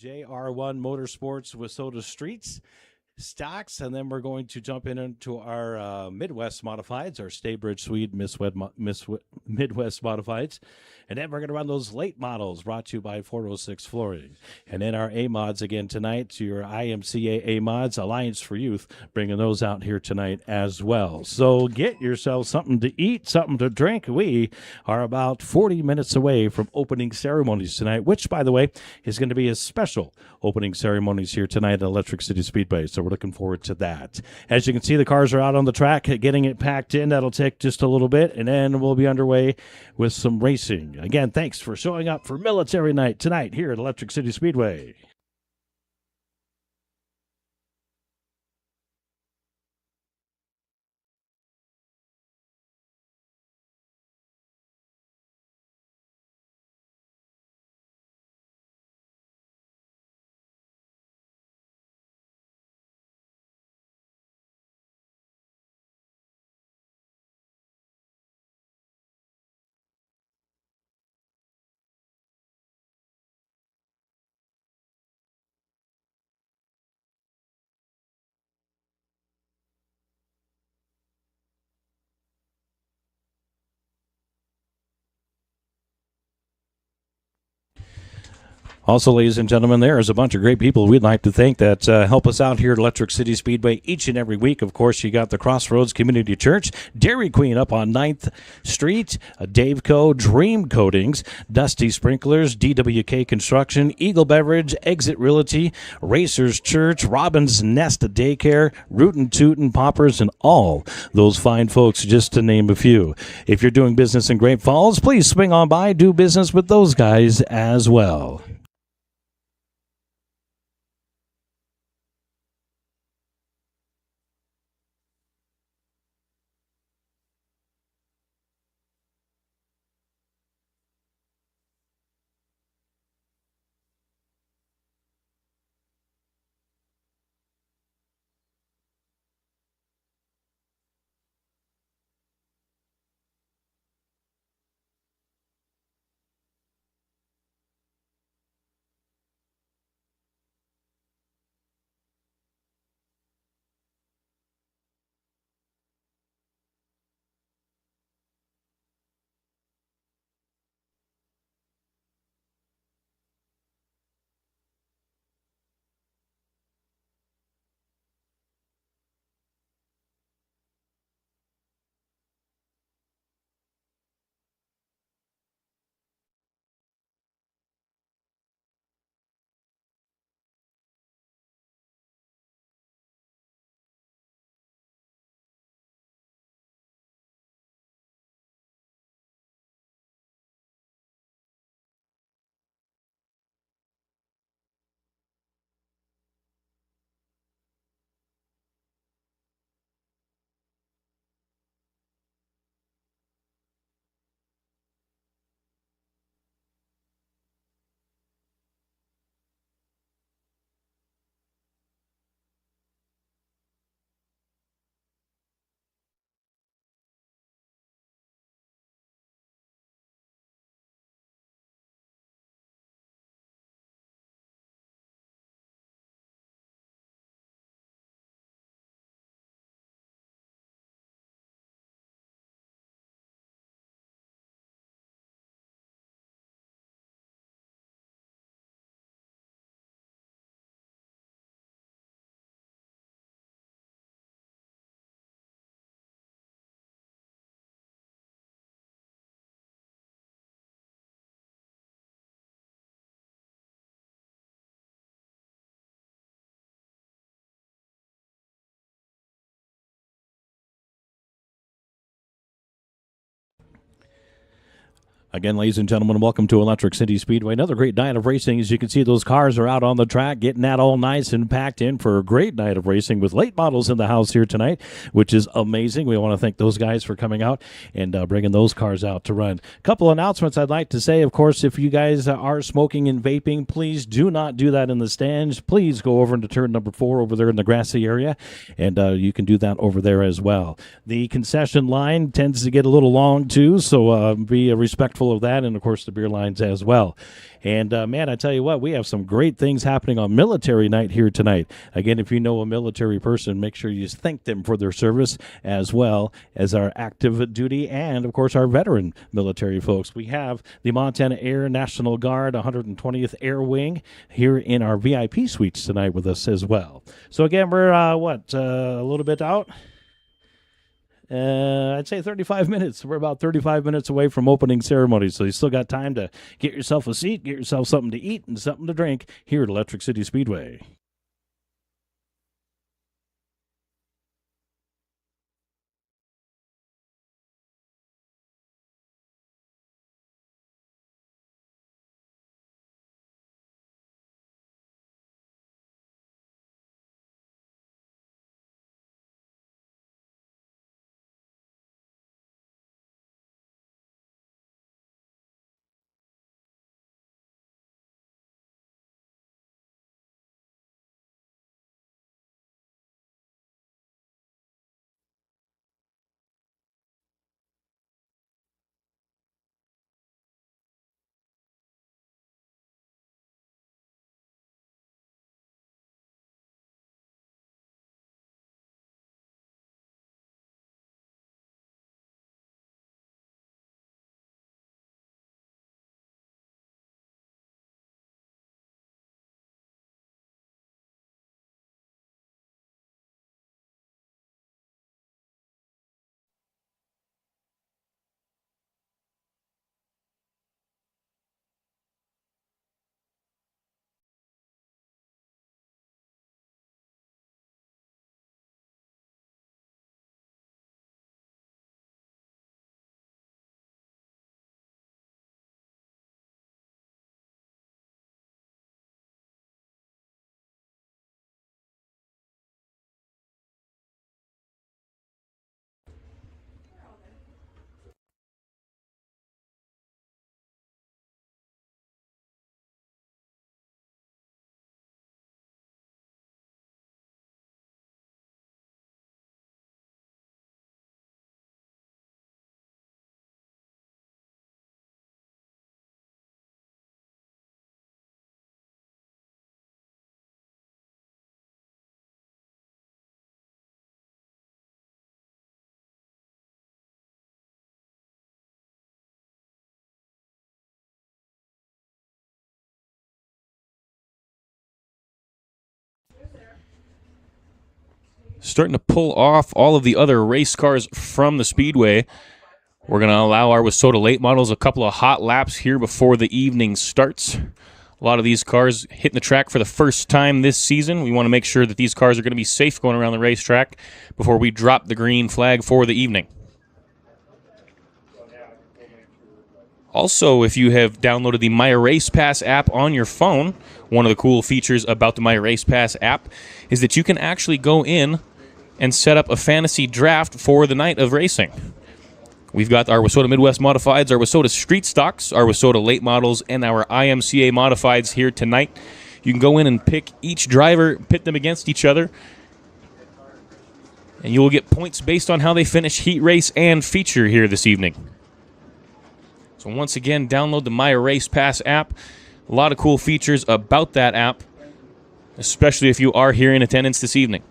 JR1 Motorsports with Soda Streets stocks, and then we're going to jump into our Midwest Modifieds, our Staybridge Swede Midwest Modifieds. And then we're going to run those late models brought to you by 406 Flooring. And then our A-Mods again tonight to your IMCA A-Mods, Alliance for Youth, bringing those out here tonight as well. So get yourself something to eat, something to drink. We are about 40 minutes away from opening ceremonies tonight, which, by the way, is going to be a special opening ceremonies here tonight at Electric City Speedway. So we're looking forward to that. As you can see, the cars are out on the track, getting it packed in. That'll take just a little bit, and then we'll be underway with some racing. Again, thanks for showing up for Military Night tonight here at Electric City Speedway. Also, ladies and gentlemen, there is a bunch of great people we'd like to thank that help us out here at Electric City Speedway each and every week. Of course, you got the Crossroads Community Church, Dairy Queen up on 9th Street, Dave Co., Dream Coatings, Dusty Sprinklers, DWK Construction, Eagle Beverage, Exit Realty, Racers Church, Robin's Nest Daycare, Rootin' Tootin' Poppers, and all those fine folks, just to name a few. If you're doing business in Great Falls, please swing on by, do business with those guys as well. Again, ladies and gentlemen, welcome to Electric City Speedway. Another great night of racing. As you can see, those cars are out on the track, getting that all nice and packed in for a great night of racing with late models in the house here tonight, which is amazing. We want to thank those guys for coming out and bringing those cars out to run. A couple announcements I'd like to say. Of course, if you guys are smoking and vaping, please do not do that in the stands. Please go over into turn number 4 over there in the grassy area, and you can do that over there as well. The concession line tends to get a little long, too, so be respectful full of that, and, of course, the beer lines as well. And, man, I tell you what, we have some great things happening on Military Night here tonight. Again, if you know a military person, make sure you thank them for their service as well as our active duty and, of course, our veteran military folks. We have the Montana Air National Guard 120th Air Wing here in our VIP suites tonight with us as well. So, again, we're, a little bit out? I'd say 35 minutes. We're about 35 minutes away from opening ceremony, so you still got time to get yourself a seat, get yourself something to eat and something to drink here at Electric City Speedway. Starting to pull off all of the other race cars from the Speedway. We're going to allow our Wissota late models a couple of hot laps here before the evening starts. A lot of these cars hitting the track for the first time this season. We want to make sure that these cars are going to be safe going around the racetrack before we drop the green flag for the evening. Also, if you have downloaded the My Race Pass app on your phone, one of the cool features about the My Race Pass app is that you can actually go in and set up a fantasy draft for the night of racing. We've got our Wissota Midwest Modifieds, our Wissota Street Stocks, our Wissota Late Models, and our IMCA Modifieds here tonight. You can go in and pick each driver, pit them against each other, and you will get points based on how they finish heat race and feature here this evening. So once again, download the My Race Pass app. A lot of cool features about that app, especially if you are here in attendance this evening.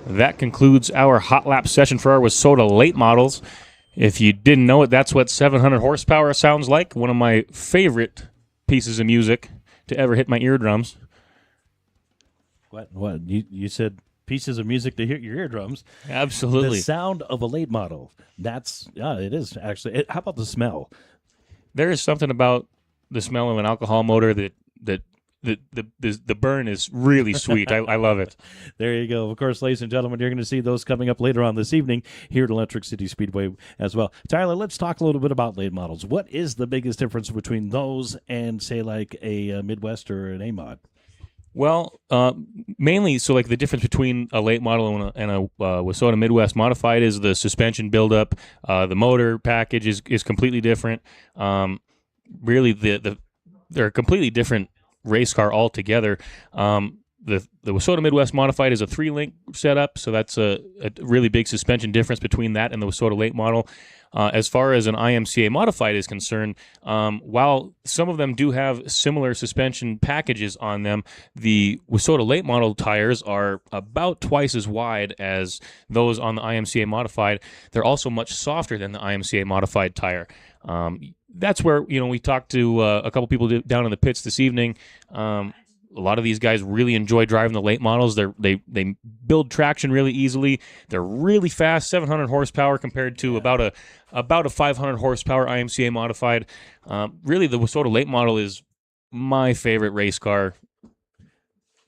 that concludes our hot lap session for our Wasota late models. If you didn't know it, that's what 700 horsepower sounds like. One of my favorite pieces of music to ever hit my eardrums. What? You said pieces of music to hit your eardrums. Absolutely. The sound of a late model. It is actually. How about the smell? There is something about the smell of an alcohol motor that the burn is really sweet. I love it. There you go. Of course, ladies and gentlemen, you're going to see those coming up later on this evening here at Electric City Speedway as well. Tyler, let's talk a little bit about late models. What is the biggest difference between those and, say, like a Midwest or an A-Mod? Well, mainly, so like the difference between a late model and a Wasota Midwest Modified is the suspension buildup. The motor package is completely different. Really, they're a completely different race car altogether. The Wasota Midwest Modified is a 3-link setup, so that's a really big suspension difference between that and the Wasota late model. As far as an IMCA Modified is concerned, while some of them do have similar suspension packages on them, the Wasota late model tires are about twice as wide as those on the IMCA Modified. They're also much softer than the IMCA Modified tire. That's where, we talked to a couple people down in the pits this evening. A lot of these guys really enjoy driving the late models. They build traction really easily. They're really fast, 700 horsepower compared to about a 500 horsepower IMCA Modified. Really, the Wasota late model is my favorite race car.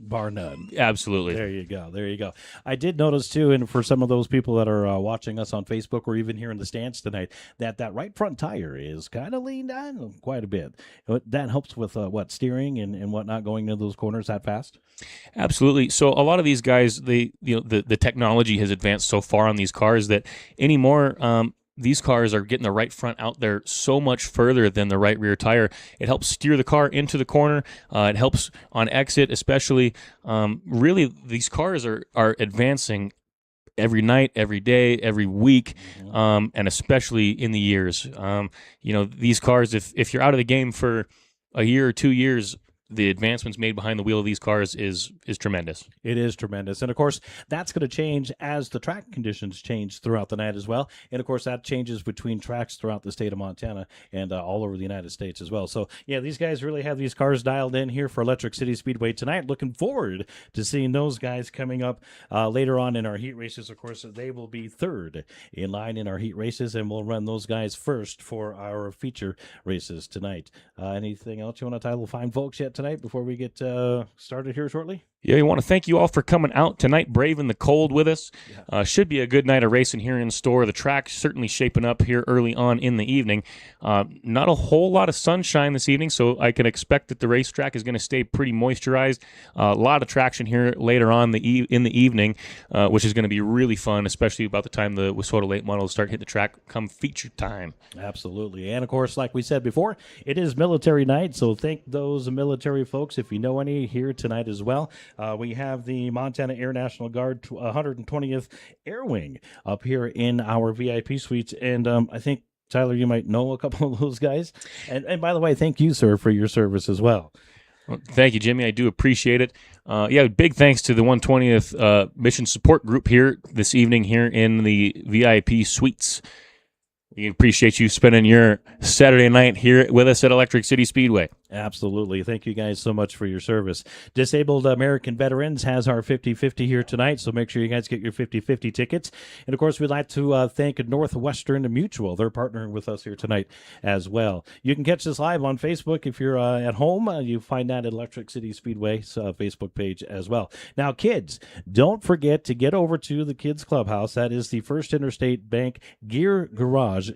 Bar none. Absolutely. There you go. I did notice, too, and for some of those people that are watching us on Facebook or even here in the stands tonight, that right front tire is kind of leaned on quite a bit. That helps with, steering and whatnot going into those corners that fast? Absolutely. So a lot of these guys, the technology has advanced so far on these cars that anymore these cars are getting the right front out there so much further than the right rear tire. It helps steer the car into the corner. It helps on exit, especially. Really, these cars are advancing every night, every day, every week, and especially in the years. These cars, if you're out of the game for a year or 2 years, the advancements made behind the wheel of these cars is tremendous. It is tremendous. And, of course, that's going to change as the track conditions change throughout the night as well. And, of course, that changes between tracks throughout the state of Montana and all over the United States as well. So, yeah, these guys really have these cars dialed in here for Electric City Speedway tonight. Looking forward to seeing those guys coming up later on in our heat races. Of course, they will be third in line in our heat races, and we'll run those guys first for our feature races tonight. Anything else you want to tell the fine folks yet tonight before we get started here shortly? Yeah, we want to thank you all for coming out tonight, braving the cold with us. Should be a good night of racing here in store. The track's certainly shaping up here early on in the evening. Not a whole lot of sunshine this evening, so I can expect that the racetrack is going to stay pretty moisturized. A lot of traction here later on in the evening, which is going to be really fun, especially about the time the Wasota late models start hitting the track come feature time. Absolutely. And, of course, like we said before, it is military night, so thank those military folks, if you know any, here tonight as well. We have the Montana Air National Guard 120th Air Wing up here in our VIP suites, and I think, Tyler, you might know a couple of those guys. And by the way, thank you, sir, for your service as well. Well, thank you, Jimmy. I do appreciate it. Big thanks to the 120th Mission Support Group here this evening here in the VIP suites. We appreciate you spending your Saturday night here with us at Electric City Speedway. Absolutely. Thank you guys so much for your service. Disabled American Veterans has our 50-50 here tonight, so make sure you guys get your 50-50 tickets. And, of course, we'd like to thank Northwestern Mutual. They're partnering with us here tonight as well. You can catch this live on Facebook if you're at home. You find that at Electric City Speedway's Facebook page as well. Now, kids, don't forget to get over to the Kids Clubhouse. That is the First Interstate Bank Gear Garage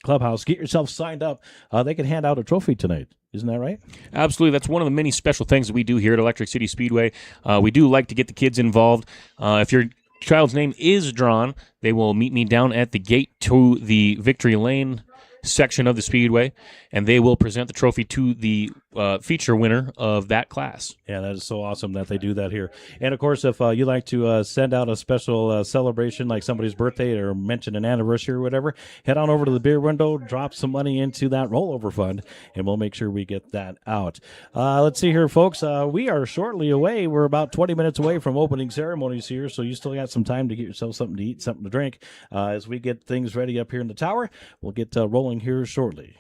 Clubhouse. Get yourself signed up. They can hand out a trophy tonight. Isn't that right? Absolutely. That's one of the many special things that we do here at Electric City Speedway. We do like to get the kids involved. If your child's name is drawn, they will meet me down at the gate to the Victory Lane section of the Speedway, and they will present the trophy to the feature winner of that class. Yeah, that is so awesome that they do that here. And of course, if you like to send out a special celebration like somebody's birthday or mention an anniversary or whatever, head on over to the beer window, drop some money into that rollover fund, and we'll make sure we get that out. Let's see here, folks. We are shortly away. We're about 20 minutes away from opening ceremonies here, so you still got some time to get yourself something to eat, something to drink. As we get things ready up here in the tower, we'll get rolling here shortly.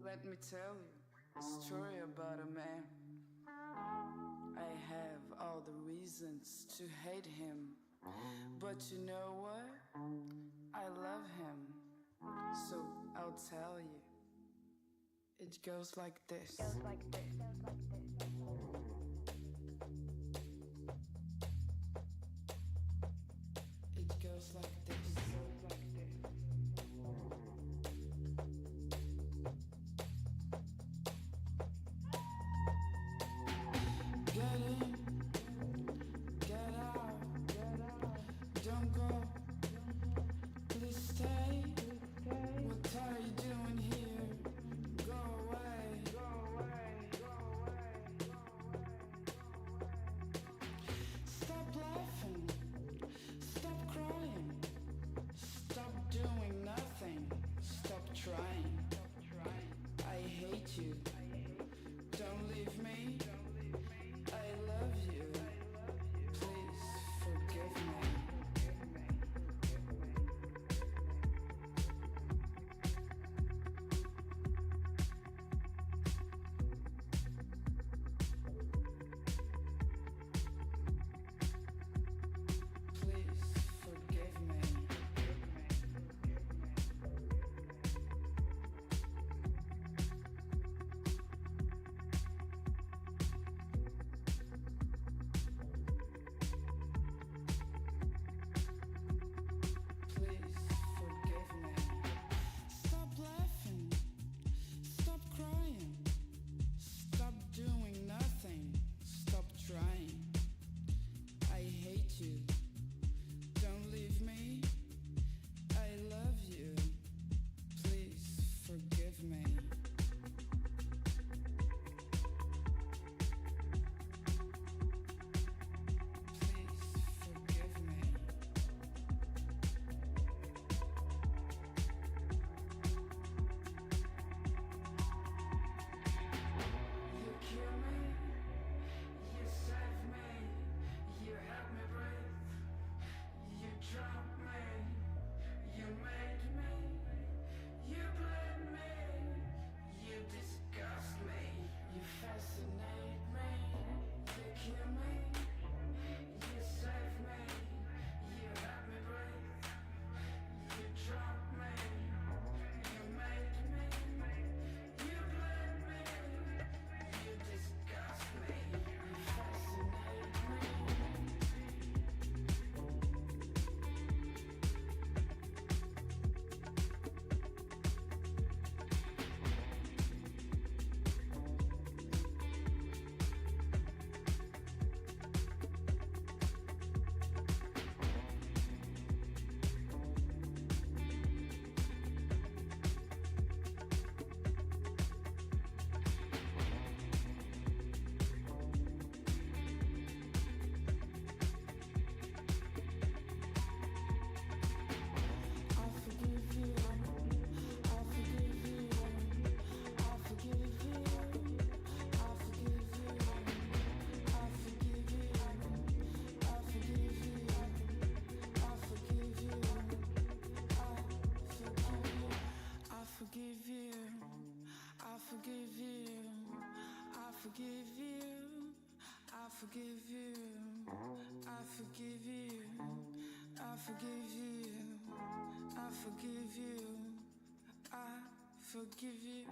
Let me tell you a story about a man. I have all the reasons to hate him, but you know what? I love him, so I'll tell you. It goes like this. It goes like this. Get in, get out, don't go, please stay. What are you doing here? Go away, go away, go away, go away. Stop laughing, stop crying, stop doing nothing, stop trying. I hate you, don't leave me. I love you. Please forgive me. Please forgive me. forgive you. I forgive you. I forgive you. I forgive you. I forgive you.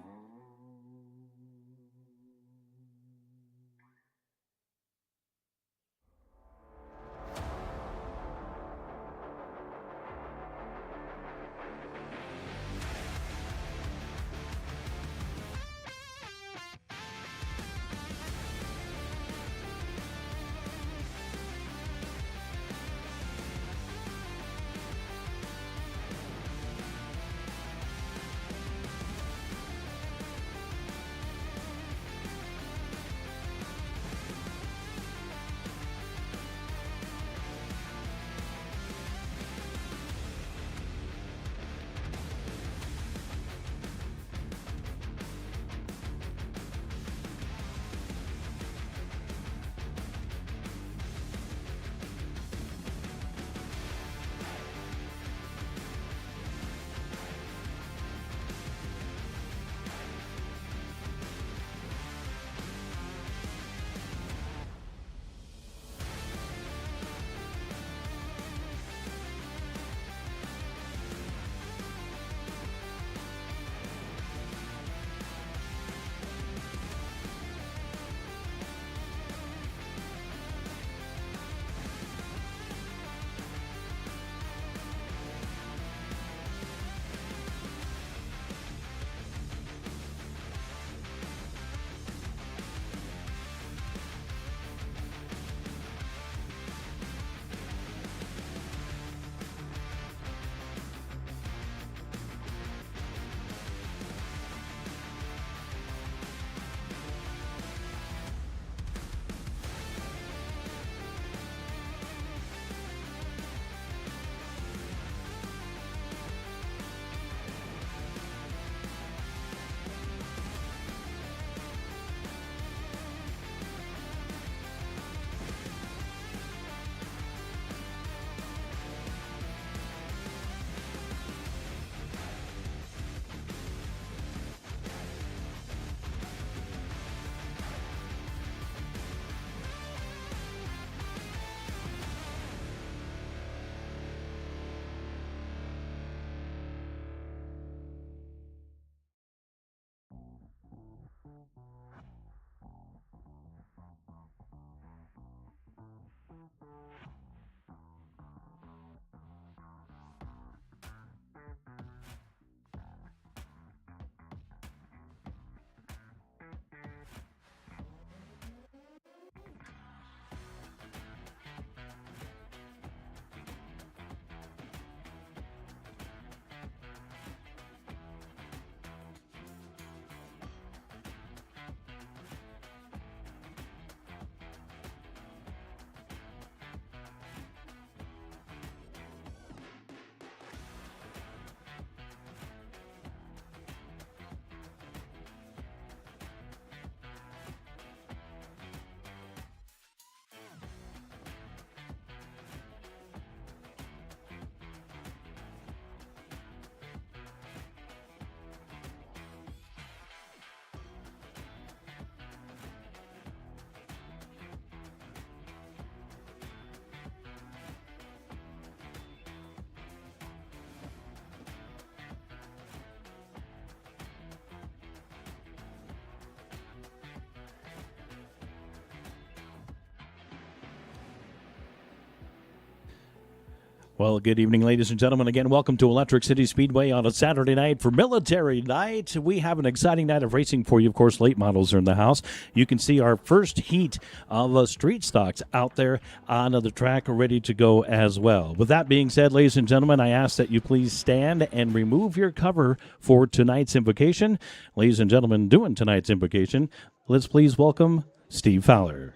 Well, good evening, ladies and gentlemen. Again, welcome to Electric City Speedway on a Saturday night for Military Night. We have an exciting night of racing for you. Of course, late models are in the house. You can see our first heat of street stocks out there on the track ready to go as well. With that being said, ladies and gentlemen, I ask that you please stand and remove your cover for tonight's invocation. Ladies and gentlemen, doing tonight's invocation, let's please welcome Steve Fowler.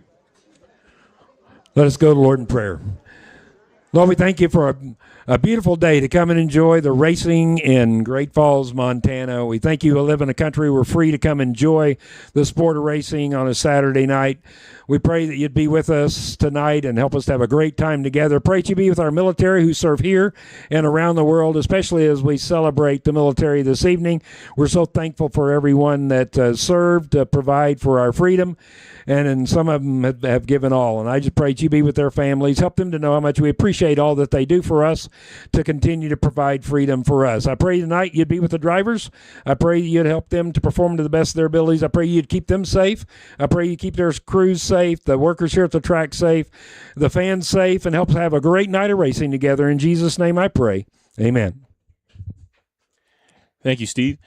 Let us go to the Lord in prayer. Lord, we thank you for a beautiful day to come and enjoy the racing in Great Falls, Montana. We thank you to live in a country we're free to come enjoy the sport of racing on a Saturday night. We pray that you'd be with us tonight and help us to have a great time together. Pray that you be with our military who serve here and around the world, especially as we celebrate the military this evening. We're so thankful for everyone that served to provide for our freedom, and some of them have given all. And I just pray that you be with their families, help them to know how much we appreciate all that they do for us to continue to provide freedom for us. I pray tonight you'd be with the drivers. I pray you'd help them to perform to the best of their abilities. I pray you'd keep them safe. I pray you keep their crews safe, the workers here at the track safe, the fans safe, and help us have a great night of racing together. In Jesus' name I pray. Amen. Thank you, Steve.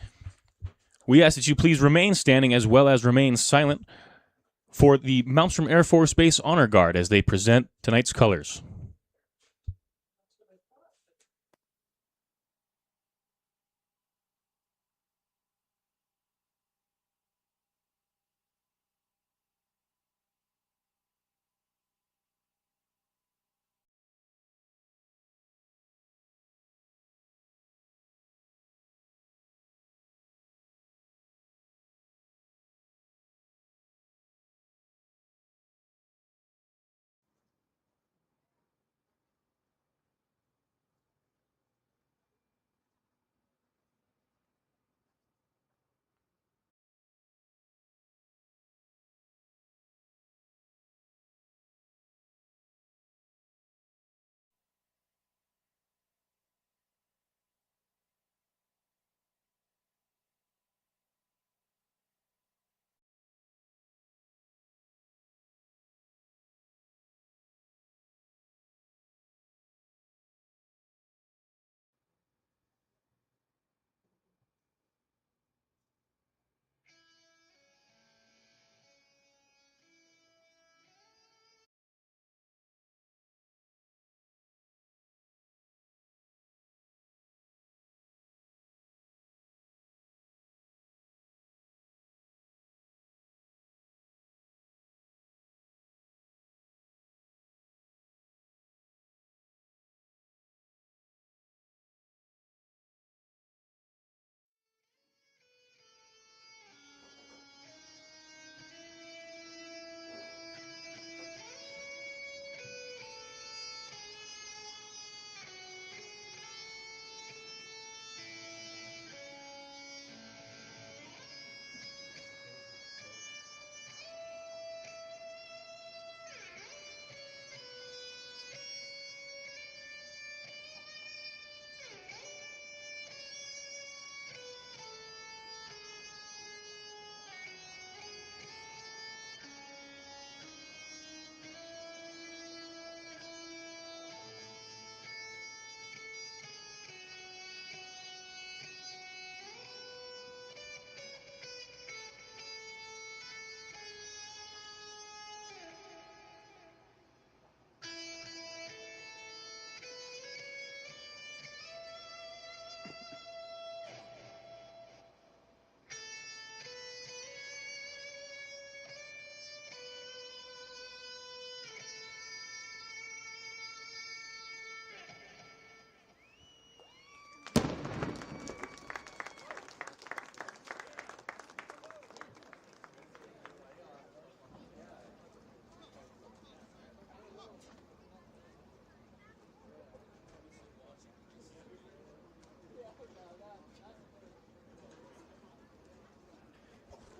We ask that you please remain standing as well as remain silent for the Malmstrom Air Force Base Honor Guard as they present tonight's colors.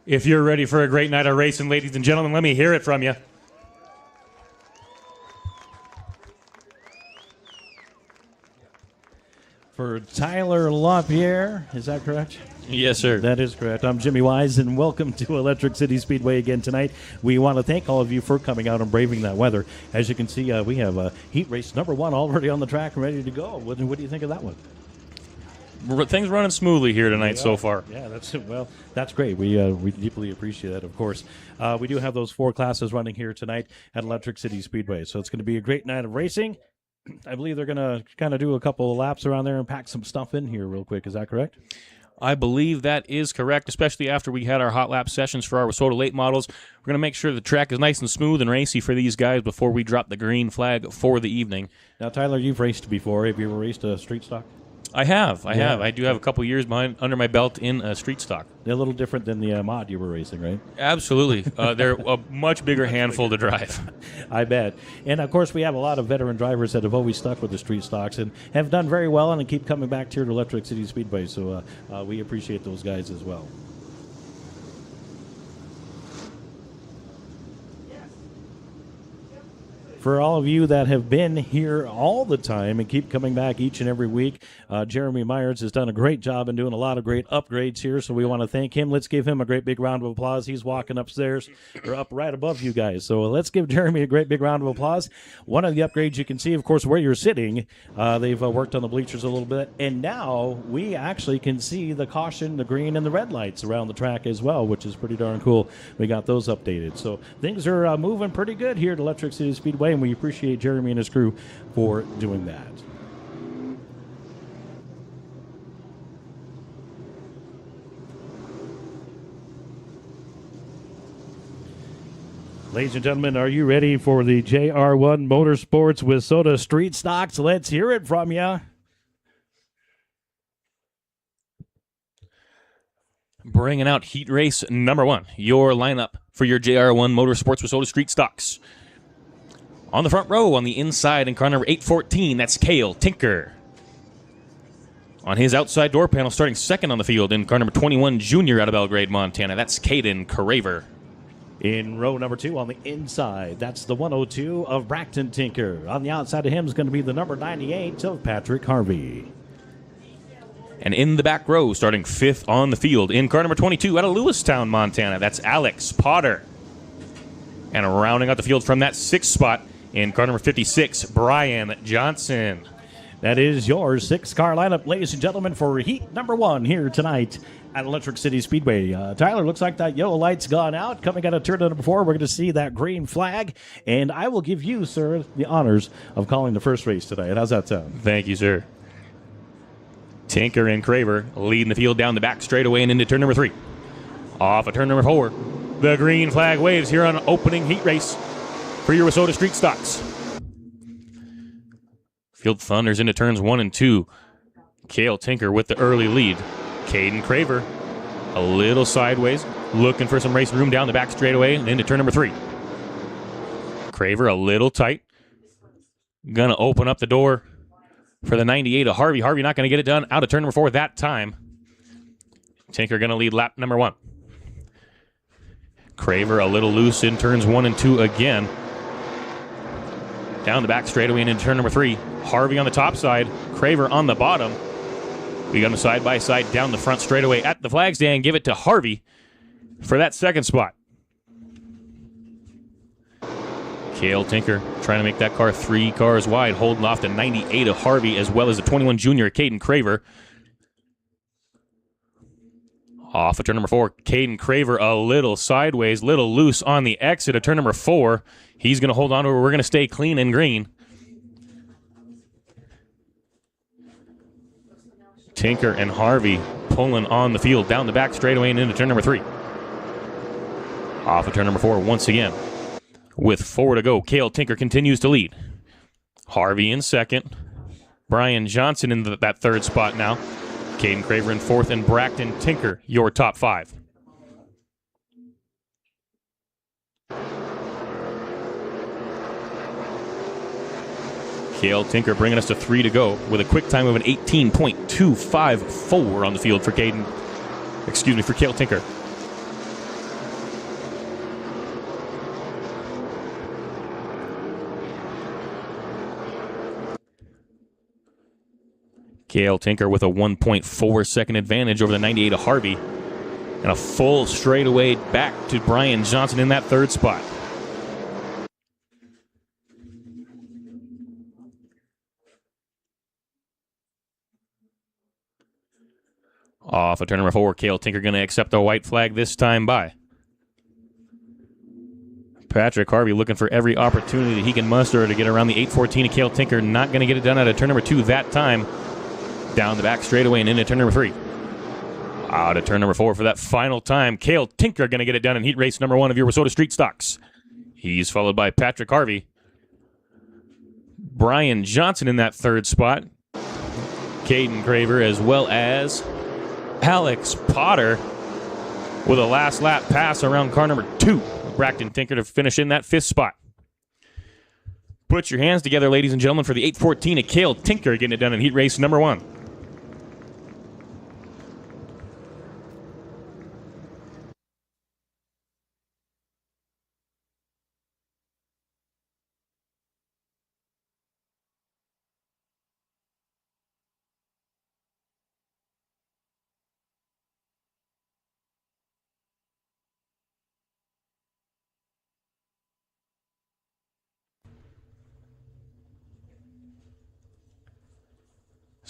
If you're ready for a great night of racing, ladies and gentlemen, let me hear it from you. For Tyler LaPierre, is that correct? Yes, sir. That is correct. I'm Jimmy Wise, and welcome to Electric City Speedway again tonight. We want to thank all of you for coming out and braving that weather. As you can see, we have heat race number 1 already on the track and ready to go. What do you think of that one? Things running smoothly here tonight so far. Yeah, that's great. We deeply appreciate that, of course. We do have those 4 classes running here tonight at Electric City Speedway, so it's going to be a great night of racing. I believe they're going to kind of do a couple of laps around there and pack some stuff in here real quick. Is that correct? I believe that is correct, especially after we had our hot lap sessions for our Wissota late models. We're going to make sure the track is nice and smooth and racy for these guys before we drop the green flag for the evening. Now, Tyler, you've raced before. Have you ever raced a street stock? I have. I do have a couple years under my belt in street stock. They're a little different than the mod you were racing, right? Absolutely. They're a much bigger handful to drive. I bet. And, of course, we have a lot of veteran drivers that have always stuck with the street stocks and have done very well and keep coming back here to Electric City Speedway. So we appreciate those guys as well. For all of you that have been here all the time and keep coming back each and every week, Jeremy Myers has done a great job in doing a lot of great upgrades here, so we want to thank him. Let's give him a great big round of applause. He's walking upstairs, or up right above you guys. So let's give Jeremy a great big round of applause. One of the upgrades you can see, of course, where you're sitting, they've worked on the bleachers a little bit, and now we actually can see the caution, the green, and the red lights around the track as well, which is pretty darn cool. We got those updated. So things are moving pretty good here at Electric City Speedway, and we appreciate Jeremy and his crew for doing that. Ladies and gentlemen, are you ready for the JR1 Motorsports Wissota Street Stocks? Let's hear it from you. Bringing out heat race number 1, your lineup for your JR1 Motorsports Wissota Street Stocks. On the front row, on the inside, in car number 814, that's Cale Tinker. On his outside door panel, starting second on the field, in car number 21, Junior out of Belgrade, Montana, that's Caden Craver. In row number 2 on the inside, that's the 102 of Braxton Tinker. On the outside of him is going to be the number 98 of Patrick Harvey. And in the back row, starting fifth on the field, in car number 22 out of Lewistown, Montana, that's Alex Potter. And rounding out the field from that sixth spot, in car number 56, Brian Johnson. That is your 6-car lineup, ladies and gentlemen, for heat number 1 here tonight at Electric City Speedway. Tyler, looks like that yellow light's gone out. Coming out of turn number 4, we're going to see that green flag. And I will give you, sir, the honors of calling the first race tonight. How's that sound? Thank you, sir. Tinker and Craver leading the field down the back straightaway and into turn number 3. Off of turn number 4, the green flag waves here on opening heat race for your Wissota Street Stocks. Field thunders into turns 1 and 2. Cale Tinker with the early lead. Caden Craver a little sideways, looking for some race room down the back straightaway and into turn number 3. Craver a little tight. Gonna open up the door for the 98 of Harvey. Harvey not gonna get it done out of turn number 4 that time. Tinker gonna lead lap number 1. Craver a little loose in turns 1 and 2 again. Down the back straightaway and into turn number 3. Harvey on the top side, Craver on the bottom. We got them side by side down the front straightaway at the flag stand. Give it to Harvey for that second spot. Cale Tinker trying to make that car 3 cars wide, holding off the 98 of Harvey as well as the 21 junior Caden Craver. Off of turn number 4, Caden Craver a little sideways, little loose on the exit of turn number 4. He's going to hold on to it. We're going to stay clean and green. Tinker and Harvey pulling on the field down the back straightaway and into turn number 3. Off of turn number 4 once again. With 4 to go, Cale Tinker continues to lead. Harvey in second. Brian Johnson in that third spot now. Caden Craver in 4th, and Braxton Tinker, your top 5. Cale Tinker bringing us to 3 to go with a quick time of an 18.254 on the field for Cale Tinker. Cale Tinker with a 1.4 second advantage over the 98 of Harvey. And a full straightaway back to Brian Johnson in that third spot. Off of turn number 4, Cale Tinker going to accept the white flag this time by Patrick Harvey, looking for every opportunity he can muster to get around the 814 of Cale Tinker. Not going to get it done out of turn number 2 that time. Down the back straightaway and into turn number 3. Out of turn number 4 for that final time. Cale Tinker going to get it done in heat race number 1 of your Wissota Street Stocks. He's followed by Patrick Harvey. Brian Johnson in that third spot. Caden Craver as well as Alex Potter with a last lap pass around car number 2. Braxton Tinker to finish in that 5th spot. Put your hands together, ladies and gentlemen, for the 8:14 of Cale Tinker getting it done in heat race number 1.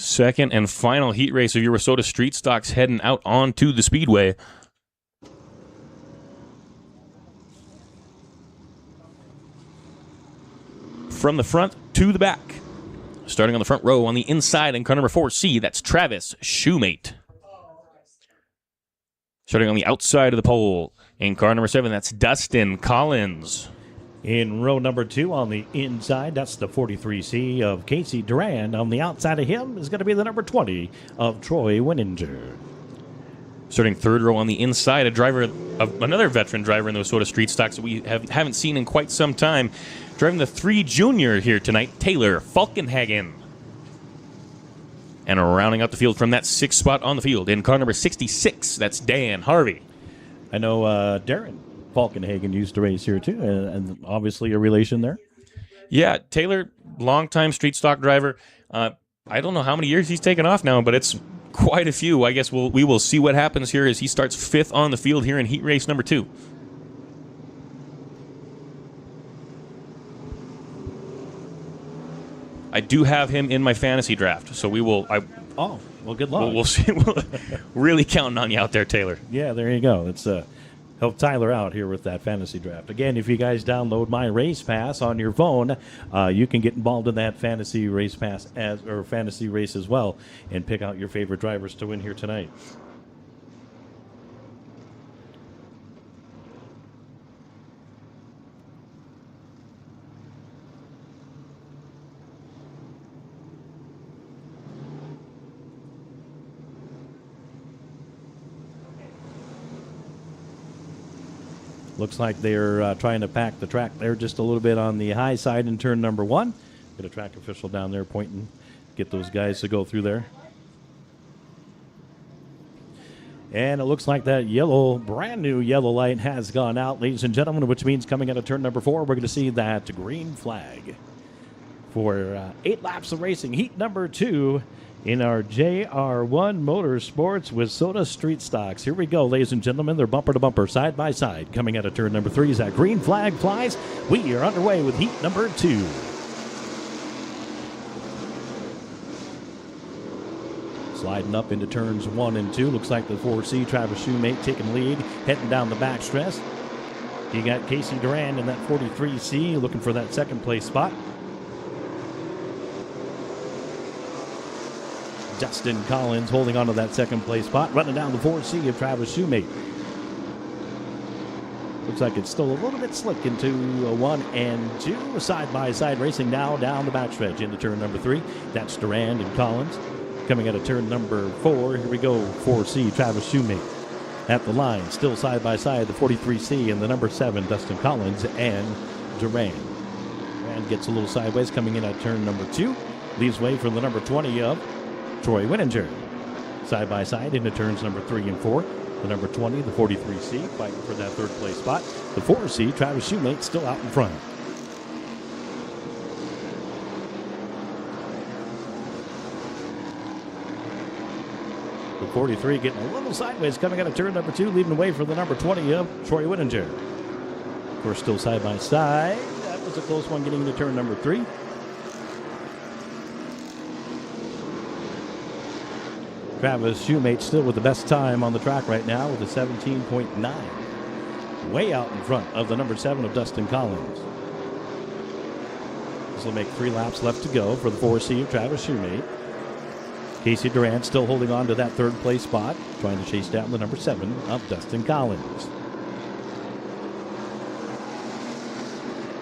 Second and final heat race of your Wissota Street Stocks heading out onto the Speedway. From the front to the back. Starting on the front row on the inside in car number 4C, that's Travis Shoemate. Starting on the outside of the pole in car number 7, that's Dustin Collins. In row number 2 on the inside, that's the 43C of Casey Durand. On the outside of him is going to be the number 20 of Troy Winninger. Starting third row on the inside, another veteran driver in the Wissota Street Stocks that we haven't seen in quite some time. Driving the 3 junior here tonight, Taylor Falkenhagen. And rounding out the field from that 6th spot on the field in car number 66, that's Dan Harvey. I know Darren Falkenhagen used to race here too, and obviously a relation there. Yeah, Taylor, longtime street stock driver. I don't know how many years he's taken off now, but it's quite a few. I guess we will see what happens here as he starts 5th on the field here in heat race number 2. I do have him in my fantasy draft, so we will. Oh, well, good luck. We'll see. We're really counting on you out there, Taylor. Yeah, there you go. It's help Tyler out here with that fantasy draft. Again, if you guys download my Race Pass on your phone, you can get involved in that fantasy race pass or fantasy race as well, and pick out your favorite drivers to win here tonight. Looks like they're trying to pack the track there just a little bit on the high side in turn number 1. Get a track official down there pointing, get those guys to go through there. And it looks like that brand new yellow light has gone out, ladies and gentlemen, which means coming out of turn number 4, we're going to see that green flag for 8 laps of racing. Heat number 2 in our JR1 Motorsports Wissota Street Stocks. Here we go, ladies and gentlemen. They're bumper to bumper, side by side. Coming out of turn number 3 as that green flag flies. We are underway with heat number 2. Sliding up into turns 1 and 2. Looks like the 4C, Travis Shoemate, taking lead, heading down the back stretch. You got Casey Durand in that 43C looking for that second place spot. Dustin Collins holding on to that second place spot, running down the 4C of Travis Shoemate. Looks like it's still a little bit slick into 1 and 2. Side-by-side racing now down the backstretch into turn number 3. That's Durand and Collins. Coming out of turn number 4, here we go, 4C, Travis Shoemate. At the line, still side-by-side, the 43C and the number 7, Dustin Collins and Durand. Durand gets a little sideways coming in at turn number 2. Leaves way for the number 20 of Troy Winninger. Side by side into turns number 3 and 4. The number 20, the 43C, fighting for that third place spot. The 4C, Travis Shoemate, still out in front. The 43 getting a little sideways coming out of turn number 2, leading away for the number 20 of Troy Winninger. Of course, still side by side. That was a close one getting into turn number 3. Travis Shoemate still with the best time on the track right now with a 17.9. Way out in front of the number 7 of Dustin Collins. This will make 3 laps left to go for the 4C of Travis Shoemate. Casey Durant still holding on to that third place spot, trying to chase down the number 7 of Dustin Collins.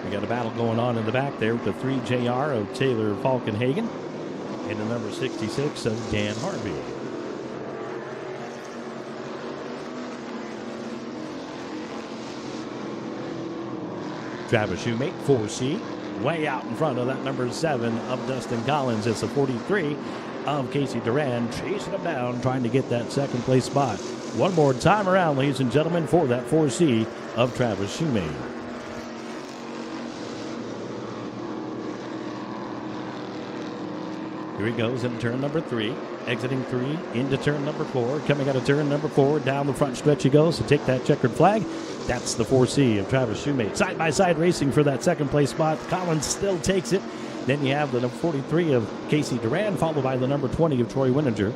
We got a battle going on in the back there with the 3 JR of Taylor Falkenhagen and the number 66 of Dan Harvey. Travis Shoemate, 4C, way out in front of that number 7 of Dustin Collins. It's the 43 of Casey Duran, chasing him down, trying to get that second place spot. One more time around, ladies and gentlemen, for that 4C of Travis Shoemate. Here he goes in turn number 3, exiting 3 into turn number 4, coming out of turn number 4, down the front stretch he goes to take that checkered flag. That's the 4C of Travis Shoemate. Side-by-side racing for that second place spot. Collins still takes it. Then you have the number 43 of Casey Duran, followed by the number 20 of Troy Wininger.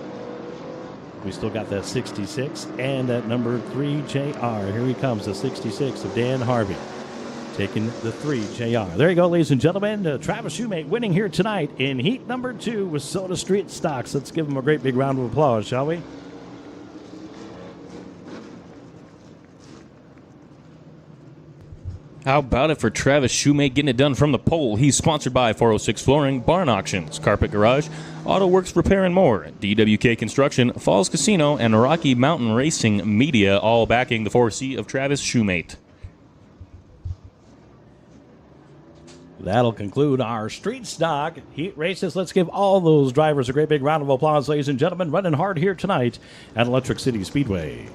We still got that 66 and that number 3 JR. Here he comes, the 66 of Dan Harvey, taking the 3 JR. There you go, ladies and gentlemen. Travis Shoemate winning here tonight in heat number 2 with Soda Street Stocks. Let's give him a great big round of applause, shall we? How about it for Travis Shoemate getting it done from the pole? He's sponsored by 406 Flooring, Barn Auctions, Carpet Garage, Auto Works Repair and more, DWK Construction, Falls Casino, and Rocky Mountain Racing Media, all backing the 4C of Travis Shoemate. That'll conclude our street stock heat races. Let's give all those drivers a great big round of applause, ladies and gentlemen. Running hard here tonight at Electric City Speedway.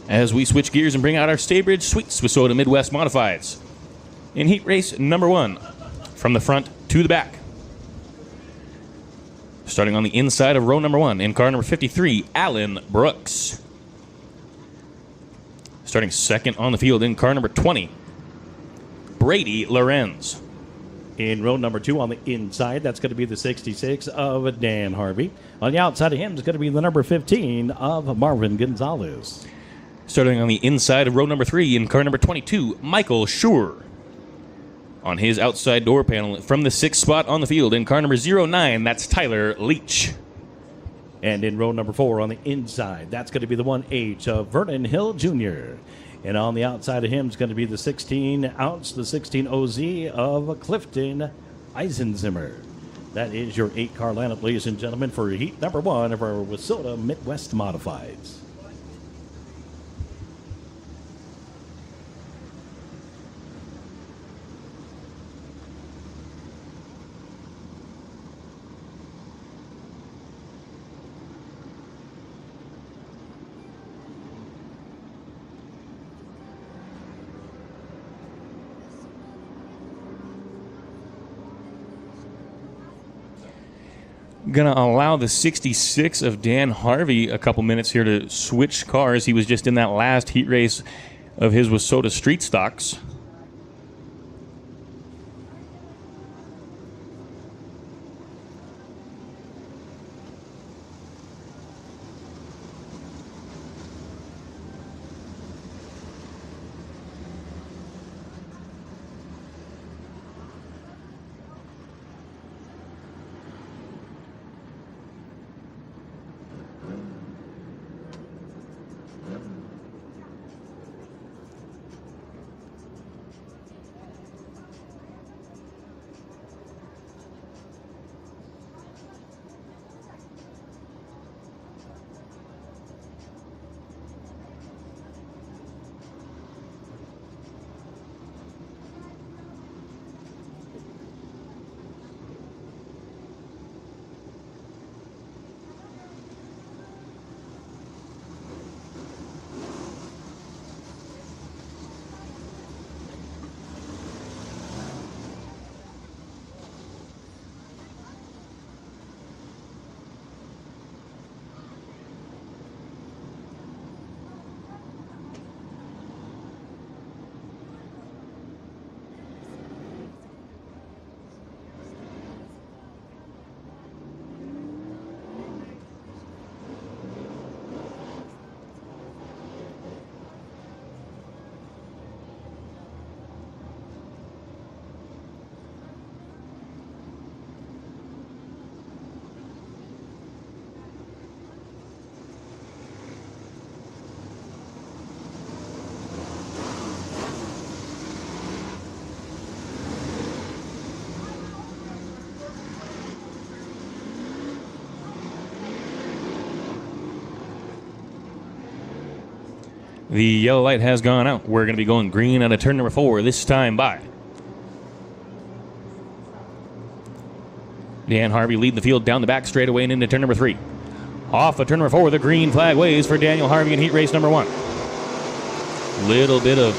As we switch gears and bring out our Staybridge Sweets with Soda Midwest Modifieds. In heat race number 1, from the front to the back. Starting on the inside of row number 1, in car number 53, Alan Brooks. Starting second on the field in car number 20, Brady Lorenz. In row number 2 on the inside, that's going to be the 66 of Dan Harvey. On the outside of him is going to be the number 15 of Marvin Gonzalez. Starting on the inside of row number 3 in car number 22, Michael Schur. On his outside door panel from the 6th spot on the field in car number 09, that's Tyler Leach. And in row number 4 on the inside, that's going to be the 1H of Vernon Hill Jr. And on the outside of him is going to be the 16-ounce, the 16OZ of Clifton Eisenzimmer. That is your 8-car lineup, ladies and gentlemen, for heat number 1 of our Wasota Midwest Modifieds. Going to allow the 66 of Dan Harvey a couple minutes here to switch cars. He was just in that last heat race of his Wasota Street Stocks. The yellow light has gone out. We're going to be going green out of turn number 4, this time by Dan Harvey leading the field down the back straightaway and into turn number 3. Off of turn number 4, the green flag waves for Daniel Harvey in heat race number 1. Little bit of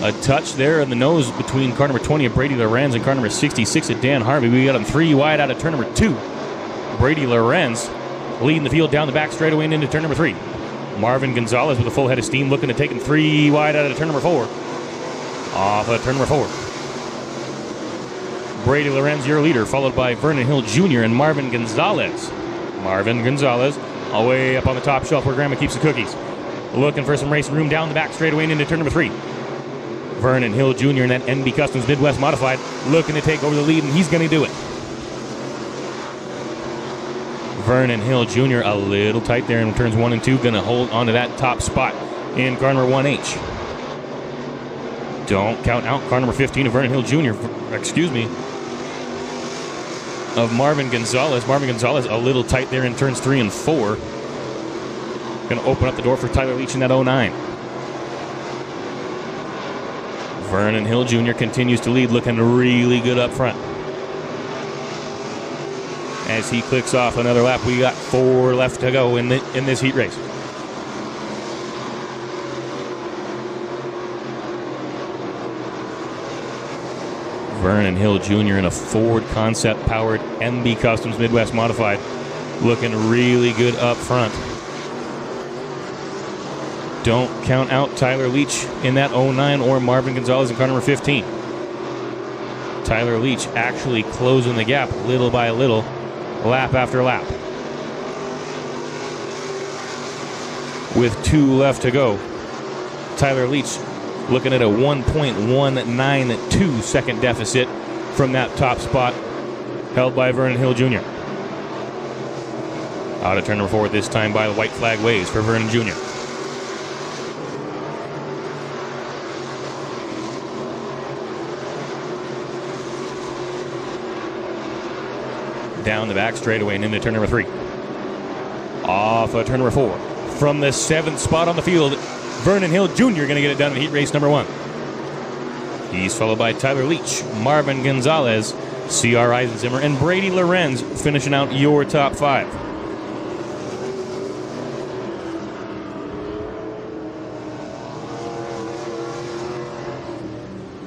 a touch there in the nose between car number 20 of Brady Lorenz and car number 66 of Dan Harvey. We got him 3 wide out of turn number 2. Brady Lorenz leading the field down the back straightaway and into turn number 3. Marvin Gonzalez with a full head of steam looking to take him 3 wide out of turn number 4. Off of turn number 4. Brady Lorenz, your leader, followed by Vernon Hill Jr. and Marvin Gonzalez. Marvin Gonzalez, all the way up on the top shelf where Grandma keeps the cookies. Looking for some racing room down the back straightaway and into turn number 3. Vernon Hill Jr. in that NB Customs Midwest Modified looking to take over the lead, and he's going to do it. Vernon Hill Jr. a little tight there in turns 1 and 2, going to hold onto that top spot in car number 1H. Don't count out car number 15 of Vernon Hill Jr., of Marvin Gonzalez. Marvin Gonzalez a little tight there in turns 3 and 4. Going to open up the door for Tyler Leach in that 09. Vernon Hill Jr. continues to lead, looking really good up front. As he clicks off another lap, we got 4 left to go in this heat race. Vernon Hill Jr. in a Ford concept-powered MB Customs Midwest Modified, looking really good up front. Don't count out Tyler Leach in that 09 or Marvin Gonzalez in car number 15. Tyler Leach actually closing the gap little by little, lap after lap. With 2 left to go, Tyler Leach looking at a 1.192 second deficit from that top spot held by Vernon Hill Jr. Out of turn number 4 this time by the white flag waves for Vernon Jr. Down the back straightaway and into turn number 3. Off of turn number 4. From the 7th spot on the field, Vernon Hill Jr. going to get it done in heat race number 1. He's followed by Tyler Leach, Marvin Gonzalez, C.R. Eisenzimmer, and Brady Lorenz finishing out your top 5.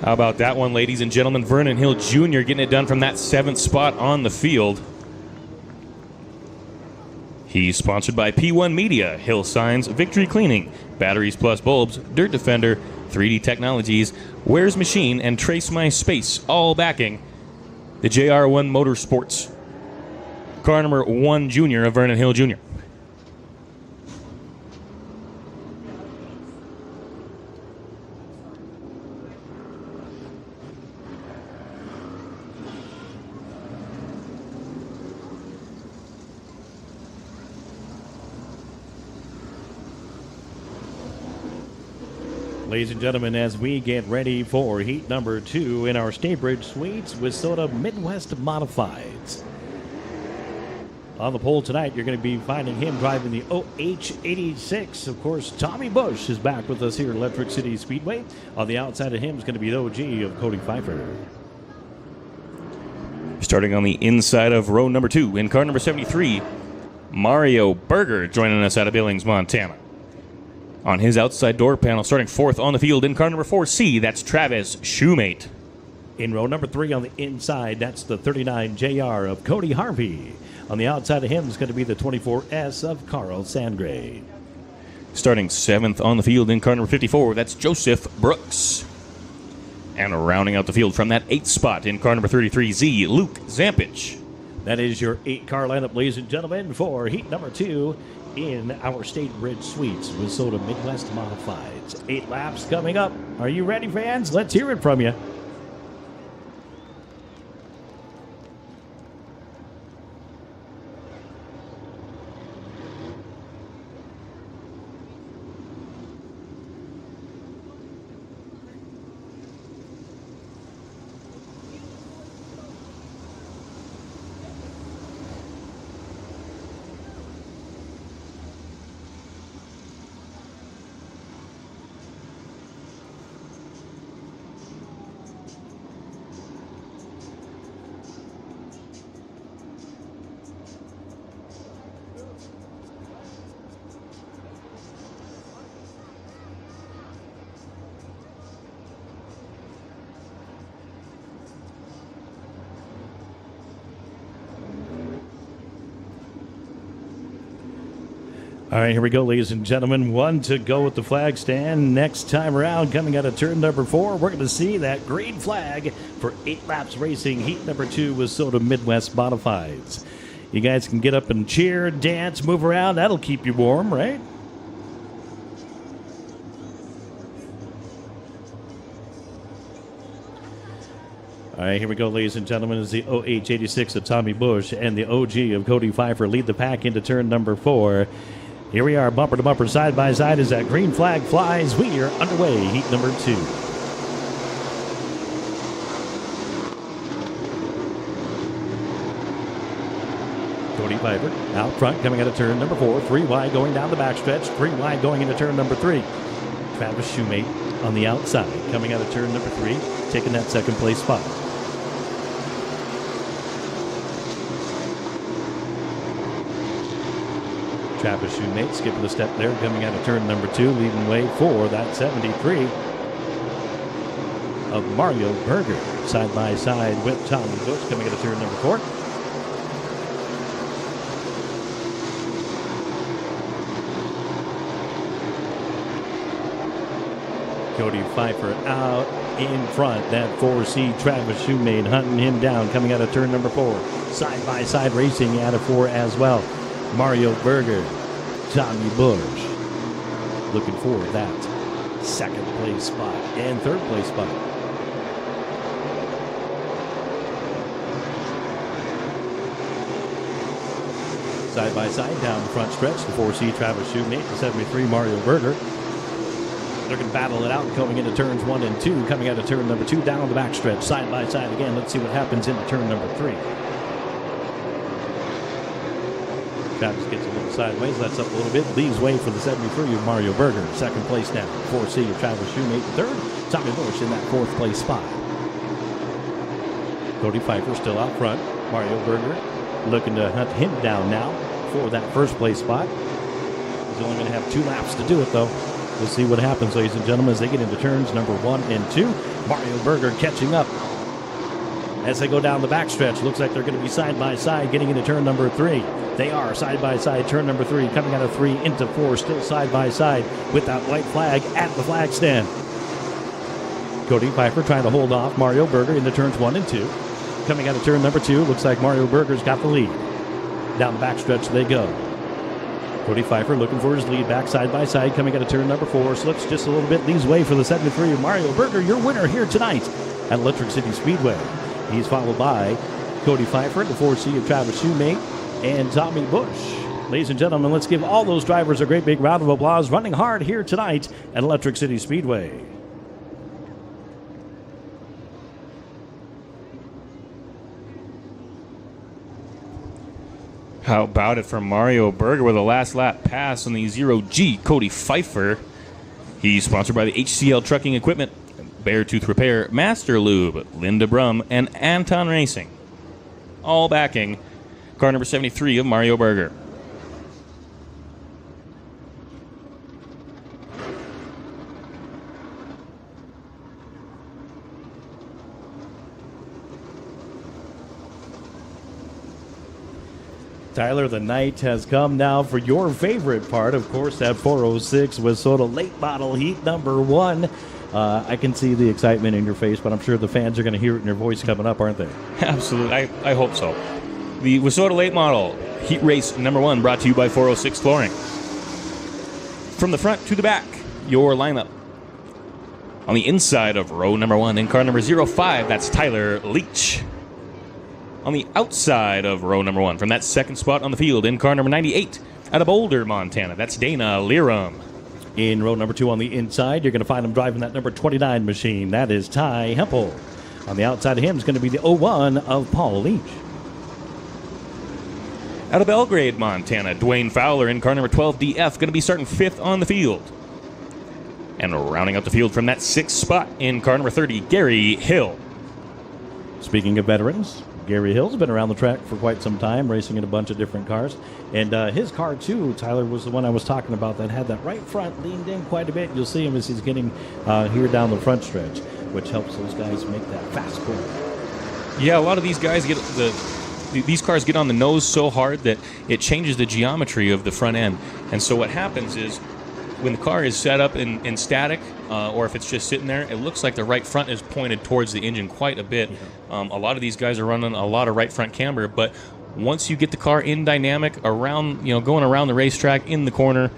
How about that one, ladies and gentlemen? Vernon Hill Jr. getting it done from that 7th spot on the field. He's sponsored by P1 Media, Hill Signs, Victory Cleaning, Batteries Plus Bulbs, Dirt Defender, 3D Technologies, Wares Machine, and Trace My Space, all backing the JR1 Motorsports. Car number 1 Junior of Vernon Hill Jr. Ladies and gentlemen, as we get ready for heat number 2 in our Staybridge Suites Wissota Midwest Modifieds. On the pole tonight, you're going to be finding him driving the OH86. Of course, Tommy Bush is back with us here at Electric City Speedway. On the outside of him is going to be the OG of Cody Pfeiffer. Starting on the inside of row number 2 in car number 73, Mario Berger joining us out of Billings, Montana. On his outside door panel, starting 4th on the field in car number 4C, that's Travis Shoemate. In row number 3 on the inside, that's the 39 JR of Cody Harvey. On the outside of him is going to be the 24S of Carl Sandgray. Starting 7th on the field in car number 54, that's Joseph Brooks. And rounding out the field from that 8th spot in car number 33Z, Luke Zampich. That is your 8-car lineup, ladies and gentlemen, for heat number 2 in our Staybridge Suites Wissota Midwest Modifieds. 8 laps coming up. Are you ready, fans? Let's hear it from you. All right, here we go, ladies and gentlemen. 1 to go with the flag stand. Next time around, coming out of turn number 4, we're going to see that green flag for 8 laps racing. Heat number 2 with Soda Midwest Modifieds. You guys can get up and cheer, dance, move around. That'll keep you warm, right? All right, here we go, ladies and gentlemen, as the OH86 of Tommy Bush and the OG of Cody Pfeiffer lead the pack into turn number 4. Here we are, bumper to bumper, side by side, as that green flag flies. We are underway, heat number 2. Cody Pfeiffer out front, coming out of turn number 4. 3 wide going down the backstretch. 3 wide going into turn number 3. Travis Shoemate on the outside, coming out of turn number 3, taking that second place spot. Travis Shoemate skipping a step there, coming out of turn number 2, leading way for that 73 of Mario Berger. Side by side with Tommy Bush, coming out of turn number 4. Cody Pfeiffer out in front. That 4C Travis Shoemate hunting him down, coming out of turn number 4. Side by side racing out of 4 as well. Mario Berger, Tommy Bush, looking for that second place spot and third place spot. Side by side down the front stretch, the 4C Travis Shoemate, the 73 Mario Berger. They're going to battle it out going into turns 1 and 2, coming out of turn number 2 down the backstretch, side by side again. Let's see what happens into turn number 3. Travis gets a little sideways, lets up a little bit, leaves way for the 73 of Mario Berger. Second place now, 4C of Travis Shoemate. Third, Tommy Bush in that fourth place spot. Cody Pfeiffer still out front. Mario Berger looking to hunt him down now for that first place spot. He's only going to have 2 laps to do it, though. We'll see what happens, ladies and gentlemen, as they get into turns number 1 and 2. Mario Berger catching up as they go down the backstretch. Looks like they're going to be side by side getting into turn number 3. They are side by side, turn number 3, coming out of 3 into 4, still side by side with that white flag at the flag stand. Cody Pfeiffer trying to hold off Mario Berger into turns 1 and 2. Coming out of turn number 2, looks like Mario Berger's got the lead. Down the backstretch they go. Cody Pfeiffer looking for his lead back side by side, coming out of turn number 4, slips just a little bit, leaves way for the 73 of Mario Berger, your winner here tonight at Electric City Speedway. He's followed by Cody Pfeiffer, the 4C of Travis Shoemate, and Tommy Bush. Ladies and gentlemen, let's give all those drivers a great big round of applause, running hard here tonight at Electric City Speedway. How about it from Mario Berger with a last lap pass on the 0G Cody Pfeiffer. He's sponsored by the HCL Trucking Equipment, Beartooth Repair, Master Lube, Linda Brum, and Anton Racing. All backing car number 73 of Mario Berger. Tyler, the night has come now for your favorite part. Of course, that 406 was sort of late model heat number 1. I can see the excitement in your face, but I'm sure the fans are going to hear it in your voice coming up, aren't they? Absolutely. I hope so. The Wissota Late Model Heat Race number 1 brought to you by 406 Flooring. From the front to the back, your lineup. On the inside of row number 1 in car number 05, that's Tyler Leach. On the outside of row number 1, from that second spot on the field in car number 98, out of Boulder, Montana, that's Dana Liram. In row number 2 on the inside, you're going to find him driving that number 29 machine. That is Ty Hempel. On the outside of him is going to be the 01 of Paul Leach. Out of Belgrade, Montana, Dwayne Fowler in car number 12 DF, going to be starting 5th on the field. And rounding out the field from that 6th spot in car number 30, Gary Hill. Speaking of veterans, Gary Hill's been around the track for quite some time, racing in a bunch of different cars. And his car, too, Tyler, was the one I was talking about that had that right front leaned in quite a bit. You'll see him as he's getting here down the front stretch, which helps those guys make that fast corner. Yeah, a lot of these guys these cars get on the nose so hard that it changes the geometry of the front end. And so what happens is when the car is set up in static, or if it's just sitting there, it looks like the right front is pointed towards the engine quite a bit. A lot of these guys are running a lot of right front camber, but once you get the car in dynamic around, going around the racetrack in the corner,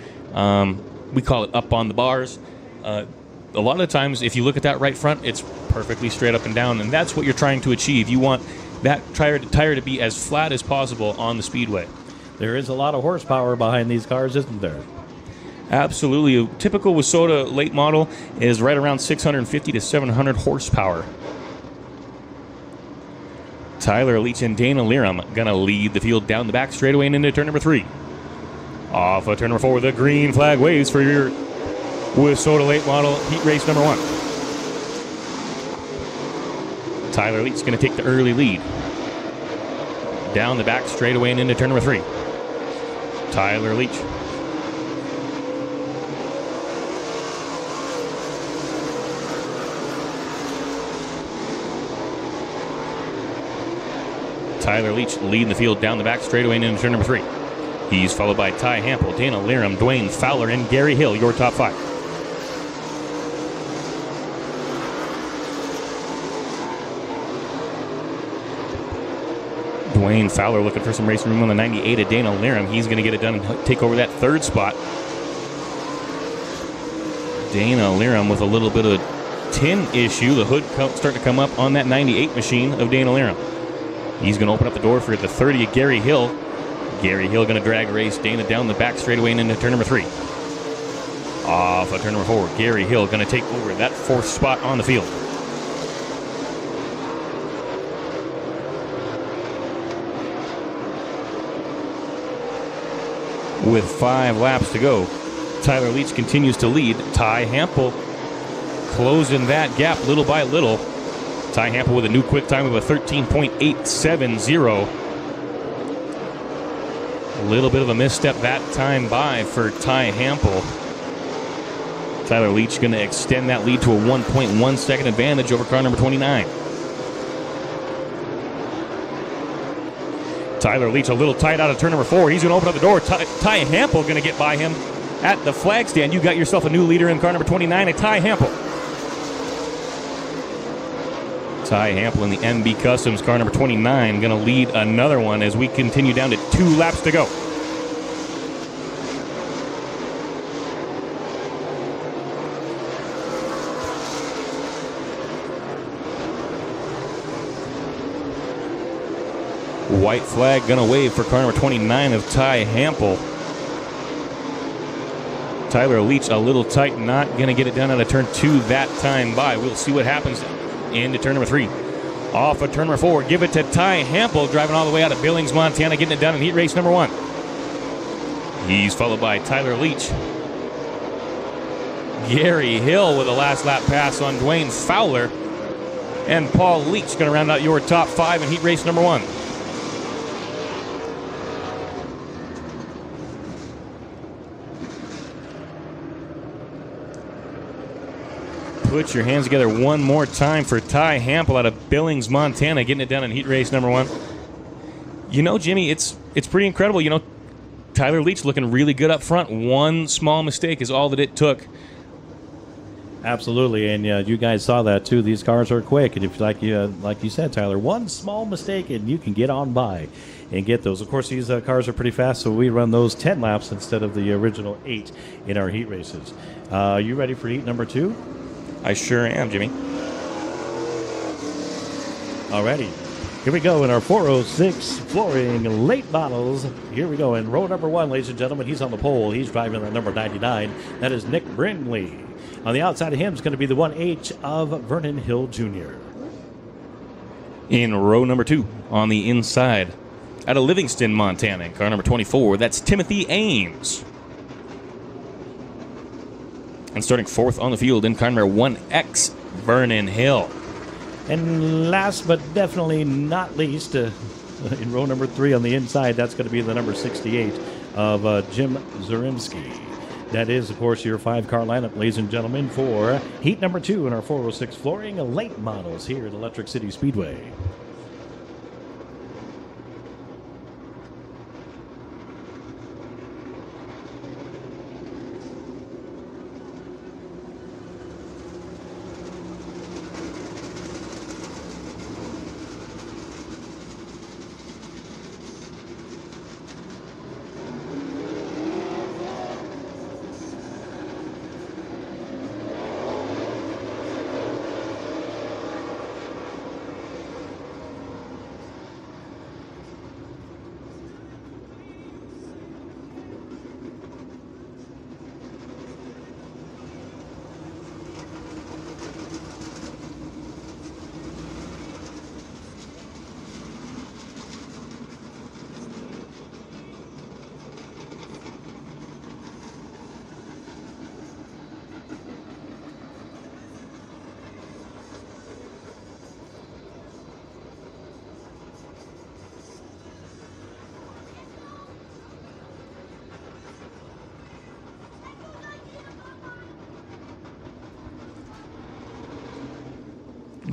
we call it up on the bars. A lot of the times, if you look at that right front, it's perfectly straight up and down, and that's what you're trying to achieve. You want that tire to be as flat as possible on the Speedway. There is a lot of horsepower behind these cars, isn't there? Absolutely. A typical Wasota late model is right around 650 to 700 horsepower. Tyler Leach and Dana Liram going to lead the field down the back straightaway and into turn number 3. Off of turn number 4, the green flag waves for your Wasota late model heat race number 1. Tyler Leach is going to take the early lead. Down the back straightaway and into turn number 3. Tyler Leach. Tyler Leach leading the field down the back straightaway and into turn number 3. He's followed by Ty Hample, Dana Liram, Dwayne Fowler, and Gary Hill, your top 5. Dwayne Fowler looking for some racing room on the 98 of Dana Liram. He's going to get it done and take over that 3rd spot. Dana Liram with a little bit of tin issue. The hood starting to come up on that 98 machine of Dana Liram. He's going to open up the door for the 30 of Gary Hill. Gary Hill going to drag race Dana down the back straightaway and into turn number 3. Off of turn number 4, Gary Hill going to take over that 4th spot on the field. With 5 laps to go, Tyler Leach continues to lead. Ty Hample closing that gap little by little. Ty Hample with a new quick time of a 13.870. A little bit of a misstep that time by for Ty Hample. Tyler Leach going to extend that lead to a 1.1 second advantage over car number 29. Tyler Leach a little tight out of turn number 4. He's going to open up the door. Ty Hample going to get by him at the flag stand. You got yourself a new leader in car number 29, Ty Hample. Ty Hample in the MB Customs car number 29 going to lead another one as we continue down to 2 laps to go. White flag going to wave for car number 29 of Ty Hample. Tyler Leach a little tight, not going to get it done out of turn 2 that time by. We'll see what happens into turn number 3. Off of turn number 4, give it to Ty Hample, driving all the way out of Billings, Montana, getting it done in heat race number 1. He's followed by Tyler Leach. Gary Hill with a last lap pass on Dwayne Fowler. And Paul Leach going to round out your top 5 in heat race number 1. Put your hands together one more time for Ty Hample out of Billings, Montana, getting it done in heat race number 1. Jimmy, it's pretty incredible. Tyler Leach looking really good up front. One small mistake is all that it took. Absolutely, and you guys saw that too. These cars are quick, and if like you said, Tyler, one small mistake and you can get on by and get those. Of course, these cars are pretty fast, so we run those 10 laps instead of the original 8 in our heat races. You ready for heat number 2? I sure am, Jimmy. Alrighty. Here we go in our 406 flooring late models. Here we go in row number 1, ladies and gentlemen. He's on the pole. He's driving the number 99. That is Nick Brinley. On the outside of him is going to be the 1H of Vernon Hill Jr. In row number 2, on the inside, out of Livingston, Montana, in car number 24, that's Timothy Ames. And starting 4th on the field in car number 1X, Vernon Hill. And last but definitely not least, in row number 3 on the inside, that's going to be the number 68 of Jim Zaremski. That is, of course, your 5-car lineup, ladies and gentlemen, for heat number 2 in our 406 flooring late models here at Electric City Speedway.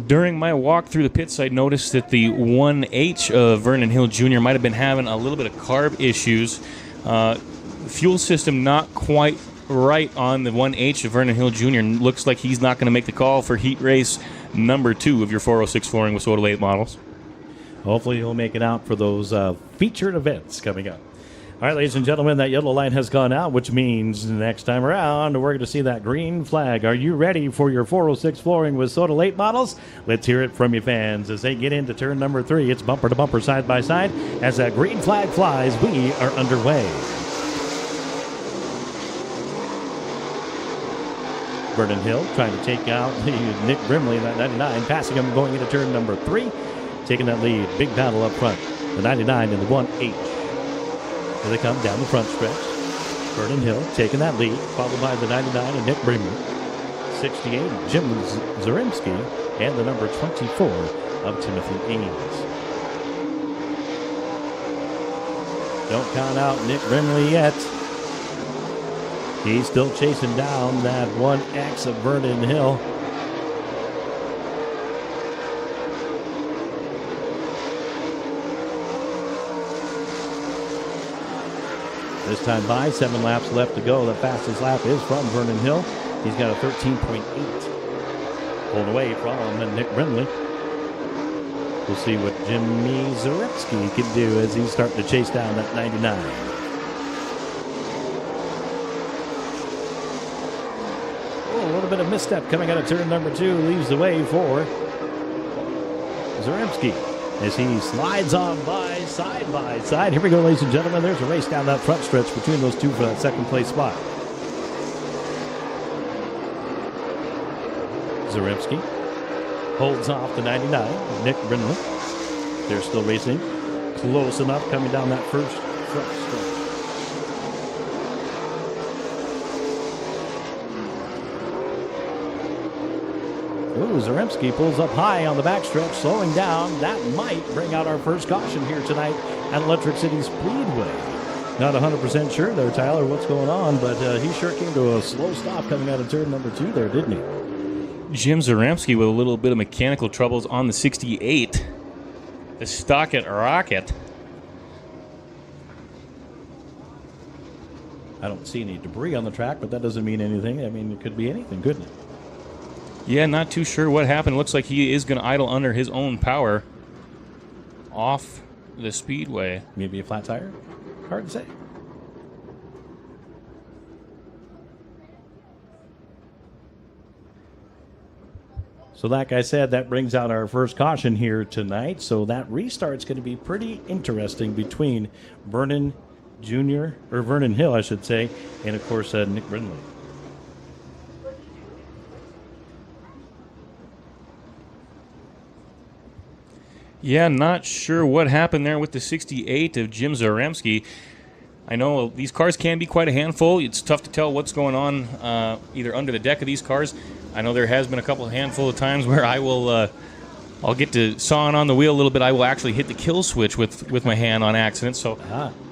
During my walk through the pits, I noticed that the 1H of Vernon Hill Jr. might have been having a little bit of carb issues. Fuel system not quite right on the 1H of Vernon Hill Jr. Looks like he's not going to make the call for heat race number 2 of your 406 Flooring with Soda late models. Hopefully he'll make it out for those featured events coming up. All right, ladies and gentlemen, that yellow light has gone out, which means next time around we're going to see that green flag. Are you ready for your 406 Flooring with Soda late models? Let's hear it from you fans as they get into turn number 3. It's bumper to bumper, side by side. As that green flag flies, we are underway. Vernon Hill trying to take out Nick Brimley in that 99, passing him going into turn number 3, taking that lead. Big battle up front. The 99 and the 1H. Here they come down the front stretch. Vernon Hill taking that lead, followed by the 99 and Nick Brimley. 68, Jim Zaremski, and the number 24 of Timothy Ames. Don't count out Nick Brimley yet. He's still chasing down that 1X of Vernon Hill. This time by, 7 laps left to go. The fastest lap is from Vernon Hill. He's got a 13.8. Pulled away from Nick Brimley. We'll see what Jimmy Zaretsky can do as he's starting to chase down that 99. Oh, a little bit of misstep coming out of turn number 2. Leaves the way for Zaremski as he slides on by side. Here we go, ladies and gentlemen. There's a race down that front stretch between those two for that second place spot. Zaremski holds off the 99. Nick Brimley. They're still racing. Close enough coming down that first front stretch. Ooh, Zaremski pulls up high on the backstretch, slowing down. That might bring out our first caution here tonight at Electric City Speedway. Not 100% sure there, Tyler, what's going on, but he sure came to a slow stop coming out of turn number 2 there, didn't he? Jim Zaremski with a little bit of mechanical troubles on the 68. The Stockett Rocket. I don't see any debris on the track, but that doesn't mean anything. I mean, it could be anything, couldn't it? Yeah, not too sure what happened. Looks like he is going to idle under his own power off the speedway. Maybe a flat tire? Hard to say. So like I said, that brings out our first caution here tonight. So that restart's going to be pretty interesting between Vernon Hill, I should say, and of course Nick Brimley. Yeah, not sure what happened there with the 68 of Jim Zaremski. I know these cars can be quite a handful. It's tough to tell what's going on either under the deck of these cars. I know there has been a couple handful of times where I'll get to sawing on the wheel a little bit. I will actually hit the kill switch with my hand on accident. So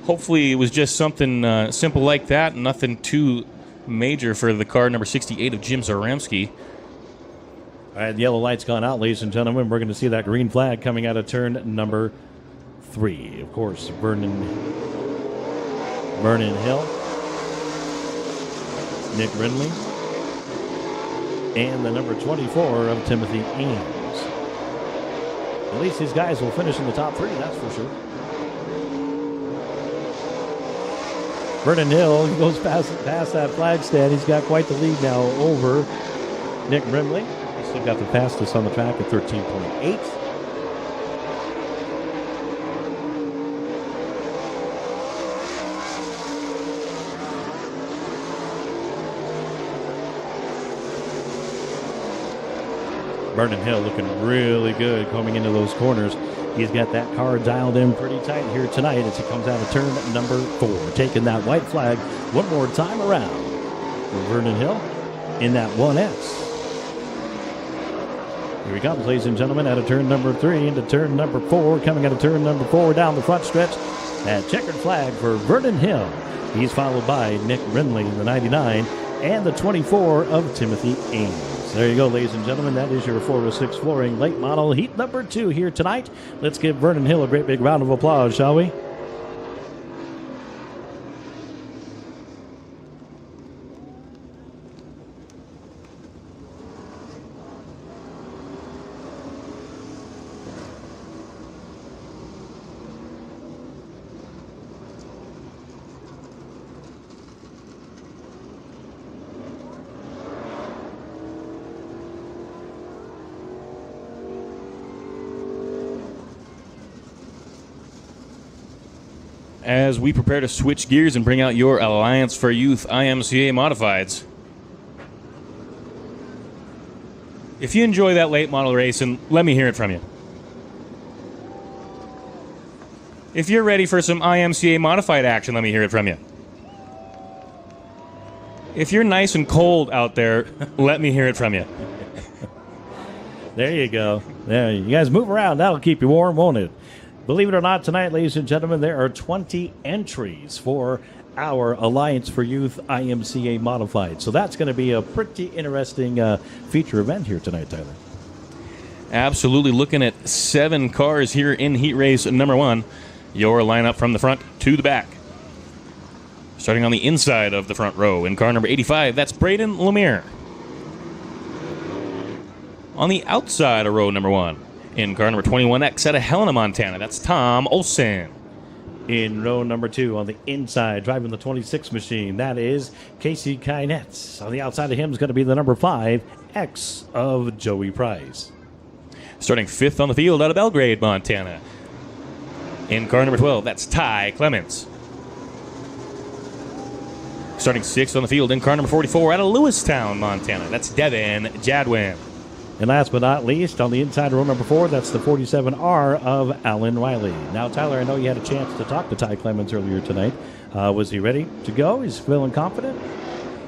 hopefully it was just something simple like that. Nothing too major for the car number 68 of Jim Zaremski. All right, the yellow light's gone out, ladies and gentlemen. We're going to see that green flag coming out of turn number 3. Of course, Vernon Hill, Nick Brimley, and the number 24 of Timothy Ames. At least these guys will finish in the top 3, that's for sure. Vernon Hill goes past that flag stand. He's got quite the lead now over Nick Brimley. Still got the fastest on the track at 13.8. Vernon Hill looking really good coming into those corners. He's got that car dialed in pretty tight here tonight as he comes out of turn number 4. Taking that white flag one more time around for Vernon Hill in that 1S. Here he comes, ladies and gentlemen, out of turn number 3 into turn number 4. Coming out of turn number 4 down the front stretch. That checkered flag for Vernon Hill. He's followed by Nick Brimley in the 99. and the 24 of Timothy Ames. There you go, ladies and gentlemen. That is your 406 Flooring late model heat number 2 here tonight. Let's give Vernon Hill a great big round of applause, shall we? As we prepare to switch gears and bring out your Alliance for Youth IMCA Modifieds. If you enjoy that late model racing, let me hear it from you. If you're ready for some IMCA Modified action, let me hear it from you. If you're nice and cold out there, let me hear it from you. There you go. There, you guys move around. That'll keep you warm, won't it? Believe it or not, tonight, ladies and gentlemen, there are 20 entries for our Alliance for Youth IMCA Modified. So that's going to be a pretty interesting feature event here tonight, Tyler. Absolutely. Looking at 7 cars here in heat race number 1. Your lineup from the front to the back. Starting on the inside of the front row in car number 85, that's Braden Lemire. On the outside of row number 1, in car number 21X out of Helena, Montana, that's Tom Olson. In row number 2 on the inside, driving the 26 machine, that is Casey Kynetz. On the outside of him is going to be the number 5, X of Joey Price. Starting 5th on the field out of Belgrade, Montana. In car number 12, that's Ty Clements. Starting 6th on the field in car number 44 out of Lewistown, Montana, that's Devin Jadwin. And last but not least, on the inside of row number 4, that's the 47R of Alan Riley. Now, Tyler, I know you had a chance to talk to Ty Clemens earlier tonight. Was he ready to go? He's feeling confident?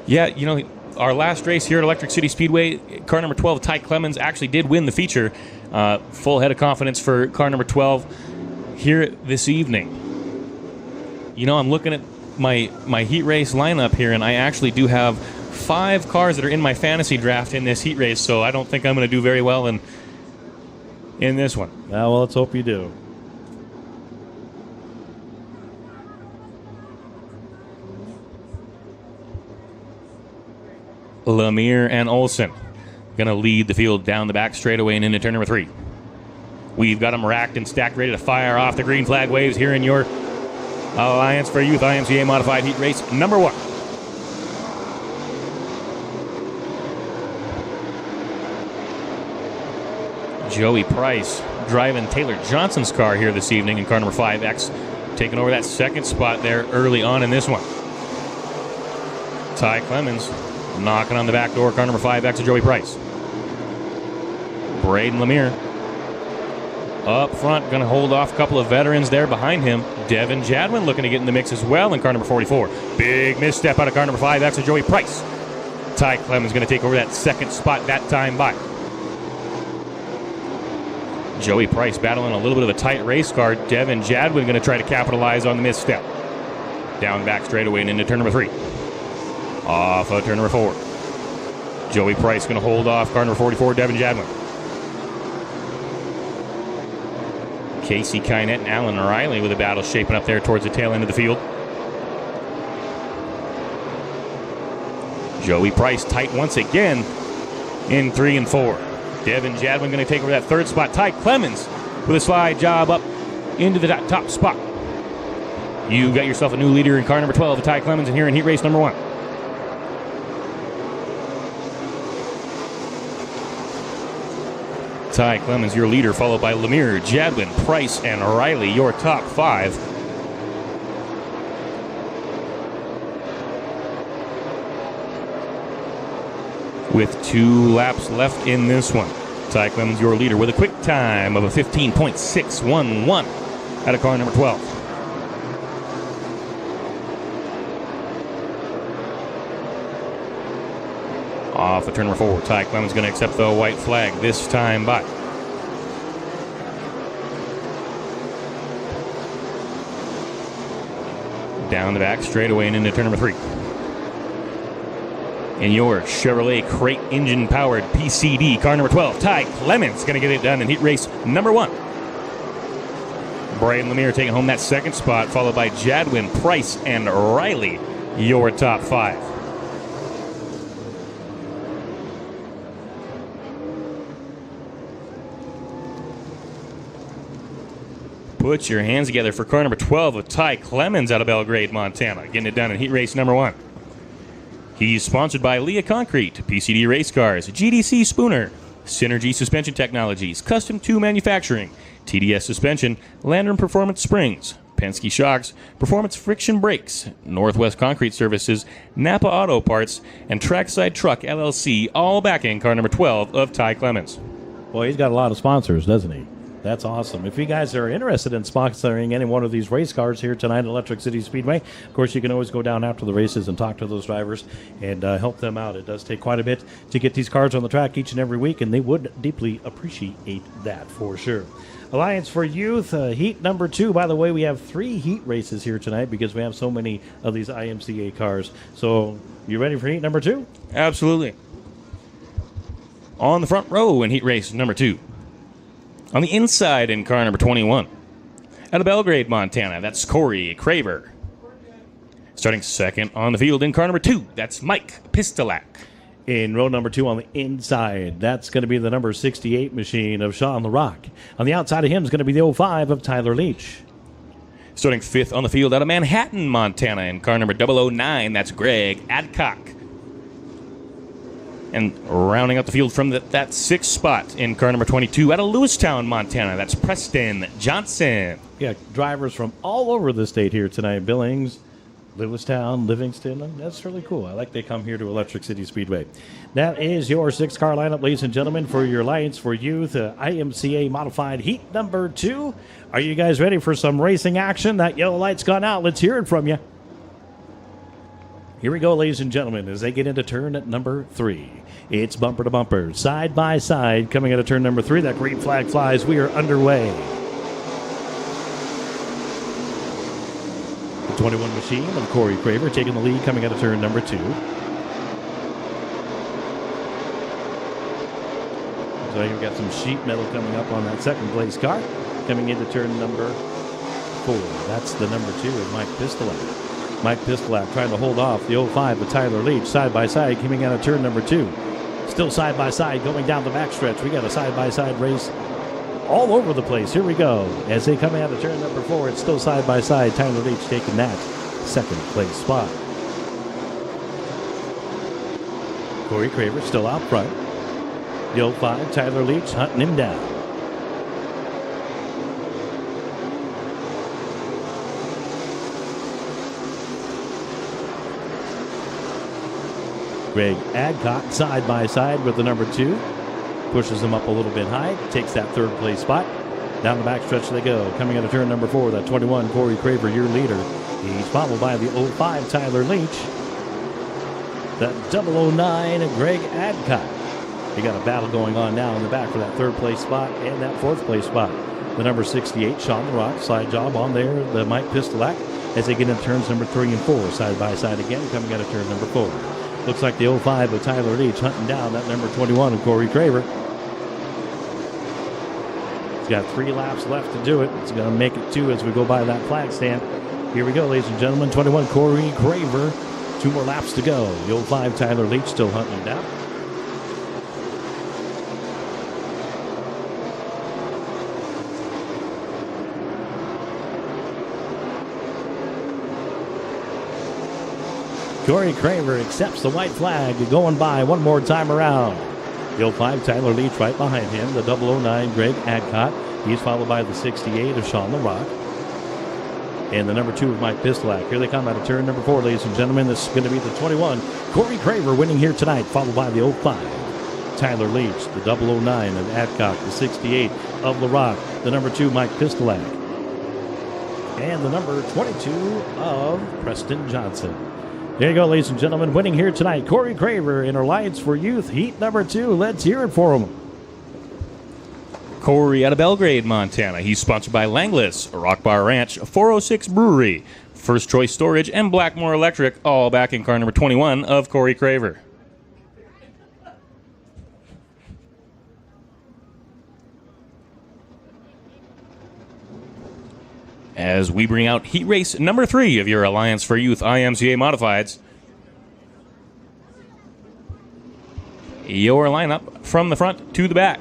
Yeah, you know, our last race here at Electric City Speedway, car number 12, Ty Clemens, actually did win the feature. Full head of confidence for car number 12 here this evening. You know, I'm looking at my heat race lineup here, and I actually do have 5 cars that are in my fantasy draft in this heat race, so I don't think I'm going to do very well in this one. Well, let's hope you do. Lemire and Olson going to lead the field down the back straightaway and into turn number 3. We've got them racked and stacked, ready to fire off the green flag waves here in your Alliance for Youth IMCA Modified Heat Race number 1. Joey Price driving Taylor Johnson's car here this evening in car number 5X, taking over that second spot there early on in this one. Ty Clemens knocking on the back door, car number 5X of Joey Price. Braden Lemire up front, going to hold off a couple of veterans there behind him. Devin Jadwin looking to get in the mix as well in car number 44. Big misstep out of car number 5X of Joey Price. Ty Clemens going to take over that second spot that time by. Joey Price battling a little bit of a tight race car. Devin Jadwin going to try to capitalize on the misstep. Down back straightaway and into turn number 3. Off of turn number 4. Joey Price going to hold off car number 44, Devin Jadwin. Casey Kynett and Alan Riley with a battle shaping up there towards the tail end of the field. Joey Price tight once again in 3 and 4. Devin Jadwin going to take over that third spot. Ty Clemens with a slide job up into the top spot. You got yourself a new leader in car number 12, Ty Clemens, and here in heat race number 1. Ty Clemens, your leader, followed by Lemire, Jadwin, Price, and Riley, your top 5. With 2 laps left in this one. Ty Clemens, your leader, with a quick time of a 15.611 out of car number 12. Off of turn number 4, Ty Clemens going to accept the white flag this time by. Down the back straightaway and into turn number 3. In your Chevrolet crate engine powered PCD, car number 12, Ty Clements going to get it done in heat race number 1. Brian Lemire taking home that second spot, followed by Jadwin, Price, and Riley, your top 5. Put your hands together for car number 12 with Ty Clemens out of Belgrade, Montana, getting it done in heat race number 1. He's sponsored by Leah Concrete, PCD Race Cars, GDC Spooner, Synergy Suspension Technologies, Custom 2 Manufacturing, TDS Suspension, Landrum Performance Springs, Penske Shocks, Performance Friction Brakes, Northwest Concrete Services, Napa Auto Parts, and Trackside Truck LLC, all backing car number 12 of Ty Clemens. Boy, he's got a lot of sponsors, doesn't he? That's awesome. If you guys are interested in sponsoring any one of these race cars here tonight at Electric City Speedway, of course, you can always go down after the races and talk to those drivers and help them out. It does take quite a bit to get these cars on the track each and every week, and they would deeply appreciate that for sure. Alliance for Youth, heat number 2. By the way, we have 3 heat races here tonight because we have so many of these IMCA cars. So, you ready for heat number 2? Absolutely. On the front row in heat race number 2. On the inside in car number 21. Out of Belgrade, Montana, that's Corey Craver. Starting second on the field in car number 2, that's Mike Pistolak. In row number 2 on the inside, that's going to be the number 68 machine of Sean LaRock. On the outside of him is going to be the 05 of Tyler Leach. Starting 5th on the field out of Manhattan, Montana, in car number 009, that's Greg Adcock. And rounding out the field from that 6th spot in car number 22 out of Lewistown, Montana, that's Preston Johnson. Yeah, drivers from all over the state here tonight. Billings, Lewistown, Livingston. That's really cool. I like they come here to Electric City Speedway. That is your 6-car lineup, ladies and gentlemen, for your Alliance for Youth IMCA Modified Heat number 2. Are you guys ready for some racing action? That yellow light's gone out. Let's hear it from you. Here we go, ladies and gentlemen, as they get into turn at number 3. It's bumper to bumper, side by side, coming out of turn number 3. That green flag flies. We are underway. The 21 machine of Corey Craver taking the lead, coming out of turn number 2. So you've got some sheet metal coming up on that second place car, coming into turn number 4. That's the number 2 of Mike Pistolak. Mike Pistolak trying to hold off the 05 of Tyler Leach, side by side, coming out of turn number 2. Still side by side, going down the backstretch. We got a side by side race all over the place. Here we go. As they come out of turn number 4, it's still side by side. Tyler Leach taking that second place spot. Corey Craver still out front. The 05, Tyler Leach hunting him down. Greg Adcock side by side with the number 2. Pushes him up a little bit high. Takes that third place spot. Down the backstretch they go. Coming out of turn number 4, that 21, Corey Craver, your leader. He's followed by the 05, Tyler Leach. That 009, Greg Adcock. You got a battle going on now in the back for that third place spot and that fourth place spot. The number 68, Sean LaRock, side job on there. The Mike Pistolak as they get into turns number 3 and 4, side by side again, coming out of turn number 4. Looks like the 05 of Tyler Leach hunting down that number 21 of Corey Craver. He's got 3 laps left to do it. It's going to make it 2 as we go by that flag stand. Here we go, ladies and gentlemen. 21 Corey Craver. 2 more laps to go. The 05 Tyler Leach still hunting him down. Corey Craver accepts the white flag, going by one more time around. The 05 Tyler Leach right behind him. The 009 Greg Adcock. He's followed by the 68 of Sean LaRock. And the number 2 of Mike Pistolak. Here they come out of turn number 4, ladies and gentlemen. This is going to be the 21. Corey Craver winning here tonight, followed by the 05 Tyler Leach. The 009 of Adcock. The 68 of LaRock. The number 2 Mike Pistolak. And the number 22 of Preston Johnson. There you go, ladies and gentlemen. Winning here tonight, Corey Craver in Alliance for Youth, heat number 2. Let's hear it for him. Corey out of Belgrade, Montana. He's sponsored by Langless, Rock Bar Ranch, 406 Brewery, First Choice Storage, and Blackmore Electric, all back in car number 21 of Corey Craver. as we bring out heat race number 3 of your Alliance for Youth IMCA Modifieds. Your lineup from the front to the back.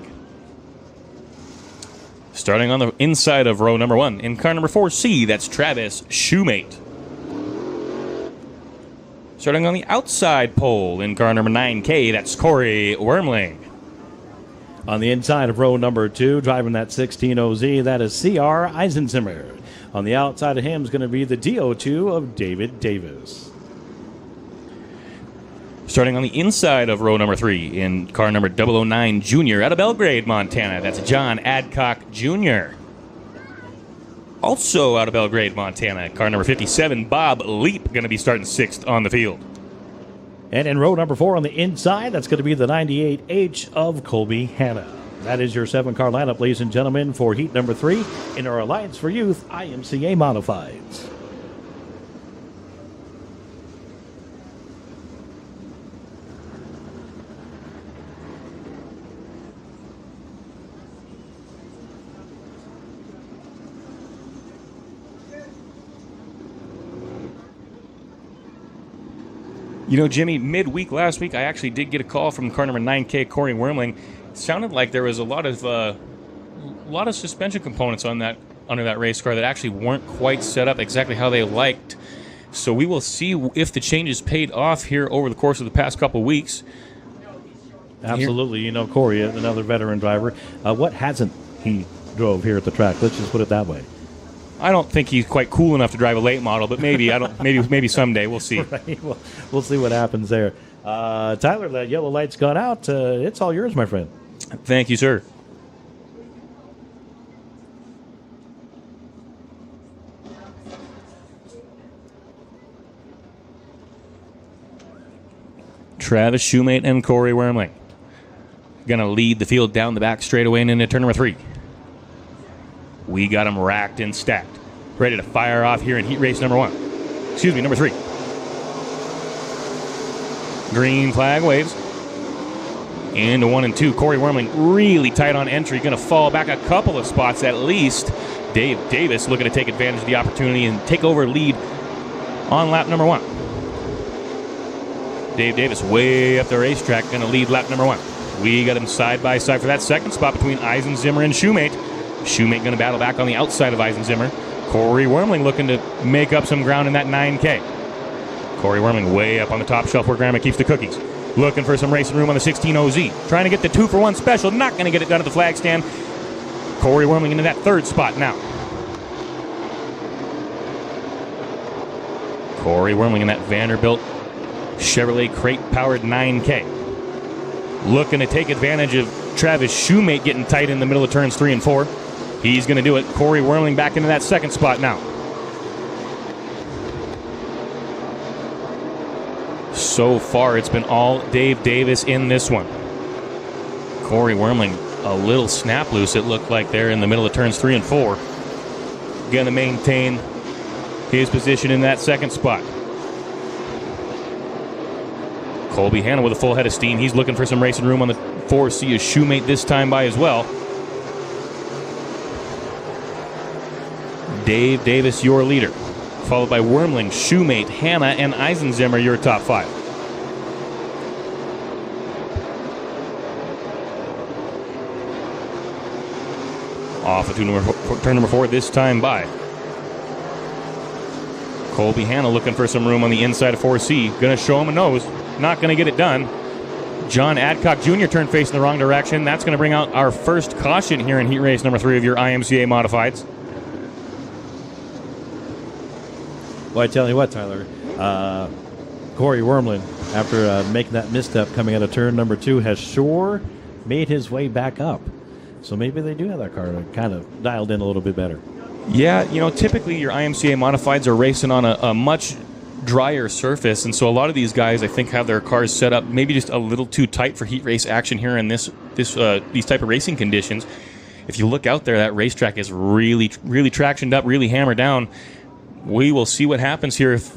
Starting on the inside of row number 1, in car number 4C, that's Travis Shoemate. Starting on the outside pole, in car number 9K, that's Corey Wormling. On the inside of row number 2, driving that 16OZ, that is C.R. Eisenzimmer. On the outside of him is going to be the DO2 of David Davis. Starting on the inside of row number 3, in car number 009 Junior out of Belgrade, Montana, that's John Adcock Jr. Also out of Belgrade, Montana, car number 57, Bob Leap, going to be starting 6th on the field. And in row number 4 on the inside, that's going to be the 98H of Colby Hanna. That is your 7-car lineup, ladies and gentlemen, for heat number 3 in our Alliance for Youth IMCA Modifieds. You know, Jimmy, midweek last week, I actually did get a call from car number 9K, Corey Wormling. It sounded like there was a lot of suspension components on that under that race car that actually weren't quite set up exactly how they liked. So we will see if the changes paid off here over the course of the past couple weeks. Absolutely. You know, Corey, another veteran driver. What hasn't he drove here at the track? Let's just put it that way. I don't think he's quite cool enough to drive a late model, but maybe maybe someday we'll see. Right. We'll see what happens there. Tyler, that yellow light's gone out. It's all yours, my friend. Thank you, sir. Travis Shoemate and Corey Wormling going to lead the field down the back straightaway and into turn number 3. We got them racked and stacked. Ready to fire off here in heat race number 3. Green flag waves. Into 1 and 2. Corey Wormling really tight on entry. Going to fall back a couple of spots at least. Dave Davis looking to take advantage of the opportunity and take over lead on lap number 1. Dave Davis way up the racetrack, going to lead lap number 1. We got him side by side for that second spot between Eisenzimmer and Shoemate. Shoemate going to battle back on the outside of Eisenzimmer. Corey Wormling looking to make up some ground in that 9K. Corey Wormling way up on the top shelf where Grandma keeps the cookies. Looking for some racing room on the 16OZ. Trying to get the 2-for-1 special. Not going to get it done at the flag stand. Corey Wormling into that 3rd spot now. Corey Wormling in that Vanderbilt Chevrolet crate-powered 9K. Looking to take advantage of Travis Shoemate getting tight in the middle of turns 3 and 4. He's going to do it. Corey Wormling back into that 2nd spot now. So far, it's been all Dave Davis in this one. Corey Wormling, a little snap loose, it looked like there in the middle of turns 3 and 4. Going to maintain his position in that 2nd spot. Colby Hanna with a full head of steam. He's looking for some racing room on the 4C. Is Shoemate this time by as well. Dave Davis, your leader. Followed by Wormling, Shoemate, Hanna, and Eisenzimmer, your top 5. Off of turn number 4 this time by Colby Hanna looking for some room on the inside of 4C. Going to show him a nose. Not going to get it done. John Adcock Jr. turned face in the wrong direction. That's going to bring out our first caution here in heat race number 3 of your IMCA Modifieds. Well, I tell you what, Tyler. Corey Wormling, after making that misstep coming out of turn number 2, has sure made his way back up. So maybe they do have that car kind of dialed in a little bit better. Yeah, you know, typically your IMCA Modifieds are racing on a much drier surface, and so a lot of these guys, I think, have their cars set up maybe just a little too tight for heat race action here in these type of racing conditions. If you look out there, that racetrack is really tractioned up, really hammered down. We will see what happens here if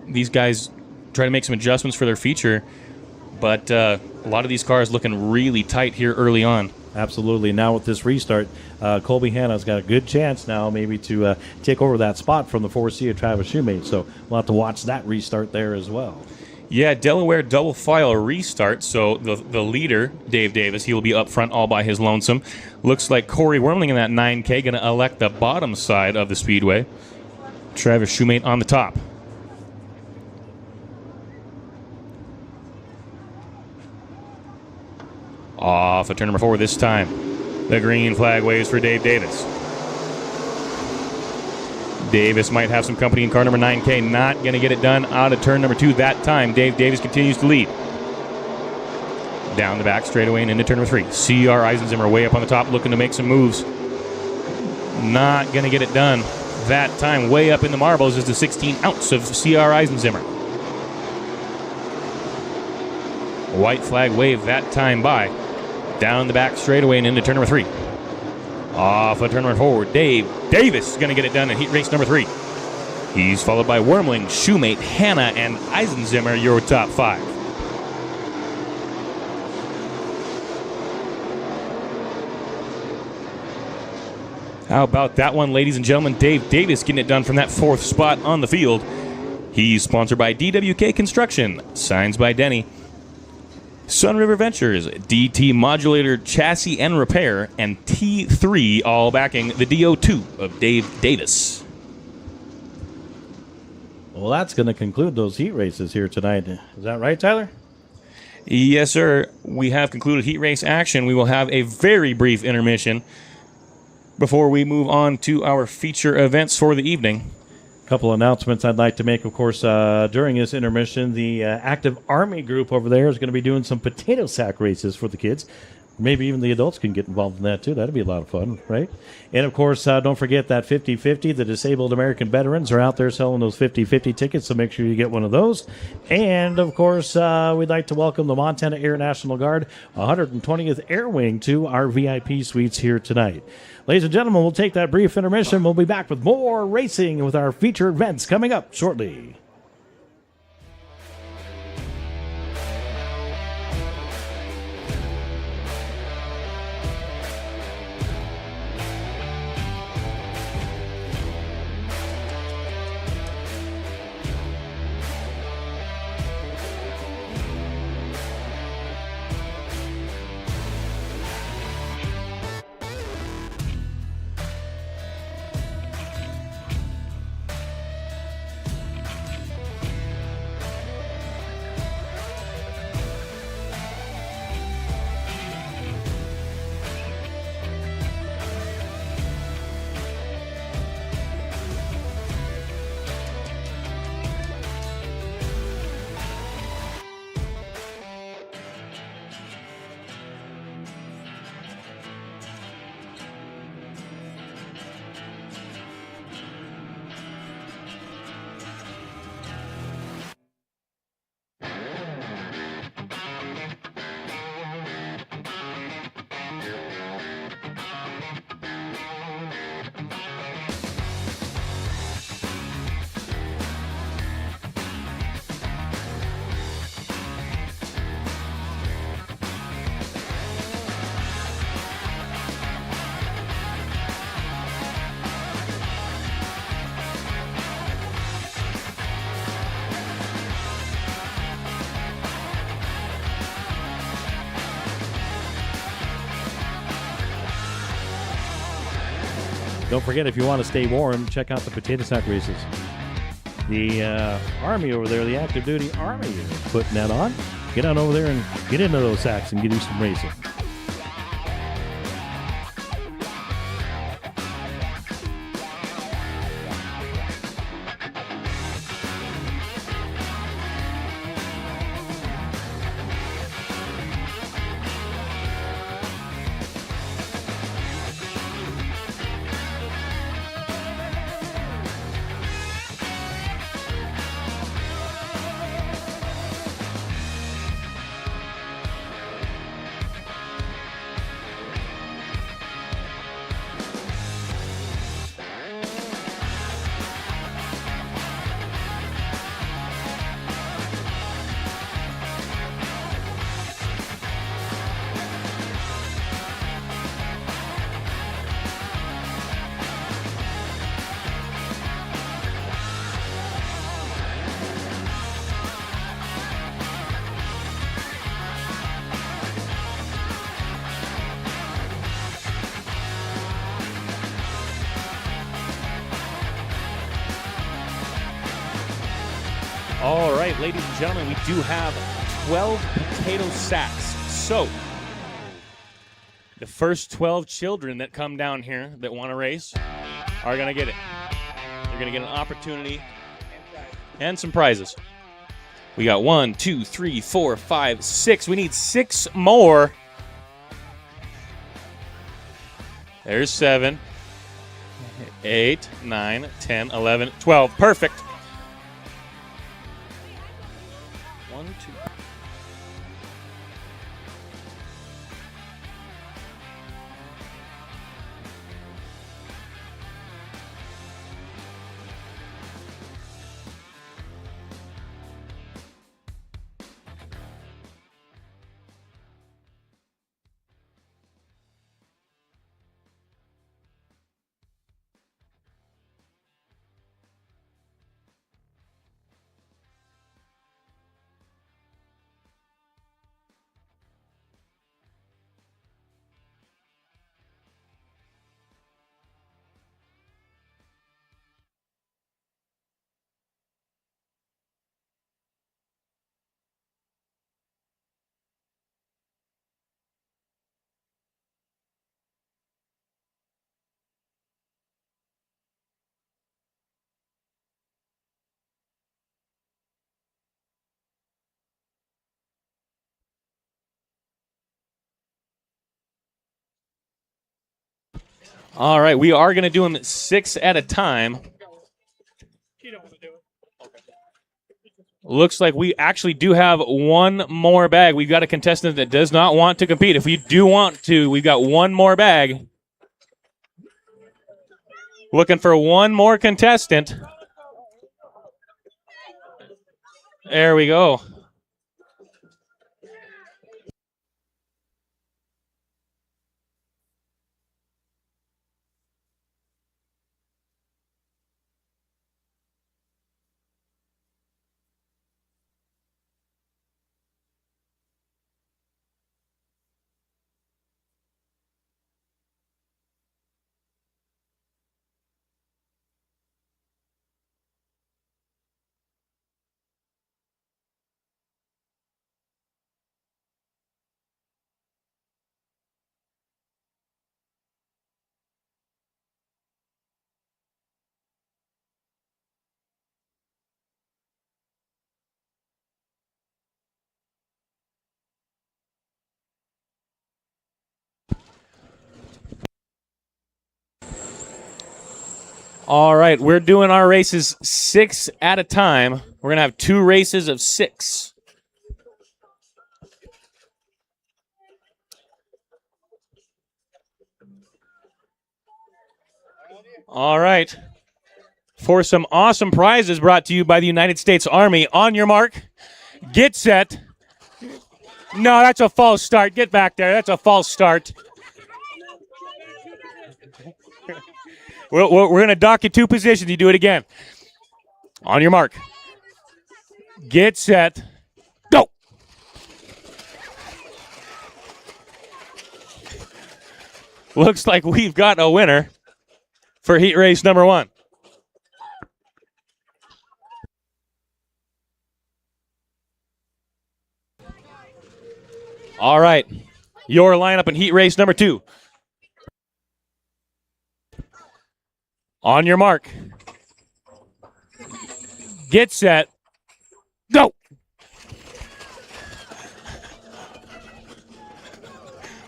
these guys try to make some adjustments for their feature. But a lot of these cars looking really tight here early on. Absolutely. Now with this restart, Colby Hanna's got a good chance now maybe to take over that spot from the 4C of Travis Shoemate. So we'll have to watch that restart there as well. Yeah, Delaware double file restart. So the leader, Dave Davis, he will be up front all by his lonesome. Looks like Corey Wormling in that 9K going to elect the bottom side of the Speedway. Travis Shoemate on the top. Off of turn number 4 this time. The green flag waves for Dave Davis. Davis might have some company in car number 9K. Not going to get it done out of turn number 2 that time. Dave Davis continues to lead. Down the back straightaway and into turn number 3. C.R. Eisenzimmer way up on the top looking to make some moves. Not going to get it done that time. Way up in the marbles is the 16 ounce of C.R. Eisenzimmer. White flag wave that time by. Down the back straightaway and into turn number 3. Off of turn number 4, Dave Davis is going to get it done in heat race number 3. He's followed by Wormling, Shoemate, Hanna, and Eisenzimmer, your top 5. How about that one, ladies and gentlemen? Dave Davis getting it done from that 4th spot on the field. He's sponsored by DWK Construction, Signs by Denny, Sun River Ventures, DT Modulator Chassis and Repair, and T3, all backing the DO2 of Dave Davis. Well, that's going to conclude those heat races here tonight. Is that right, Tyler? Yes, sir. We have concluded heat race action. We will have a very brief intermission before we move on to our feature events for the evening. Couple announcements I'd like to make. Of course, during this intermission, the Active Army group over there is going to be doing some potato sack races for the kids. Maybe even the adults can get involved in that, too. That'd be a lot of fun, right? And, of course, don't forget that 50-50. The disabled American veterans are out there selling those 50-50 tickets, so make sure you get one of those. And, of course, we'd like to welcome the Montana Air National Guard 120th Air Wing to our VIP suites here tonight. Ladies and gentlemen, we'll take that brief intermission. We'll be back with more racing with our feature events coming up shortly. Don't forget, if you want to stay warm, check out the potato sack races. The Army over there, the active duty Army, is putting that on. Get on over there and get into those sacks and get you some racing. All right, ladies and gentlemen, we do have 12 potato sacks. So, the first 12 children that come down here that want to race are going to get it. They're going to get an opportunity and some prizes. We got 1, 2, 3, 4, 5, 6. We need 6 more. There's 7, 8, 9, 10, 11, 12. Perfect. 1, 2. All right, we are going to do them 6 at a time. Looks like we actually do have one more bag. We've got a contestant that does not want to compete. If you do want to, we've got one more bag. Looking for one more contestant. There we go. All right, we're doing our races 6 at a time. We're going to have 2 races of 6. All right. For some awesome prizes brought to you by the United States Army. On your mark, get set. No, that's a false start. Get back there. That's a false start. We're going to dock you 2 positions. You do it again. On your mark. Get set. Go. Looks like we've got a winner for heat race number 1. All right. Your lineup in heat race number 2. On your mark. Get set. Go.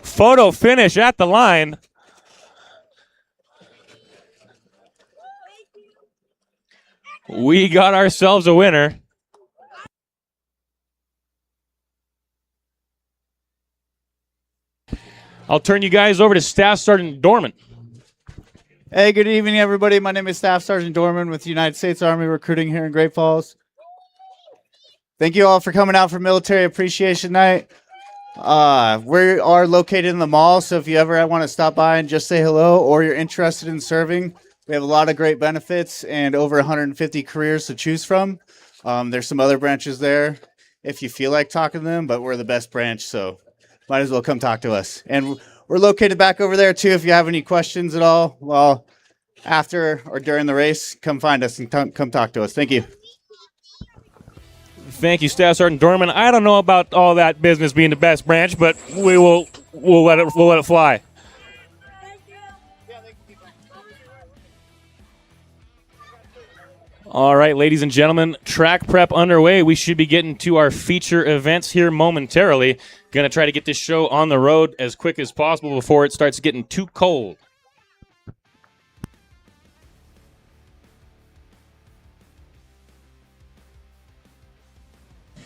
Photo finish at the line. We got ourselves a winner. I'll turn you guys over to Staff Sergeant Dorman. Hey, good evening, everybody. My name is Staff Sergeant Dorman with the United States Army Recruiting here in Great Falls. Thank you all for coming out for Military Appreciation Night. We are located in the mall, so if you ever want to stop by and just say hello or you're interested in serving, we have a lot of great benefits and over 150 careers to choose from. There's some other branches there if you feel like talking to them, but we're the best branch, so might as well come talk to us. And we're located back over there, too, if you have any questions at all. Well, after or during the race, come find us and come talk to us. Thank you. Thank you, Staff Sergeant Dorman. I don't know about all that business being the best branch, but we'll let it fly. All right, ladies and gentlemen, track prep underway. We should be getting to our feature events here momentarily. Going to try to get this show on the road as quick as possible before it starts getting too cold.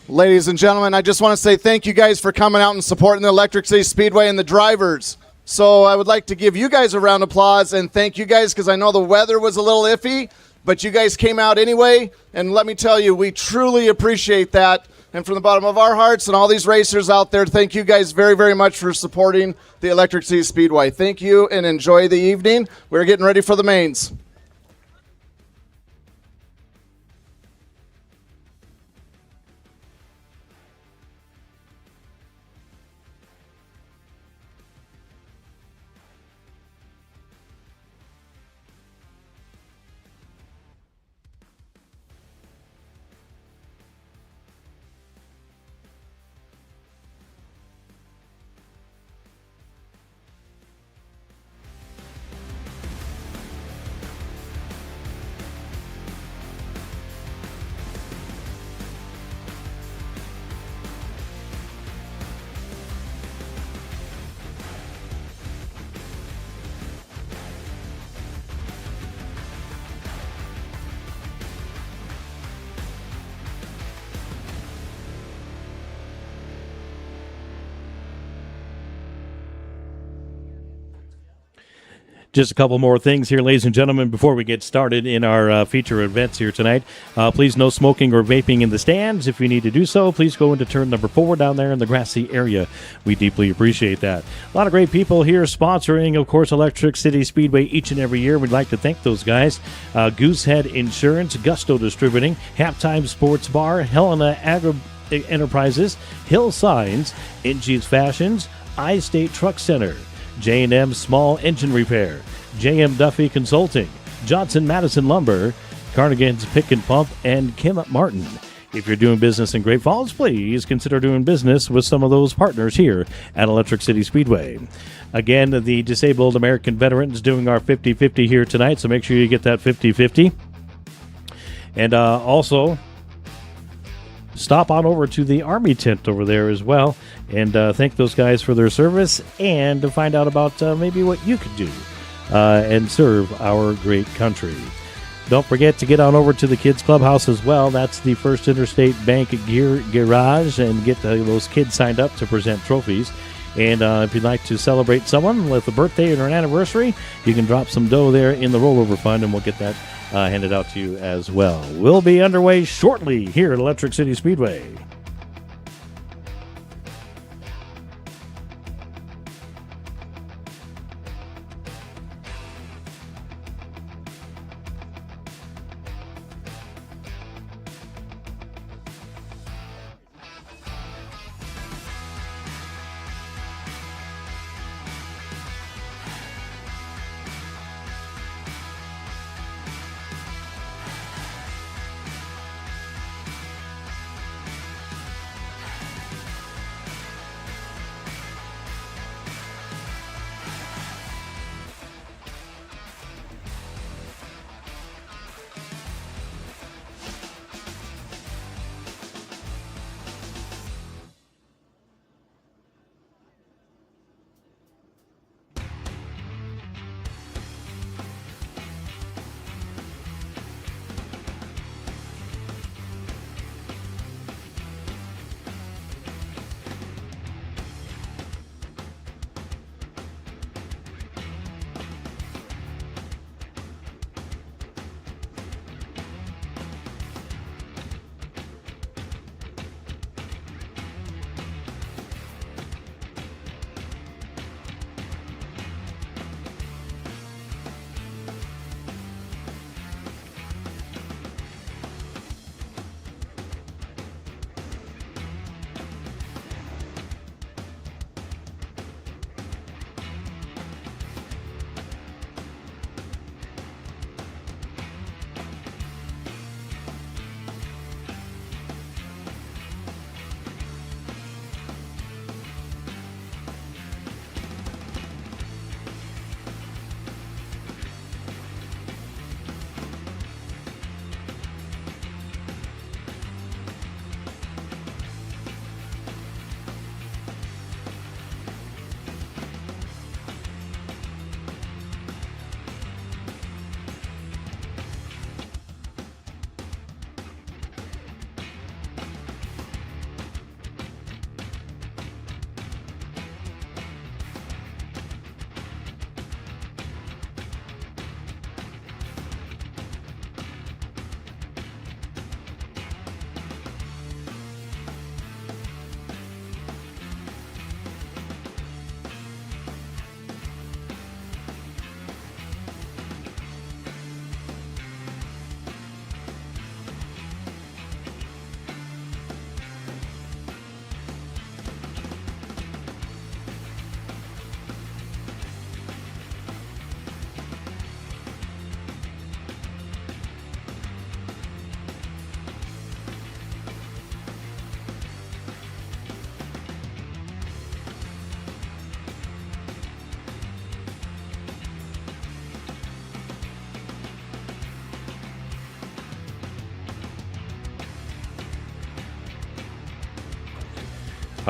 Ladies and gentlemen, I just want to say thank you guys for coming out and supporting the Electric City Speedway and the drivers. So I would like to give you guys a round of applause and thank you guys because I know the weather was a little iffy, but you guys came out anyway. And let me tell you, we truly appreciate that. And from the bottom of our hearts and all these racers out there, thank you guys very, very much for supporting the Electric City Speedway. Thank you and enjoy the evening. We're getting ready for the mains. Just a couple more things here, ladies and gentlemen, before we get started in our feature events here tonight. Please, no smoking or vaping in the stands. If you need to do so, please go into turn number 4 down there in the grassy area. We deeply appreciate that. A lot of great people here sponsoring, of course, Electric City Speedway each and every year. We'd like to thank those guys. Goosehead Insurance, Gusto Distributing, Halftime Sports Bar, Helena Agri Enterprises, Hill Signs, NG's Fashions, I-State Truck Center, J&M Small Engine Repair, J.M. Duffy Consulting, Johnson Madison Lumber, Cardigan's Pick and Pump, and Kim Martin. If you're doing business in Great Falls, please consider doing business with some of those partners here at Electric City Speedway. Again, the Disabled American Veterans doing our 50-50 here tonight, so make sure you get that 50-50. And also, stop on over to the Army tent over there as well and thank those guys for their service and to find out about maybe what you could do and serve our great country. Don't forget to get on over to the Kids Clubhouse as well. That's the First Interstate Bank Gear Garage, and get those kids signed up to present trophies. And if you'd like to celebrate someone with a birthday or an anniversary, you can drop some dough there in the rollover fund, and we'll get that handed out to you as well. We'll be underway shortly here at Electric City Speedway.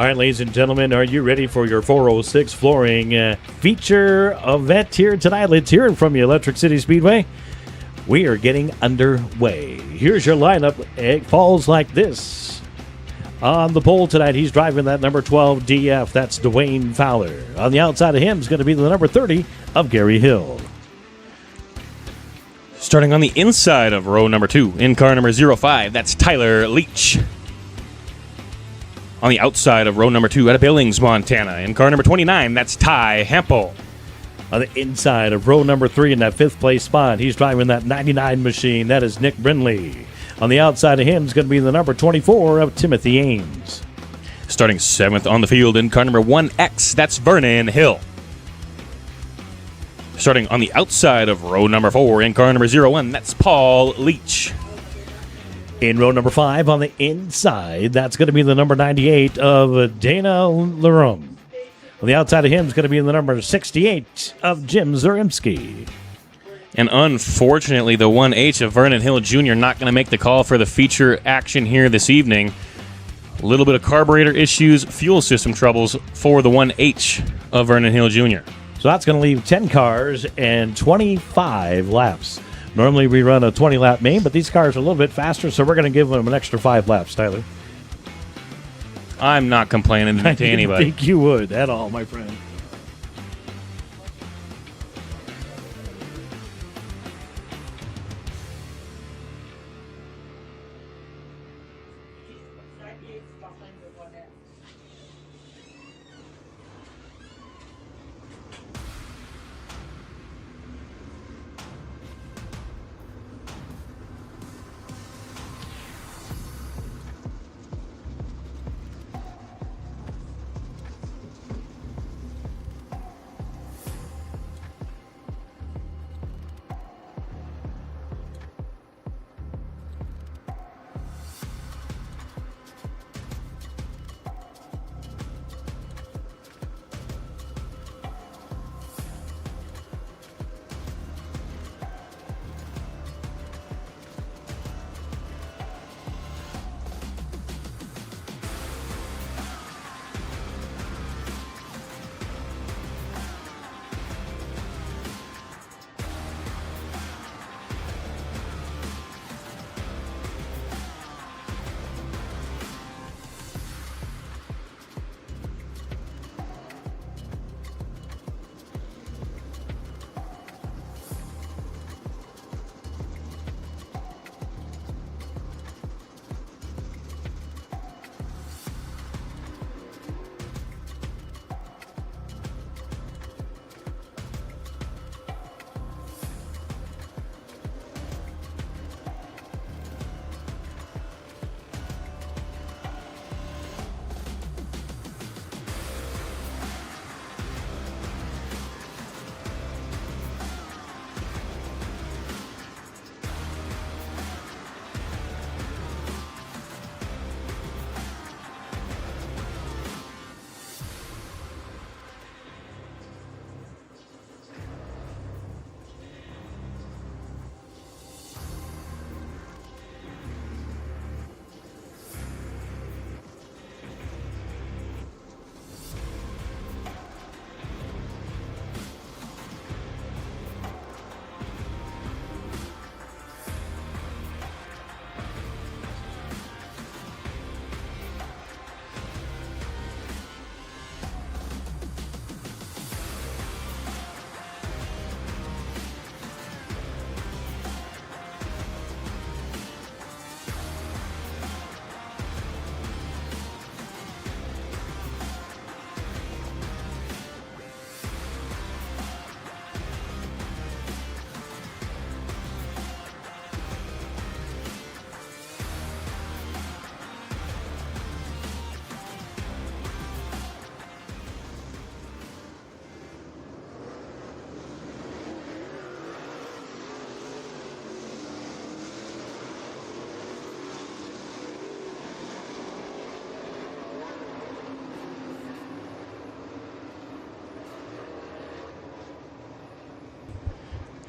All right, ladies and gentlemen, are you ready for your 406 flooring feature event here tonight? Let's hear it from you, Electric City Speedway. We are getting underway. Here's your lineup. It falls like this. On the pole tonight, he's driving that number 12 DF. That's Dwayne Fowler. On the outside of him is going to be the number 30 of Gary Hill. Starting on the inside of row number 2, in car number 05, that's Tyler Leach. On the outside of row number 2 out of Billings, Montana, in car number 29, that's Ty Hampel. On the inside of row number 3 in that 5th place spot, he's driving that 99 machine. That is Nick Brindley. On the outside of him is going to be the number 24 of Timothy Ames. Starting 7th on the field in car number 1X, that's Vernon Hill. Starting on the outside of row number 4 in car number 01, that's Paul Leach. In row number 5 on the inside, that's going to be the number 98 of Dana Larum. On the outside of him is going to be the number 68 of Jim Zaremski. And unfortunately, the 1H of Vernon Hill Jr. not going to make the call for the feature action here this evening. A little bit of carburetor issues, fuel system troubles for the 1H of Vernon Hill Jr. So that's going to leave 10 cars and 25 laps. Normally we run a 20-lap main, but these cars are a little bit faster, so we're going to give them an extra 5 laps, Tyler. I'm not complaining to I anybody. didn't think you would at all, my friend.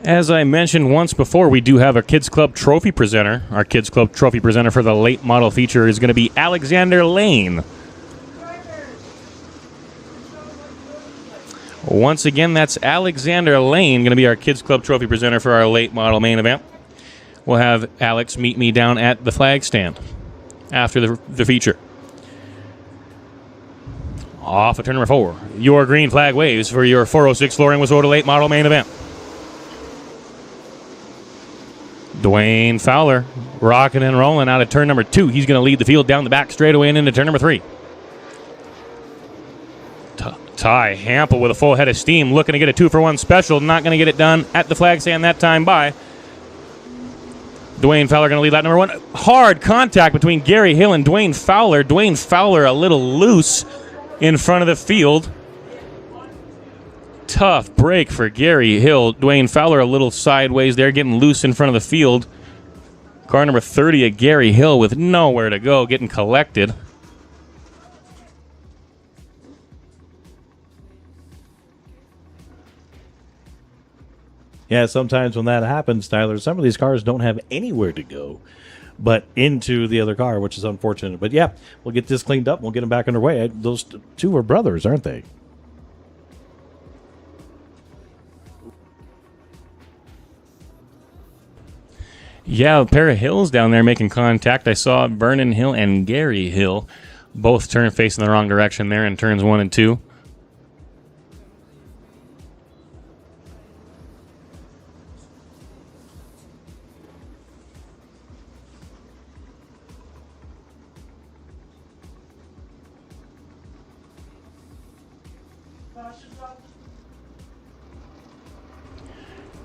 As I mentioned once before, we do have a Kids Club trophy presenter. Our Kids Club trophy presenter for the late model feature is going to be Alexander Lane. Once again, that's Alexander Lane, going to be our Kids Club Trophy presenter for our late model main event. We'll have Alex meet me down at the flag stand after the feature. Off of turn number 4, your green flag waves for your 406 Flooring Wissota late model main event. Dwayne Fowler rocking and rolling out of turn number 2. He's going to lead the field down the back straightaway and into turn number 3. Ty Hampel with a full head of steam, looking to get a 2-for-1 special. Not going to get it done at the flag stand that time by Dwayne Fowler. Going to lead lap number 1. Hard contact between Gary Hill and Dwayne Fowler. Dwayne Fowler a little loose in front of the field. Tough break for Gary Hill. Dwayne Fowler a little sideways there, getting loose in front of the field. Car number 30 at Gary Hill with nowhere to go, getting collected. Yeah, sometimes when that happens, Tyler, some of these cars don't have anywhere to go but into the other car, which is unfortunate. But yeah, we'll get this cleaned up and we'll get them back underway. Those two are brothers, aren't they? Yeah, a pair of Hills down there making contact. I saw Vernon Hill and Gary Hill both turn facing the wrong direction there in turns 1 and 2.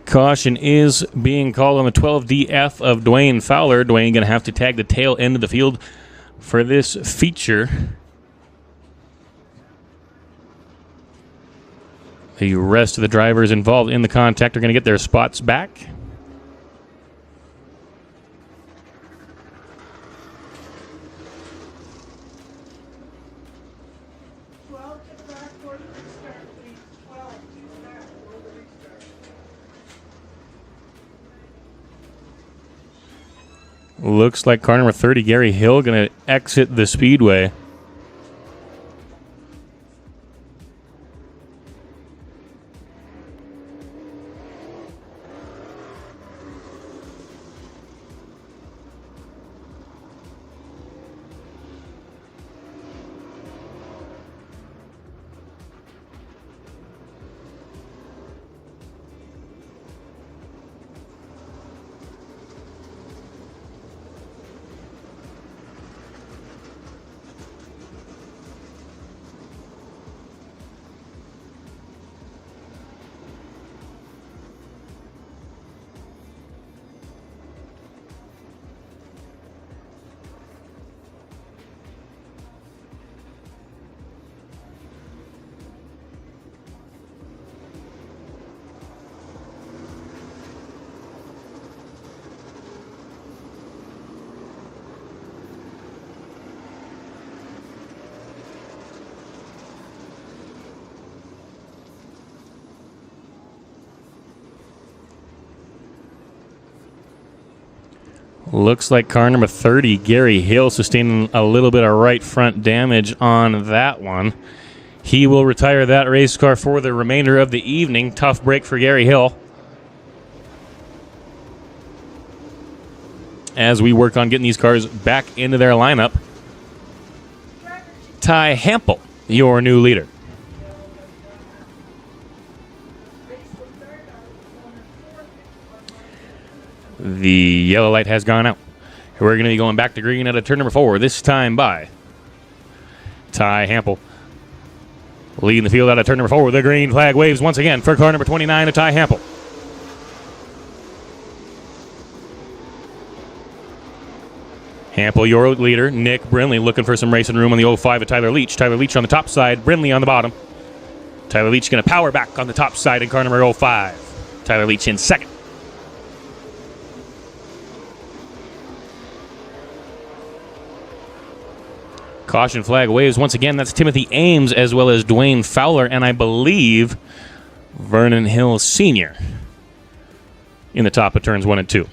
Caution is being called on the 12DF of Dwayne Fowler. Dwayne going to have to tag the tail end of the field for this feature. The rest of the drivers involved in the contact are going to get their spots back. Looks like car number 30, Gary Hill, going to exit the Speedway. Looks like car number 30, Gary Hill, sustaining a little bit of right front damage on that one. He will retire that race car for the remainder of the evening. Tough break for Gary Hill as we work on getting these cars back into their lineup. Ty Hampel, your new leader. The yellow light has gone out. We're going to be going back to green at a turn number 4, this time by Ty Hampel. Leading the field out of turn number 4. The green flag waves once again for car number 29 of Ty Hampel. Hampel, your leader. Nick Brinley looking for some racing room on the 05 of Tyler Leach. Tyler Leach on the top side, Brinley on the bottom. Tyler Leach going to power back on the top side in car number 05. Tyler Leach in second. Caution flag waves once again. That's Timothy Ames as well as Dwayne Fowler and I believe Vernon Hill Sr. in the top of turns 1 and 2.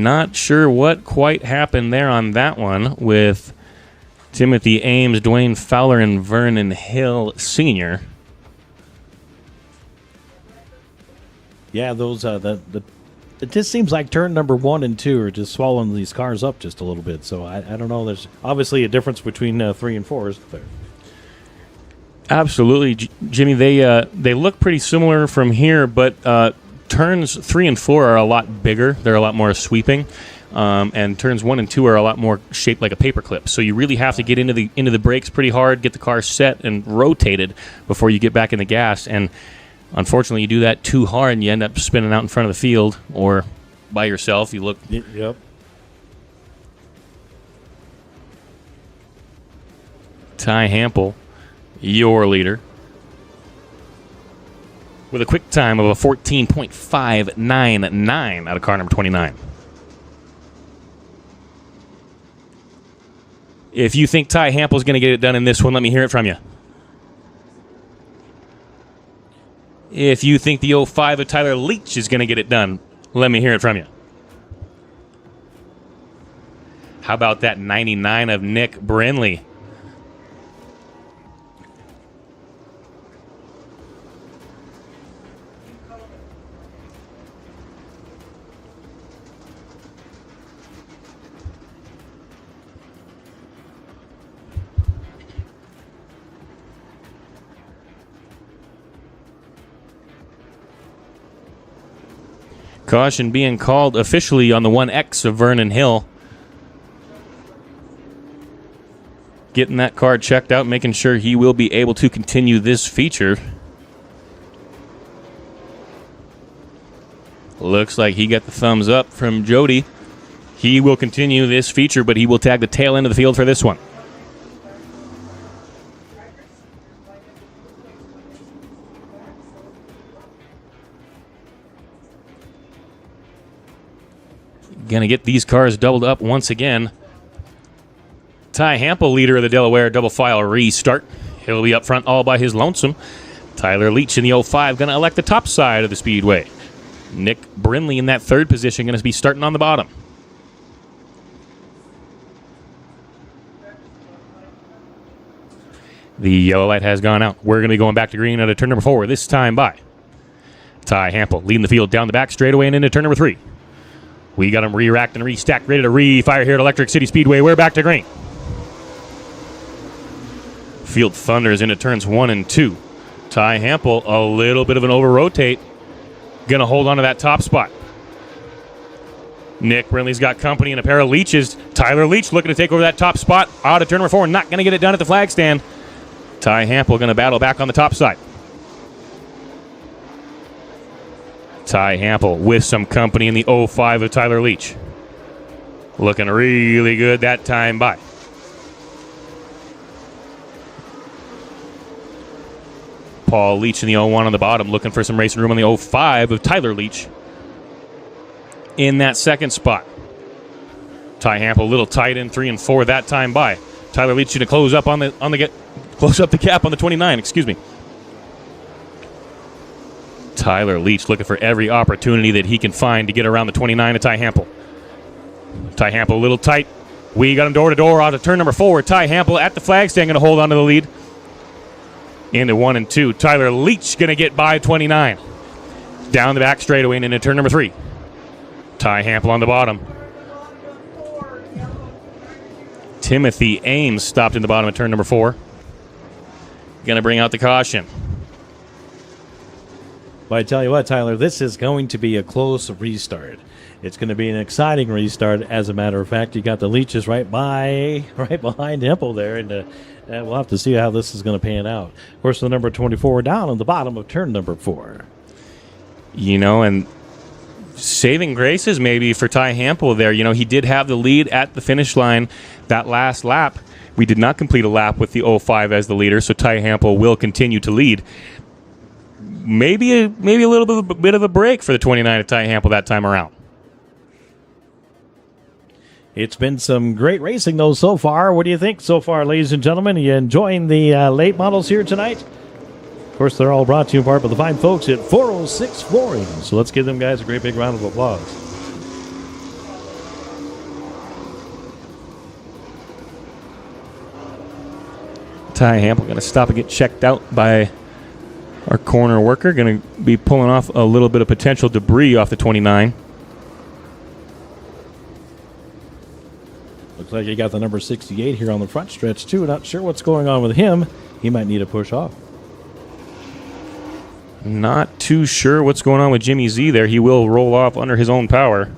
Not sure what quite happened there on that one with Timothy Ames, Dwayne Fowler, and Vernon Hill Sr. Yeah, those it just seems like turn number 1 and 2 are just swallowing these cars up just a little bit. So I don't know. There's obviously a difference between 3 and 4, isn't there? Absolutely, Jimmy. They look pretty similar from here, but turns 3 and 4 are a lot bigger. They're a lot more sweeping, and turns 1 and 2 are a lot more shaped like a paperclip. So you really have to get into the brakes pretty hard, get the car set and rotated before you get back in the gas. And unfortunately, you do that too hard, and you end up spinning out in front of the field or by yourself. You look. Yep. Ty Hample, your leader, with a quick time of a 14.599 out of car number 29. If you think Ty Hample's going to get it done in this one, let me hear it from you. If you think the 05 of Tyler Leach is going to get it done, let me hear it from you. How about that 99 of Nick Brinley? Caution being called officially on the 1X of Vernon Hill. Getting that car checked out, making sure he will be able to continue this feature. Looks like he got the thumbs up from Jody. He will continue this feature, but he will tag the tail end of the field for this one. Going to get these cars doubled up once again. Ty Hample, leader of the Delaware double file restart. He'll be up front all by his lonesome. Tyler Leach in the 05 going to elect the top side of the Speedway. Nick Brinley in that third position going to be starting on the bottom. The yellow light has gone out. We're going to be going back to green out of turn number 4, this time by Ty Hample, leading the field down the back straightaway and into turn number 3. We got them re-racked and restacked, ready to refire here at Electric City Speedway. We're back to green. Field thunders into turns 1 and 2. Ty Hample, a little bit of an over-rotate. Going to hold on to that top spot. Nick Brinley's got company and a pair of Leaches. Tyler Leach looking to take over that top spot. Out of turn number 4, not going to get it done at the flag stand. Ty Hample going to battle back on the top side. Ty Hample with some company in the 05 of Tyler Leach. Looking really good that time by. Paul Leach in the 01 on the bottom, looking for some racing room on the 05 of Tyler Leach in that second spot. Ty Hample a little tight in 3 and 4 that time by. Tyler Leach going to close up close up the gap on the 29. Excuse me. Tyler Leach looking for every opportunity that he can find to get around the 29 of Ty Hample. Ty Hample a little tight. We got him door to door out of turn number 4. Ty Hample at the flag stand going to hold on to the lead. Into 1 and 2. Tyler Leach going to get by 29. Down the back straightaway and into turn number 3. Ty Hample on the bottom. Timothy Ames stopped in the bottom of turn number 4. Going to bring out the caution. But I tell you what, Tyler, this is going to be a close restart. It's going to be an exciting restart. As a matter of fact, you got the Leaches right behind Hempel there, and we'll have to see how this is going to pan out. Of course, the number 24 down on the bottom of turn number 4. You know, and saving graces maybe for Ty Hample there. You know, he did have the lead at the finish line that last lap. We did not complete a lap with the 05 as the leader, so Ty Hample will continue to lead. Maybe a little bit of a break for the 29 of Ty Hample that time around. It's been some great racing, though, so far. What do you think so far, ladies and gentlemen? Are you enjoying the late models here tonight? Of course, they're all brought to you in part by the fine folks at 406 Flooring. So let's give them guys a great big round of applause. Ty Hample going to stop and get checked out by our corner worker. Going to be pulling off a little bit of potential debris off the 29. Looks like he got the number 68 here on the front stretch, too. Not sure what's going on with him. He might need a push off. Not too sure what's going on with Jimmy Z there. He will roll off under his own power.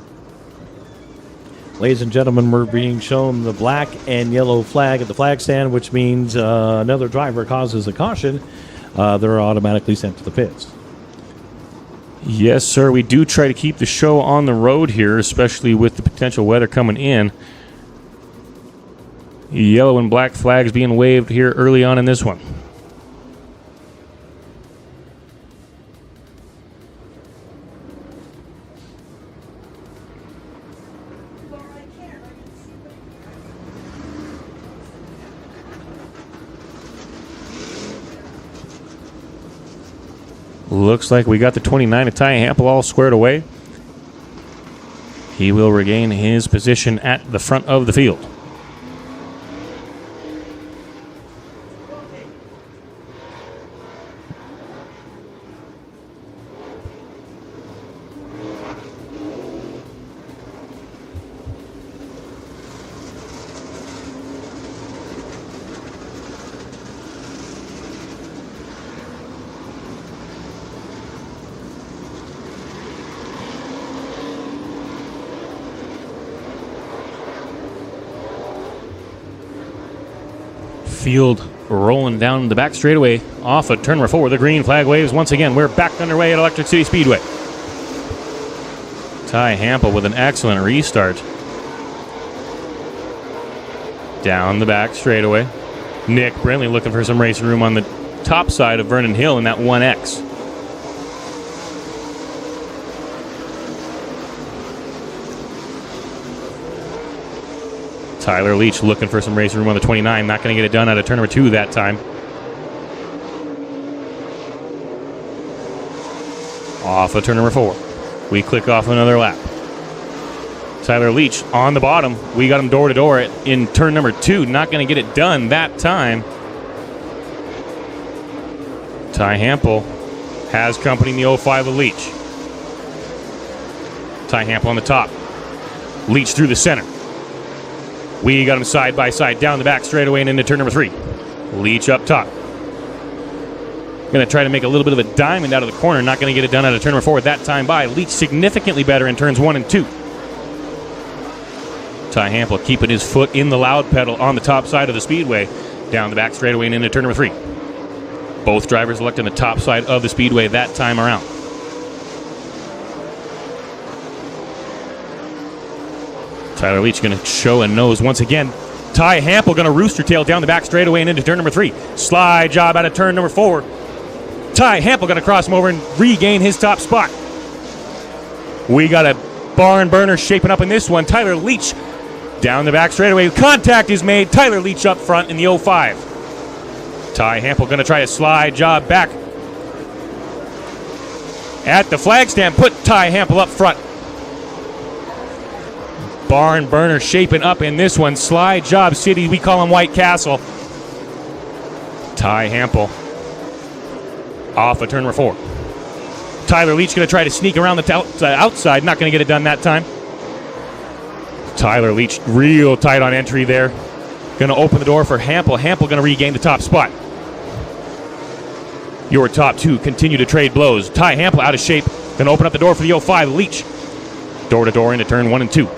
Ladies and gentlemen, we're being shown the black and yellow flag at the flag stand, which means another driver causes a caution. They're automatically sent to the pits. Yes, sir. We do try to keep the show on the road here, especially with the potential weather coming in. Yellow and black flags being waved here early on in this one. Looks like we got the 29 of Ty Hample all squared away. He will regain his position at the front of the field. Field rolling down the back straightaway off of turn number 4. The green flag waves once again. We're back underway at Electric City Speedway. Ty Hample with an excellent restart. Down the back straightaway. Nick Brindley looking for some racing room on the top side of Vernon Hill in that 1X. Tyler Leach looking for some racing room on the 29. Not going to get it done out of turn number 2 that time. Off of turn number 4. We click off another lap. Tyler Leach on the bottom. We got him door to door in turn number 2. Not going to get it done that time. Ty Hample has company in the 05 of Leach. Ty Hample on the top. Leach through the center. We got him side by side down the back straightaway and into turn number 3. Leach up top. Going to try to make a little bit of a diamond out of the corner. Not going to get it done out of turn number 4 that time by. Leach significantly better in turns 1 and 2. Ty Hample keeping his foot in the loud pedal on the top side of the speedway. Down the back straightaway and into turn number 3. Both drivers electing the top side of the speedway that time around. Tyler Leach going to show a nose once again. Ty Hample going to rooster tail down the back straightaway and into turn number 3. Slide job out of turn number 4. Ty Hample going to cross him over and regain his top spot. We got a barn burner shaping up in this one. Tyler Leach down the back straightaway. Contact is made. Tyler Leach up front in the 05. Ty Hample going to try a slide job back at the flag stand. Put Ty Hample up front. Barn burner shaping up in this one. Slide job city. We call him White Castle. Ty Hample off of turn number 4. Tyler Leach going to try to sneak around the outside. Not going to get it done that time. Tyler Leach real tight on entry there. Going to open the door for Hample. Hample going to regain the top spot. Your top 2 continue to trade blows. Ty Hample out of shape. Going to open up the door for the 05. Leach. Door to door into turn 1 and 2.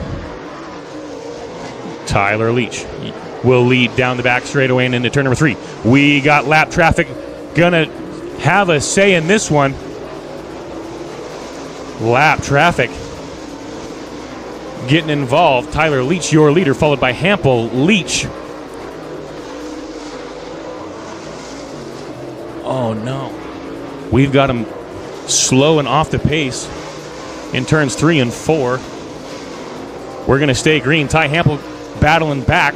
Tyler Leach will lead down the back straightaway and into turn number 3. We got lap traffic gonna have a say in this one. Lap traffic getting involved. Tyler Leach, your leader, followed by Hample. Leach. Oh no. We've got him slow and off the pace in turns 3 and 4. We're gonna stay green. Ty Hample battling back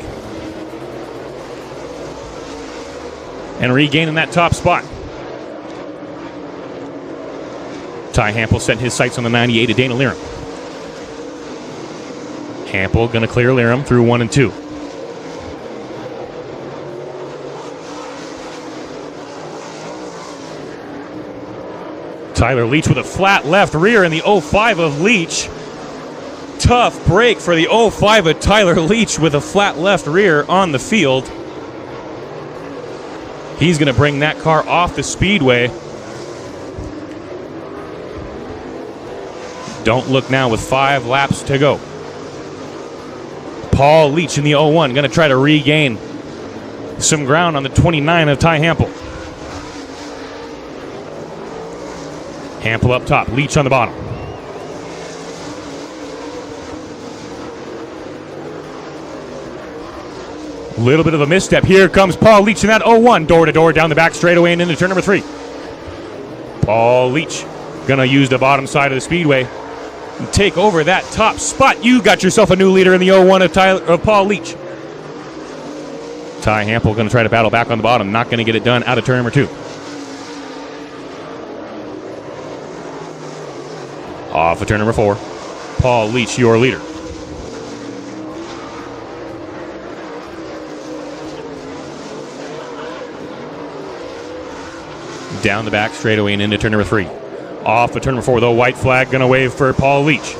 and regaining that top spot. Ty Hample setting his sights on the 98 of Dana Liram. Hample going to clear Liram through 1 and 2. Tyler Leach with a flat left rear in the 05 of Leach. Tough break for the 05 of Tyler Leach with a flat left rear on the field. He's going to bring that car off the speedway. Don't look now with 5 laps to go. Paul Leach in the 01 going to try to regain some ground on the 29 of Ty Hampel. Hampel up top, Leach on the bottom. A little bit of a misstep. Here comes Paul Leach in that 01. Door to door down the back straightaway and into turn number 3. Paul Leach going to use the bottom side of the speedway and take over that top spot. You got yourself a new leader in the 01 of Paul Leach. Ty Hampel going to try to battle back on the bottom. Not going to get it done out of turn number 2. Off of turn number 4. Paul Leach, your leader. Down the back straightaway and into turn number 3. Off of turn number 4, though, white flag going to wave for Paul Leach.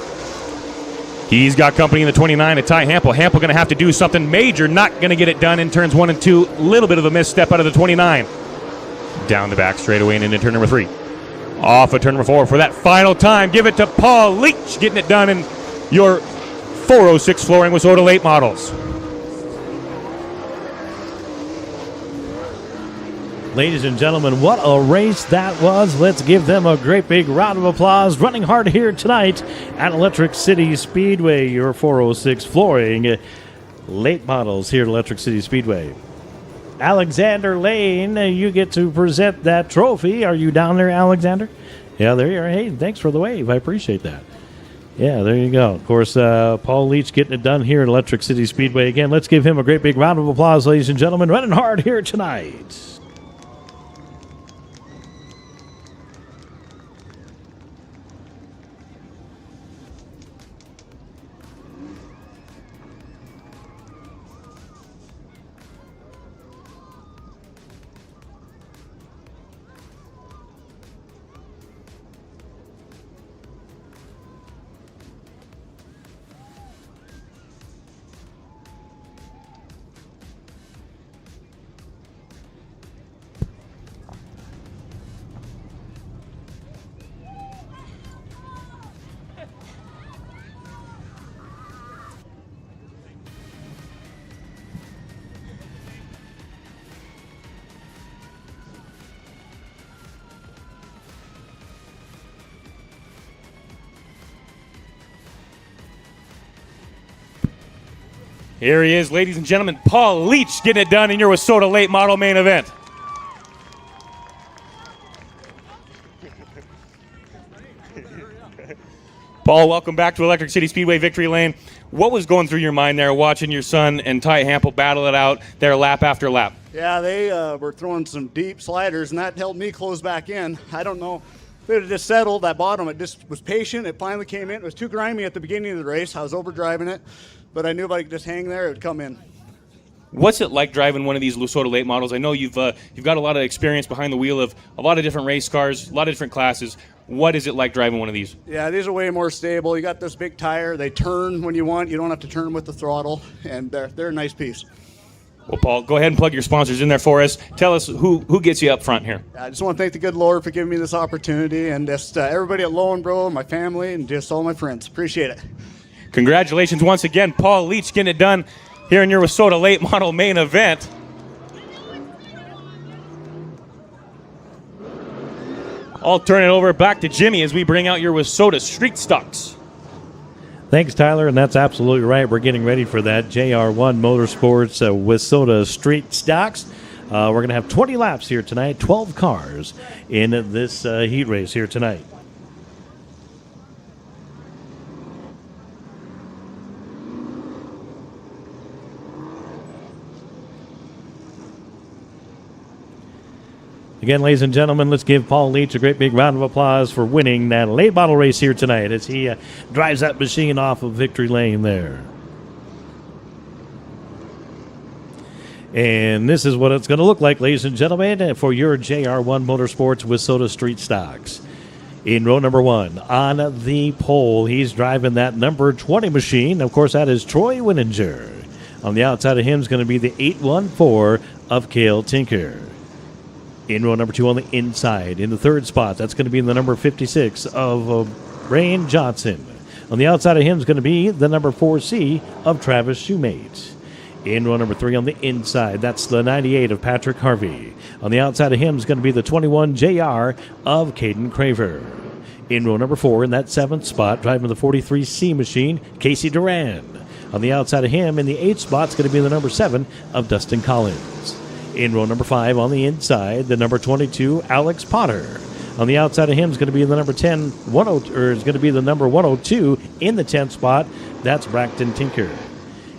He's got company in the 29 at Ty Hampel. Hampel going to have to do something major. Not going to get it done in turns 1 and 2. Little bit of a misstep out of the 29. Down the back straightaway and into turn number 3. Off of turn number 4 for that final time. Give it to Paul Leach, getting it done in your 406 flooring with Soda late models. Ladies and gentlemen, what a race that was. Let's give them a great big round of applause. Running hard here tonight at Electric City Speedway, your 406 flooring late models here at Electric City Speedway. Alexander Lane, you get to present that trophy. Are you down there, Alexander? Yeah, there you are. Hey, thanks for the wave. I appreciate that. Yeah, there you go. Of course, Paul Leach getting it done here at Electric City Speedway. Again, let's give him a great big round of applause, ladies and gentlemen. Running hard here tonight. Here he is, ladies and gentlemen. Paul Leach getting it done in your Wasota late model main event. Paul, welcome back to Electric City Speedway Victory Lane. What was going through your mind there watching your son and Ty Hampel battle it out there lap after lap? Yeah, they were throwing some deep sliders, and that helped me close back in. I don't know if it had just settled, that bottom. It just was patient. It finally came in. It was too grimy at the beginning of the race. I was overdriving it, but I knew if I could just hang there, it would come in. What's it like driving one of these Lusota late models? I know you've got a lot of experience behind the wheel of a lot of different race cars, a lot of different classes. What is it like driving one of these? Yeah, these are way more stable. You got this big tire. They turn when you want. You don't have to turn with the throttle, and they're a nice piece. Well, Paul, go ahead and plug your sponsors in there for us. Tell us who gets you up front here. I just want to thank the good Lord for giving me this opportunity, and just everybody at Lowenbro, my family, and just all my friends. Appreciate it. Congratulations once again, Paul Leach, getting it done here in your Wasota late model main event. I'll turn it over back to Jimmy as we bring out your Wasota street stocks. Thanks, Tyler, and that's absolutely right. We're getting ready for that JR1 Motorsports Wasota Street Stocks. We're going to have 20 laps here tonight, 12 cars in this heat race here tonight. Again, ladies and gentlemen, let's give Paul Leach a great big round of applause for winning that late model race here tonight as he drives that machine off of victory lane there. And this is what it's going to look like, ladies and gentlemen, for your JR1 Motorsports Wasota Street Stocks. In row number 1, on the pole, he's driving that number 20 machine. Of course, that is Troy Winninger. On the outside of him is going to be the 814 of Cale Tinker. In row number 2 on the inside, in the third spot, that's going to be the number 56 of Brian Johnson. On the outside of him is going to be the number 4C of Travis Shoemate. In row number 3 on the inside, that's the 98 of Patrick Harvey. On the outside of him is going to be the 21 JR of Caden Craver. In row number 4, in that 7th spot, driving the 43C machine, Casey Duran. On the outside of him, in the 8th spot, is going to be the number 7 of Dustin Collins. In row number 5 on the inside, the number 22, Alex Potter. On the outside of him is going to be the number 10, is going to be the number 102 in the 10th spot. That's Braxton Tinker.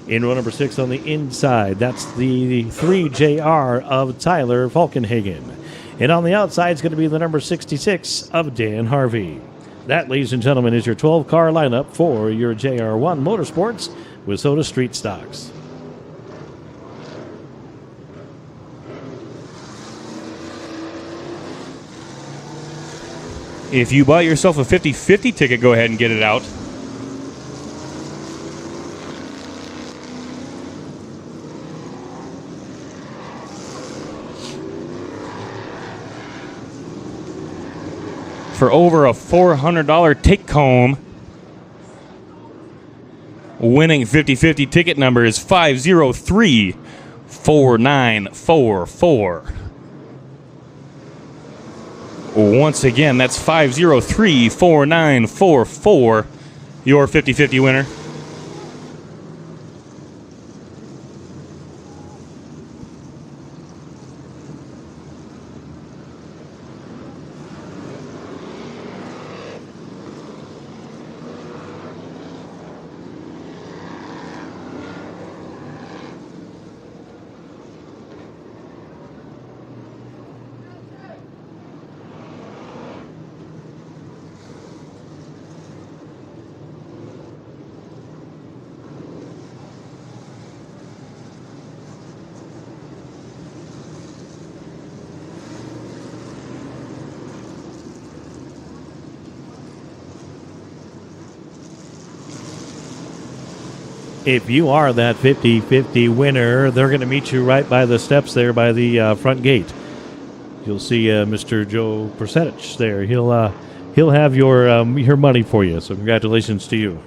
In row number 6 on the inside, that's the 3 JR of Tyler Falkenhagen. And on the outside is going to be the number 66 of Dan Harvey. That, ladies and gentlemen, is your 12-car lineup for your JR1 Motorsports with Soda Street Stocks. If you bought yourself a 50-50 ticket, go ahead and get it out. For over a $400 take-home. Winning 50-50 ticket number is 503-4944. Once again, that's 503-4944, your 50-50 winner. If you are that 50-50 winner, they're going to meet you right by the steps there by the front gate. You'll see Mr. Joe Persetich there. He'll have your money for you. So congratulations to you.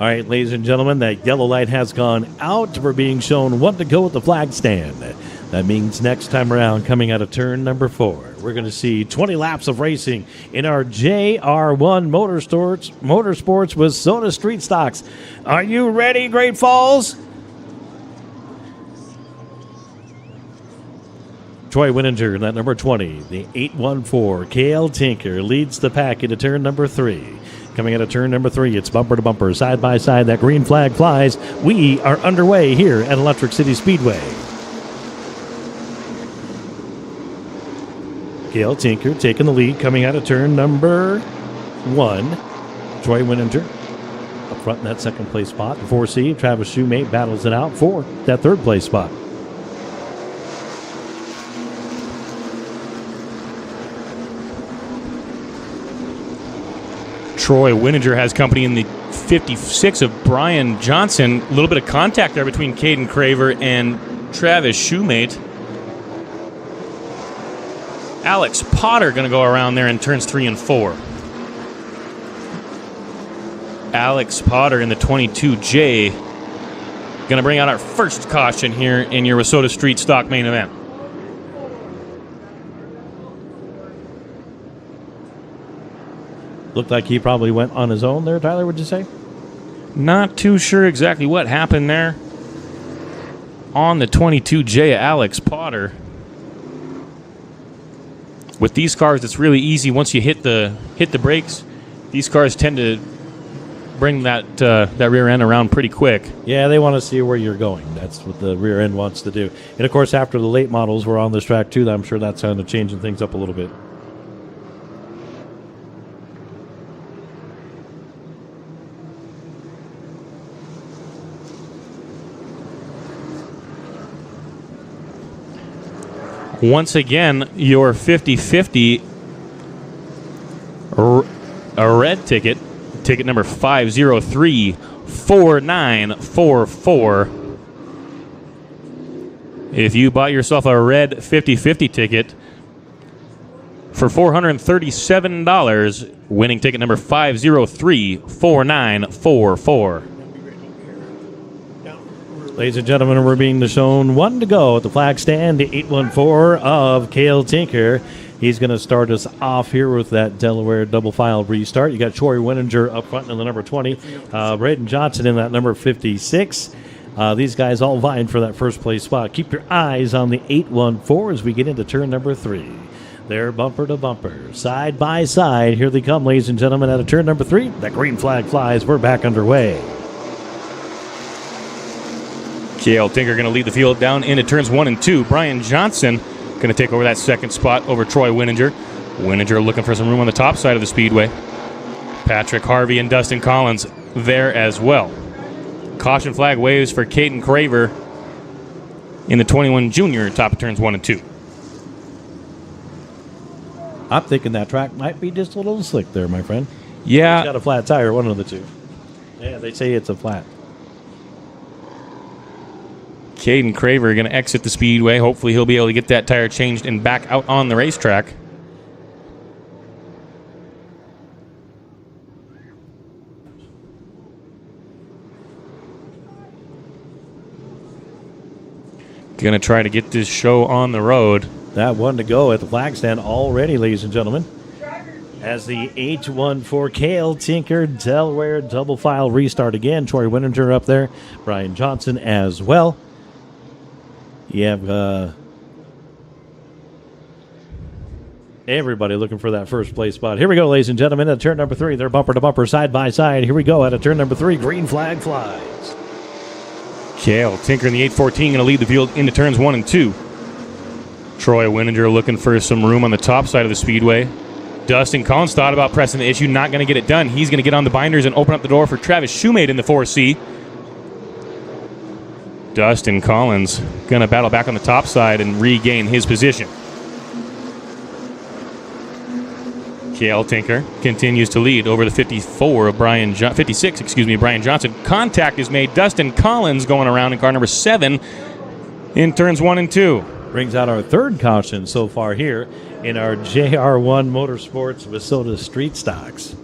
All right, ladies and gentlemen, that yellow light has gone out. We're being shown what to go with the flag stand. That means next time around, coming out of turn number 4, we're going to see 20 laps of racing in our JR1 Motorsports with Soda Street Stocks. Are you ready, Great Falls? Troy Winninger, that number 20, the 814, Cale Tinker, leads the pack into turn number 3. Coming out of turn number 3, it's bumper to bumper, side by side. That green flag flies. We are underway here at Electric City Speedway. Cale Tinker taking the lead coming out of turn number 1. Troy Winninger up front in that second place spot. The 4C, Travis Shoemate battles it out for that third place spot. Troy Winninger has company in the 56 of Brian Johnson. A little bit of contact there between Caden Craver and Travis Shoemate. Alex Potter going to go around there in turns 3 and 4. Alex Potter in the 22J. Going to bring out our first caution here in your Soda Street Stock main event. Looked like he probably went on his own there, Tyler, would you say? Not too sure exactly what happened there. On the 22J, Alex Potter. With these cars, it's really easy. Once you hit the brakes, these cars tend to bring that rear end around pretty quick. Yeah, they want to see where you're going. That's what the rear end wants to do. And of course, after the late models were on this track too, I'm sure that's kind of changing things up a little bit. Once again, your 50-50 a red ticket number 5034944. If you bought yourself a red 50-50 ticket for $437, winning ticket number 5034944. Ladies and gentlemen, we're being shown one to go at the flag stand, the 814 of Cale Tinker. He's going to start us off here with that Delaware double file restart. You got Troy Winninger up front in the number 20, Braden Johnson in that number 56. These guys all vying for that first place spot. Keep your eyes on the 814 as we get into turn number 3. They're bumper to bumper, side by side. Here they come, ladies and gentlemen, out of turn number 3. That green flag flies. We're back underway. Cale Tinker going to lead the field down into turns 1 and 2. Brian Johnson going to take over that second spot over Troy Winninger. Winninger looking for some room on the top side of the speedway. Patrick Harvey and Dustin Collins there as well. Caution flag waves for Caden Craver in the 21 Junior, top of turns 1 and 2. I'm thinking that track might be just a little slick there, my friend. Yeah. It's got a flat tire, one of the two. Yeah, they say it's a flat. Caden Craver going to exit the speedway. Hopefully he'll be able to get that tire changed and back out on the racetrack. Going to try to get this show on the road. That one to go at the flag stand already, ladies and gentlemen. As the 814 Cale Tinker Delaware double file restart again. Troy Winninger up there. Brian Johnson as well. You have everybody looking for that first place spot. Here we go, ladies and gentlemen, at turn number 3. They're bumper to bumper, side by side. Here we go at turn number 3. Green flag flies. Cale Tinker in the 814 going to lead the field into turns 1 and 2. Troy Winninger looking for some room on the top side of the speedway. Dustin Collins thought about pressing the issue, not going to get it done. He's going to get on the binders and open up the door for Travis Shoemate in the 4C. Dustin Collins going to battle back on the top side and regain his position. Cale Tinker continues to lead over the 56, Brian Johnson. Contact is made. Dustin Collins going around in car number 7 in turns 1 and 2. Brings out our third caution so far here in our JR1 Motorsports Wissota Street Stocks.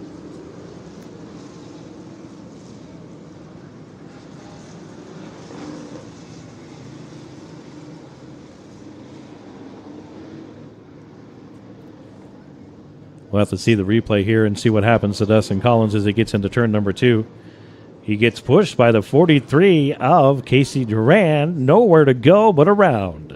We'll have to see the replay here and see what happens to Dustin Collins as he gets into turn number 2. He gets pushed by the 43 of Casey Duran. Nowhere to go but around.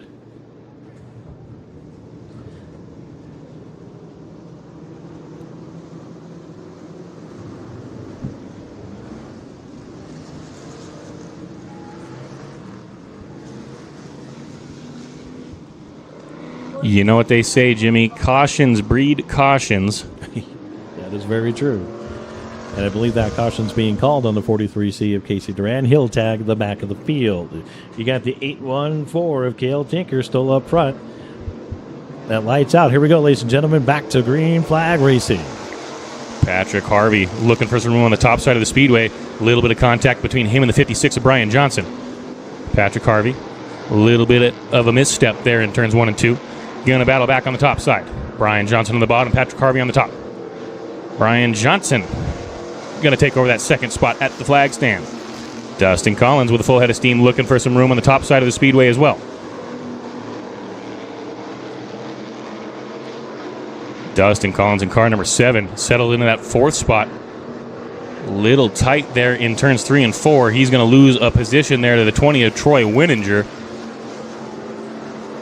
You know what they say, Jimmy. Cautions breed cautions. That is very true. And I believe that caution's being called on the 43C of Casey Duran. He'll tag the back of the field. You got the 814 of Cale Tinker still up front. That lights out. Here we go, ladies and gentlemen. Back to green flag racing. Patrick Harvey looking for some room on the top side of the speedway. A little bit of contact between him and the 56 of Brian Johnson. Patrick Harvey, a little bit of a misstep there in turns 1 and 2. Going to battle back on the top side. Brian Johnson on the bottom, Patrick Harvey on the top. Brian Johnson going to take over that second spot at the flag stand. Dustin Collins with a full head of steam looking for some room on the top side of the speedway as well. Dustin Collins in car number 7 settled into that 4th spot. Little tight there in turns 3 and 4. He's going to lose a position there to the 20 of Troy Winninger.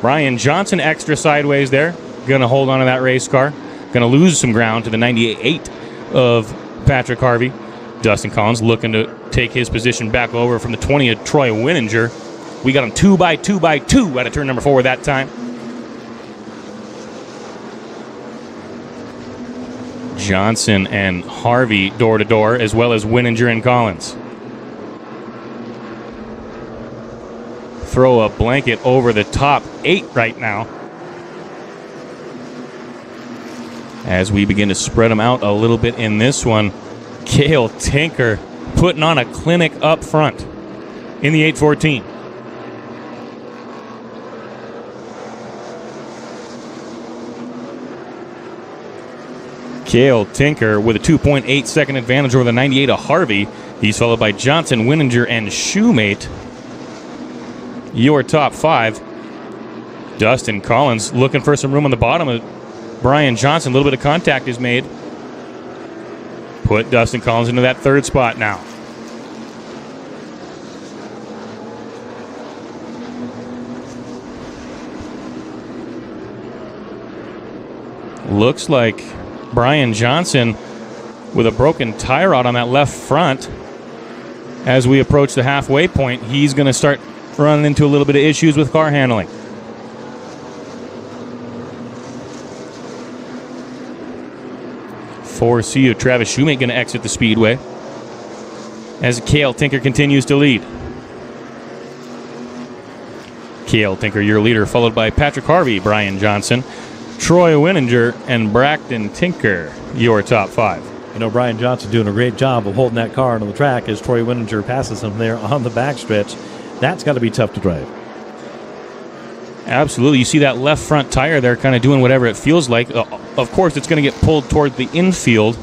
Brian Johnson extra sideways there. Going to hold on to that race car. Going to lose some ground to the 98 of Patrick Harvey. Dustin Collins looking to take his position back over from the 20 of Troy Winninger. We got him 2x2x2 out of turn number 4 that time. Johnson and Harvey door to door, as well as Winninger and Collins. Throw a blanket over the top 8 right now, as we begin to spread them out a little bit in this one. Cale Tinker putting on a clinic up front in the 814. Cale Tinker with a 2.8 second advantage over the 98 of Harvey. He's followed by Johnson, Winninger, and Shoemate. Your top 5. Dustin Collins looking for some room on the bottom of Brian Johnson. A little bit of contact is made. Put Dustin Collins into that 3rd spot now. Looks like Brian Johnson with a broken tie rod on that left front. As we approach the halfway point, he's going to start running into a little bit of issues with car handling. Foresee of Travis Shoemate going to exit the speedway as Cale Tinker continues to lead. Cale Tinker, your leader, followed by Patrick Harvey, Brian Johnson, Troy Winninger, and Braxton Tinker, your top 5. You know, Brian Johnson doing a great job of holding that car on the track as Troy Winninger passes him there on the backstretch. That's got to be tough to drive. Absolutely. You see that left front tire there kind of doing whatever it feels like. Of course, it's going to get pulled toward the infield.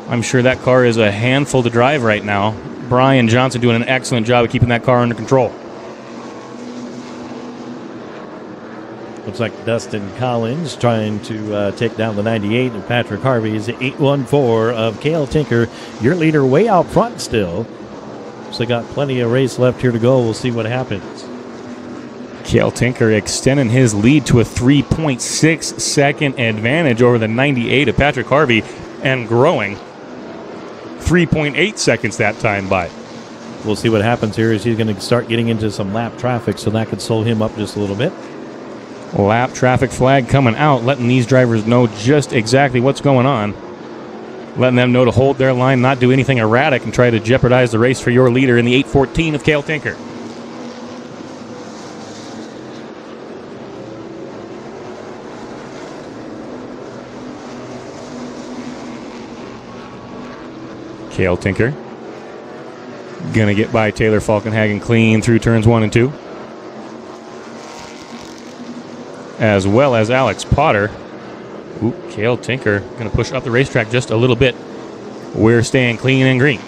I'm sure that car is a handful to drive right now. Brian Johnson doing an excellent job of keeping that car under control. Looks like Dustin Collins trying to take down the 98 of Patrick Harvey. Is the 814 of Cale Tinker, your leader, way out front still. So got plenty of race left here to go. We'll see what happens. Cale Tinker extending his lead to a 3.6 second advantage over the 98 of Patrick Harvey, and growing 3.8 seconds that time by. We'll see what happens here as he's going to start getting into some lap traffic, so that could slow him up just a little bit. Lap traffic flag coming out, letting these drivers know just exactly what's going on. Letting them know to hold their line, not do anything erratic, and try to jeopardize the race for your leader in the 814 of Cale Tinker. Cale Tinker gonna get by Taylor Falkenhagen clean through turns 1 and 2. As well as Alex Potter. Ooh, Cale Tinker going to push up the racetrack just a little bit. We're staying clean and green.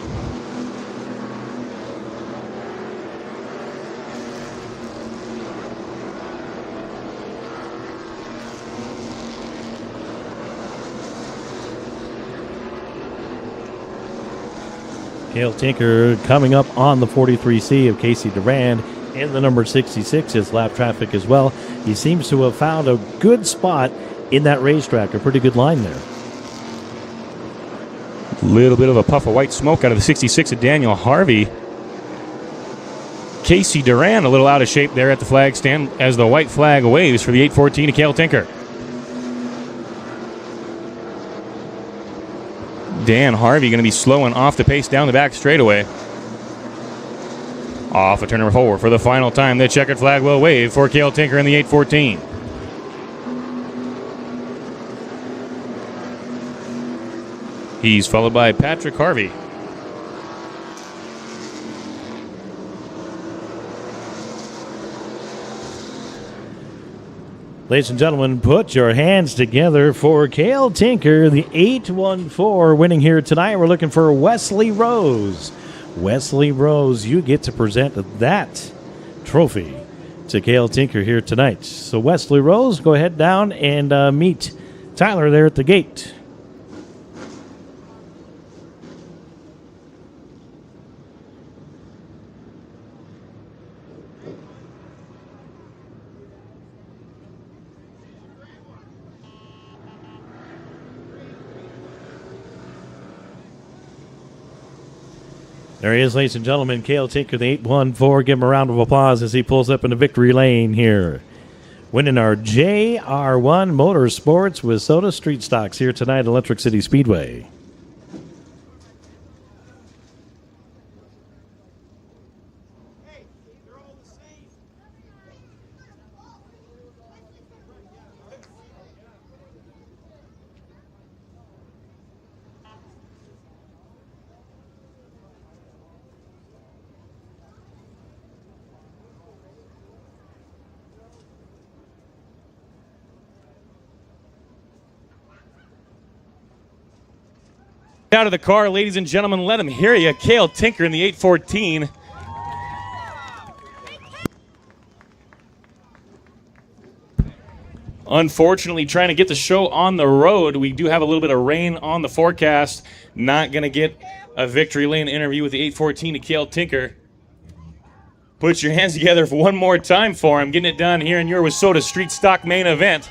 Cale Tinker coming up on the 43C of Casey Durand. And the number 66 is lap traffic as well. He seems to have found a good spot in that racetrack, a pretty good line there. A little bit of a puff of white smoke out of the 66 of Daniel Harvey. Casey Durand a little out of shape there at the flag stand as the white flag waves for the 814 of Cale Tinker. Dan Harvey going to be slowing off the pace down the back straightaway. Off of turn number 4 for the final time. The checkered flag will wave for Cale Tinker in the 814. He's followed by Patrick Harvey. Ladies and gentlemen, put your hands together for Cale Tinker, the 814 winning here tonight. We're looking for Wesley Rose. Wesley Rose, you get to present that trophy to Cale Tinker here tonight. So Wesley Rose, go ahead down and meet Tyler there at the gate. There he is, ladies and gentlemen. Cale Tinker, the 814. Give him a round of applause as he pulls up into victory lane here. Winning our JR1 Motorsports with Soda Street Stocks here tonight at Electric City Speedway. Out of the car, ladies and gentlemen, let him hear you. Cale Tinker in the 814. Unfortunately, trying to get the show on the road. We do have a little bit of rain on the forecast. Not going to get a victory lane interview with the 814 to Cale Tinker. Put your hands together for one more time for him. Getting it done here in your Wissota Street Stock main event.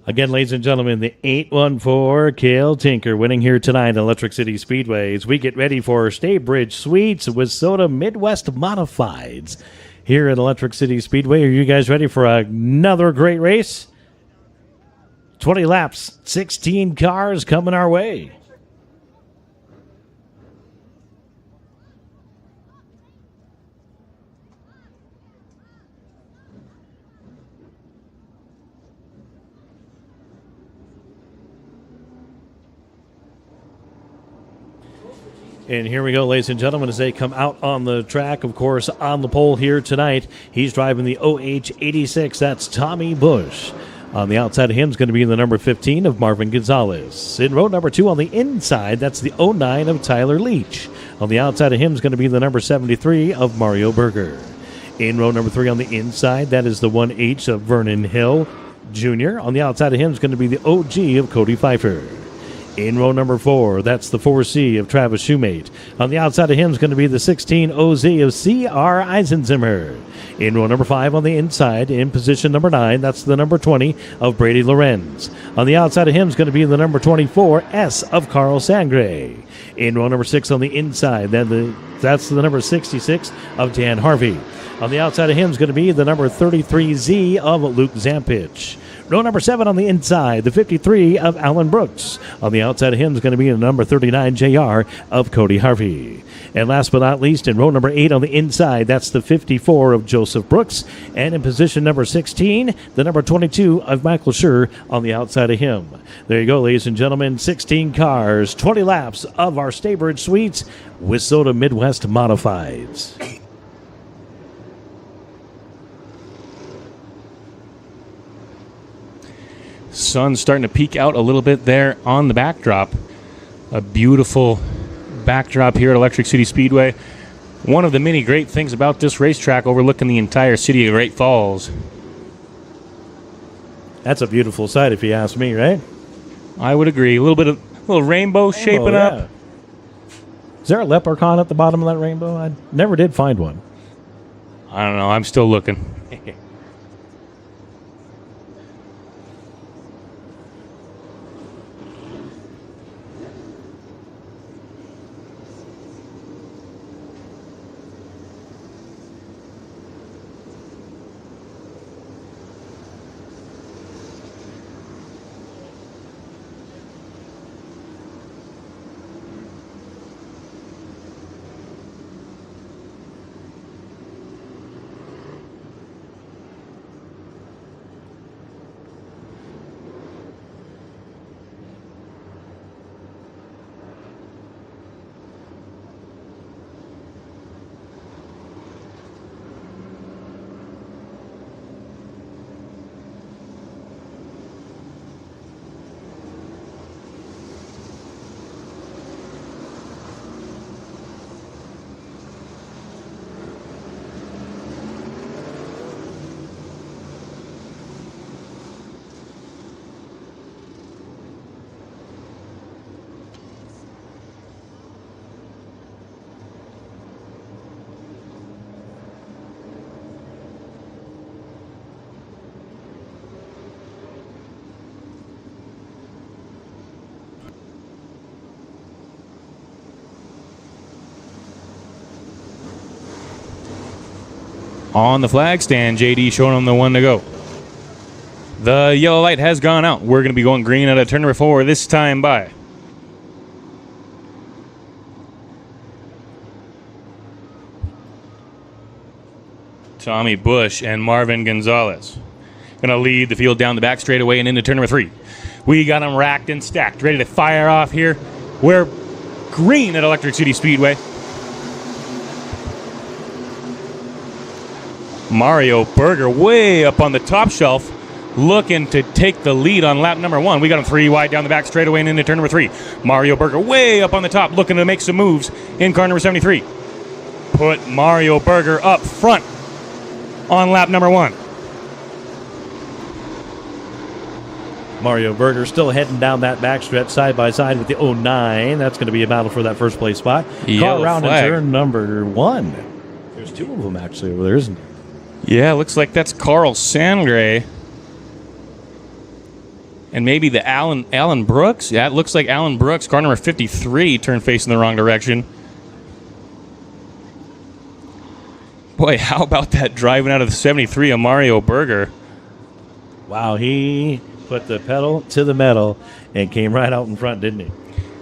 Again, ladies and gentlemen, the 814 Cale Tinker winning here tonight at Electric City Speedway as we get ready for Staybridge Suites with Soda Midwest Modifieds here at Electric City Speedway. Are you guys ready for another great race? 20 laps, 16 cars coming our way. And here we go, ladies and gentlemen, as they come out on the track. Of course, on the pole here tonight, he's driving the OH86. That's Tommy Bush. On the outside of him is going to be the number 15 of Marvin Gonzalez. In row number 2 on the inside, that's the 09 of Tyler Leach. On the outside of him is going to be the number 73 of Mario Berger. In row number 3 on the inside, that is the 1H of Vernon Hill Jr. On the outside of him is going to be the OG of Cody Pfeiffer. In row number 4, that's the 4C of Travis Shoemate. On the outside of him is going to be the 16 OZ of C.R. Eisenzimmer. In row number 5 on the inside, in position number 9, that's the number 20 of Brady Lorenz. On the outside of him is going to be the number 24 S of Carl Sangre. In row number 6 on the inside, that's the number 66 of Dan Harvey. On the outside of him is going to be the number 33 Z of Luke Zampich. Row number 7 on the inside, the 53 of Alan Brooks. On the outside of him is going to be the number 39 JR of Cody Harvey. And last but not least, in row number 8 on the inside, that's the 54 of Joseph Brooks. And in position number 16, the number 22 of Michael Schur on the outside of him. There you go, ladies and gentlemen. 16 cars, 20 laps of our Staybridge Suites with Wissota Midwest Modifieds. Sun's starting to peek out a little bit there on the backdrop. A beautiful backdrop here at Electric City Speedway. One of the many great things about this racetrack overlooking the entire city of Great Falls. That's a beautiful sight if you ask me, right? I would agree. A little rainbow shaping up. Is there a leprechaun at the bottom of that rainbow? I never did find one. I don't know. I'm still looking. on the flag stand. JD showing him the one to go. The yellow light has gone out. We're going to be going green out of turn number 4, this time by Tommy Bush and Marvin Gonzalez. Going to lead the field down the back straightaway and into turn number 3. We got them racked and stacked, ready to fire off here. We're green at Electric City Speedway. Mario Berger way up on the top shelf, looking to take the lead on lap number 1. We got him 3 wide down the back straightaway and into turn number 3. Mario Berger way up on the top, looking to make some moves in car number 73. Put Mario Berger up front on lap number 1. Mario Berger still heading down that backstretch side by side with the 09. That's going to be a battle for that first place spot. Yellow Car around in flag. turn number 1. There's 2 of them actually over there, isn't there? Yeah, looks like that's Carl Sangre. And maybe the Alan Brooks. Yeah, it looks like Alan Brooks, car number 53, turned facing the wrong direction. Boy, how about that driving out of the 73 of Mario Berger? Wow, he put the pedal to the metal and came right out in front, didn't he?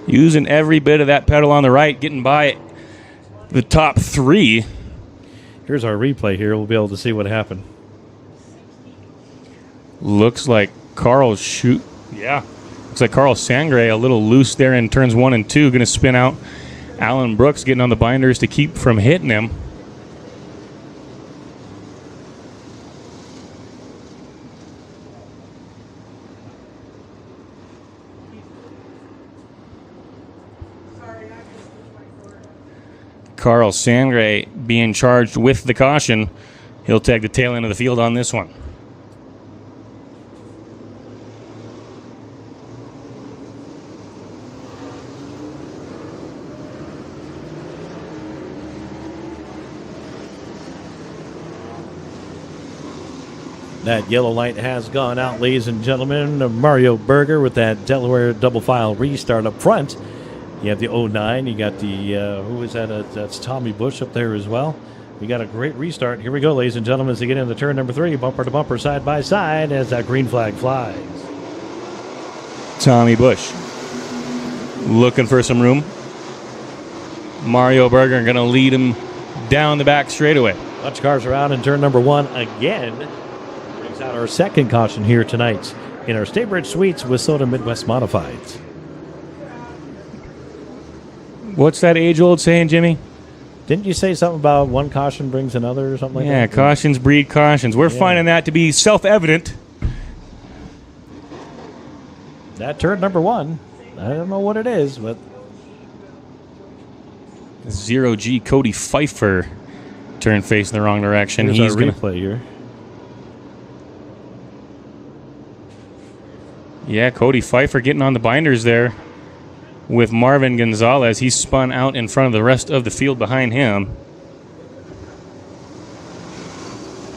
Using every bit of that pedal on the right, getting by the top 3. Here's our replay here. We'll be able to see what happened. Looks like Carl Looks like Carl Sangre a little loose there in turns 1 and 2. Going to spin out. Alan Brooks getting on the binders to keep from hitting him. Carl Sangre being charged with the caution. He'll tag the tail end of the field on this one. That yellow light has gone out, ladies and gentlemen. Mario Berger with that Delaware double file restart up front. You have the 09. You got the, who is that? That's Tommy Bush up there as well. We got a great restart. Here we go, ladies and gentlemen, as they get into turn number 3, bumper to bumper, side by side, as that green flag flies. Tommy Bush looking for some room. Mario Berger going to lead him down the back straightaway. Bunch of cars around in turn number 1 again. Brings out our second caution here tonight in our Staybridge Suites with Soda Midwest Modifieds. What's that age-old saying, Jimmy? Didn't you say something about one caution brings another or something like that? Yeah, cautions breed cautions. We're finding that to be self-evident. That turn number 1, I don't know what it is, but 0G Cody Pfeiffer turned facing the wrong direction. here's He's our going to replay here. Yeah, Cody Pfeiffer getting on the binders there with Marvin Gonzalez. He's spun out in front of the rest of the field behind him.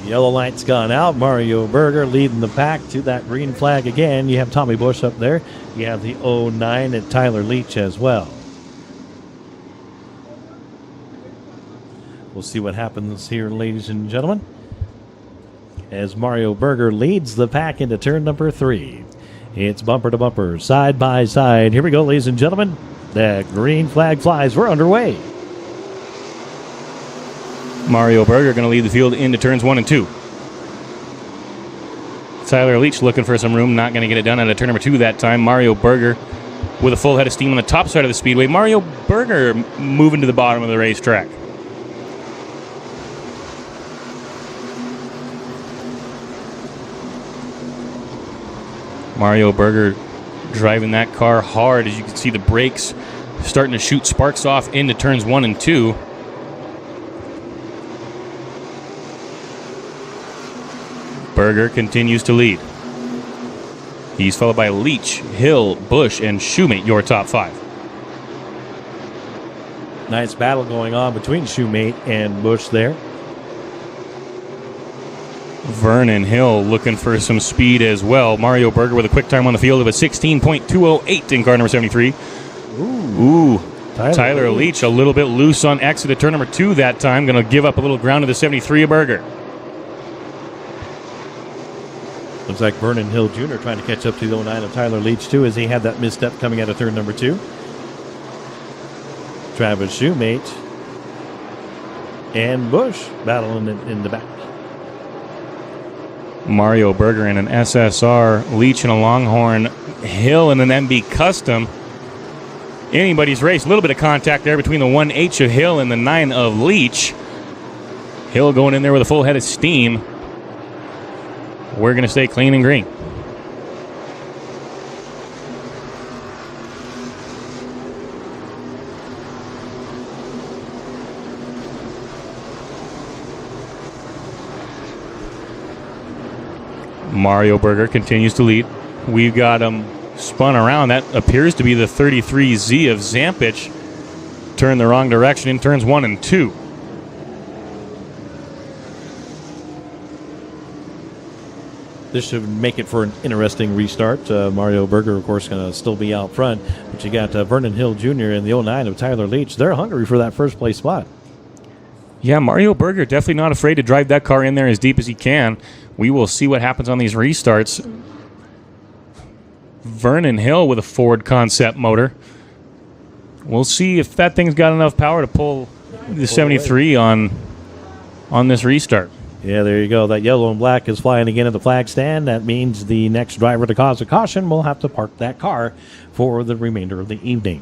Yellow light's gone out. Mario Berger leading the pack to that green flag again. You have Tommy Bush up there. You have the 09 and Tyler Leach as well. We'll see what happens here, ladies and gentlemen, as Mario Berger leads the pack into turn number 3. It's bumper to bumper, side by side. Here we go, ladies and gentlemen. The green flag flies. We're underway. Mario Berger going to lead the field into turns 1 and 2. Tyler Leach looking for some room, not going to get it done out of turn number 2 that time. Mario Berger with a full head of steam on the top side of the speedway. Mario Berger moving to the bottom of the racetrack. Mario Berger driving that car hard. As you can see, the brakes starting to shoot sparks off into turns 1 and 2. Berger continues to lead. He's followed by Leach, Hill, Bush, and Shoemate, your top 5. Nice battle going on between Shoemate and Bush there. Vernon Hill looking for some speed as well. Mario Berger with a quick time on the field of a 16.208 in car number 73. Ooh. Tyler Leach a little bit loose on exit at turn number 2 that time. Going to give up a little ground to the 73 of Berger. Looks like Vernon Hill Jr. trying to catch up to the 09 of Tyler Leach, too, as he had that misstep coming out of turn number 2. Travis Shoemate and Bush battling in the back. Mario Berger in an SSR, Leach in a Longhorn, Hill in an MB Custom. Anybody's race. A little bit of contact there between the 1H of Hill and the 9 of Leach. Hill going in there with a full head of steam. We're going to stay clean and green. Mario Berger continues to lead. We've got him spun around. That appears to be the 33Z of Zampich. Turned the wrong direction in turns 1 and 2. This should make it for an interesting restart. Mario Berger, of course, going to still be out front. But you got Vernon Hill Jr. and the 09 of Tyler Leach. They're hungry for that first place spot. Yeah, Mario Berger definitely not afraid to drive that car in there as deep as he can. We will see what happens on these restarts. Vernon Hill with a Ford concept motor. We'll see if that thing's got enough power to pull the 73 on this restart. Yeah, there you go. That yellow and black is flying again at the flag stand. That means the next driver to cause a caution will have to park that car for the remainder of the evening.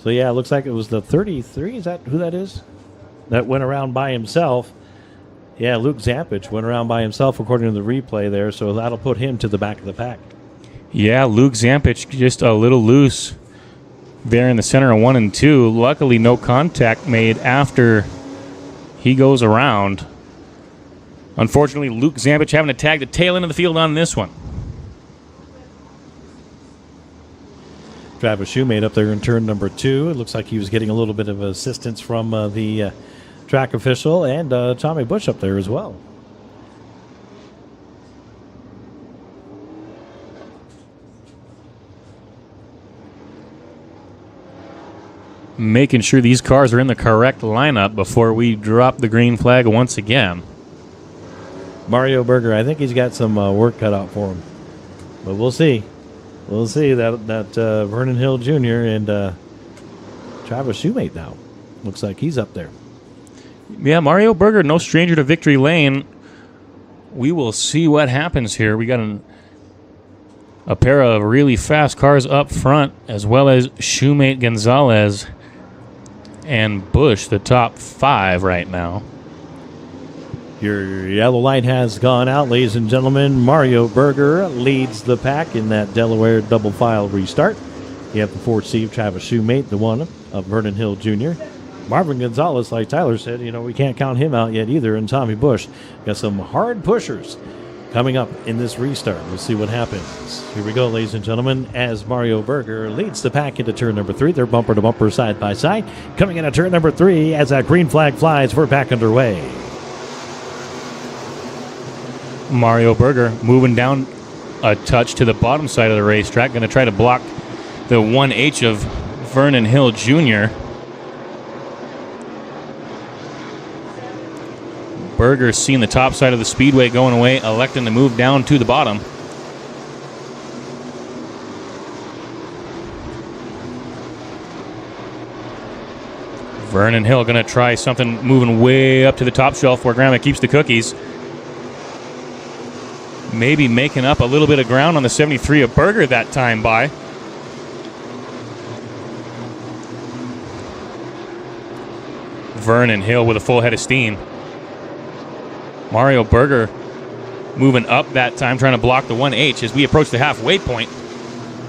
So, yeah, it looks like it was the 33. Is that who that is? That went around by himself. Yeah, Luke Zampich went around by himself according to the replay there, so that'll put him to the back of the pack. Yeah, Luke Zampich just a little loose there in the center of 1 and 2. Luckily, no contact made after he goes around. Unfortunately, Luke Zampich having to tag the tail end of the field on this one. Travis Shoemate up there in turn number 2. It looks like he was getting a little bit of assistance from the track official, and Tommy Bush up there as well. Making sure these cars are in the correct lineup before we drop the green flag once again. Mario Berger, I think he's got some work cut out for him. But we'll see. We'll see that Vernon Hill Jr. and Travis Shoemate now. Looks like he's up there. Yeah, Mario Berger, no stranger to victory lane. We will see what happens here. We got a pair of really fast cars up front, as well as Shoemate, Gonzalez, and Bush, the top 5 right now. Your yellow light has gone out, ladies and gentlemen. Mario Berger leads the pack in that Delaware double file restart. You have the 4C of Travis Shoemate, the 1 of Vernon Hill Jr. Marvin Gonzalez, like Tyler said, we can't count him out yet either. And Tommy Bush got some hard pushers coming up in this restart. We'll see what happens. Here we go, ladies and gentlemen, as Mario Berger leads the pack into turn number 3. They're bumper to bumper, side by side. Coming into turn number 3 as that green flag flies, we're back underway. Mario Berger moving down a touch to the bottom side of the racetrack. Going to try to block the 1H of Vernon Hill Jr. Berger seeing the top side of the speedway going away, electing to move down to the bottom. Vernon Hill going to try something moving way up to the top shelf where Grandma keeps the cookies. Maybe making up a little bit of ground on the 73 of Berger that time by. Vernon Hill with a full head of steam. Mario Berger moving up that time, trying to block the 1H as we approach the halfway point.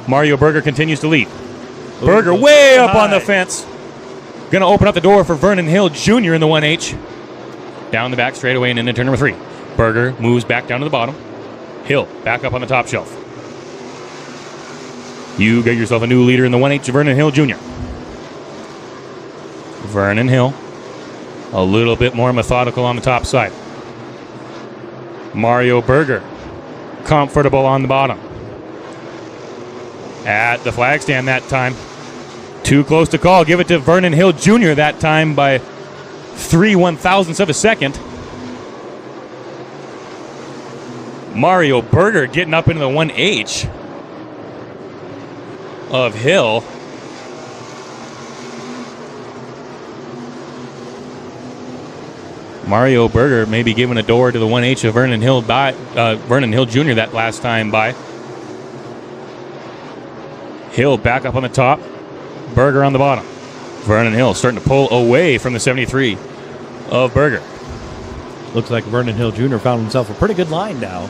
Mario Berger continues to lead. Berger way up on the fence. Going to open up the door for Vernon Hill Jr. in the 1H. Down the back straightaway and into turn number 3. Berger moves back down to the bottom. Hill back up on the top shelf. You get yourself a new leader in the 1H, Vernon Hill Jr. Vernon Hill a little bit more methodical on the top side. Mario Berger comfortable on the bottom. At the flag stand that time. Too close to call. Give it to Vernon Hill Jr. that time by 3/1000ths of a second. Mario Berger getting up into the 1H of Hill. Mario Berger maybe giving a door to the 1H of Vernon Hill Jr. that last time by. Hill back up on the top. Berger on the bottom. Vernon Hill starting to pull away from the 73 of Berger. Looks like Vernon Hill Jr. found himself a pretty good line now.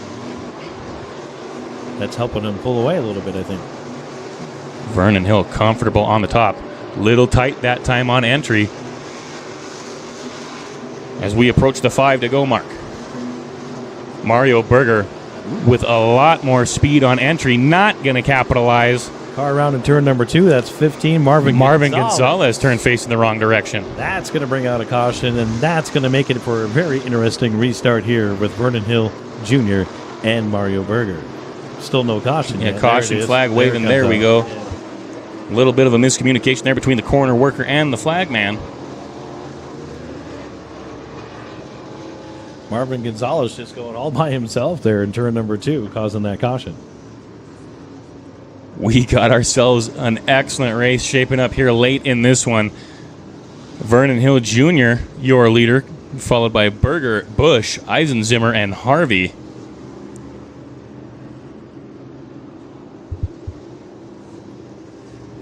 That's helping him pull away a little bit, I think. Vernon Hill comfortable on the top. Little tight that time on entry. As we approach the 5 to go mark. Mario Berger with a lot more speed on entry, not going to capitalize. Car around in turn number 2, that's 15. Marvin Gonzalez turned facing the wrong direction. That's going to bring out a caution, and that's going to make it for a very interesting restart here with Vernon Hill Jr. and Mario Berger. Still no caution yet. Caution flag waving. There we go. A little bit of a miscommunication there between the corner worker and the flag man. Marvin Gonzalez just going all by himself there in turn number 2, causing that caution. We got ourselves an excellent race shaping up here late in this one. Vernon Hill Jr., your leader, followed by Berger, Bush, Eisenzimmer, and Harvey.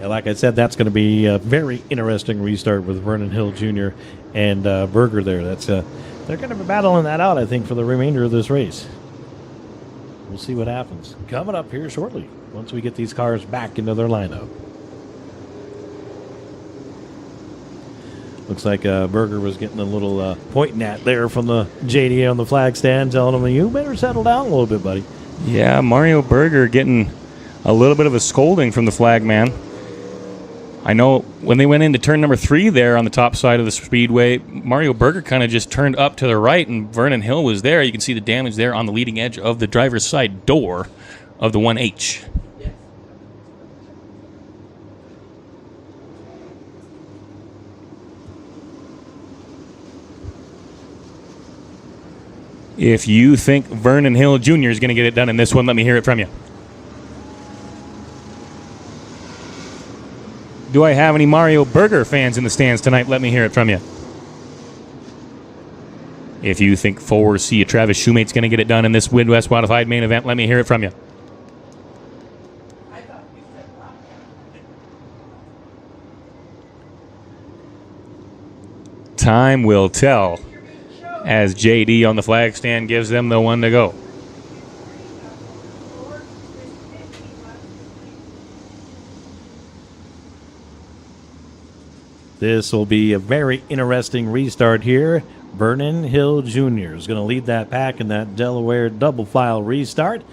Yeah, like I said, that's going to be a very interesting restart with Vernon Hill Jr. and Berger there. They're going to be battling that out, I think, for the remainder of this race. We'll see what happens. Coming up here shortly, once we get these cars back into their lineup. Looks like Berger was getting a little pointing at there from the JDA on the flag stand, telling him, you better settle down a little bit, buddy. Yeah, Mario Berger getting a little bit of a scolding from the flag man. I know when they went into turn number 3 there on the top side of the Speedway, Mario Berger kind of just turned up to the right, and Vernon Hill was there. You can see the damage there on the leading edge of the driver's side door of the 1H. If you think Vernon Hill Jr. is going to get it done in this one, let me hear it from you. Do I have any Mario Berger fans in the stands tonight? Let me hear it from you. If you think 4C Travis Shoemate's going to get it done in this Midwest Modified main event, let me hear it from you. Time will tell as JD on the flag stand gives them the one to go. This will be a very interesting restart here. Vernon Hill Jr. is going to lead that pack in that Delaware double file restart.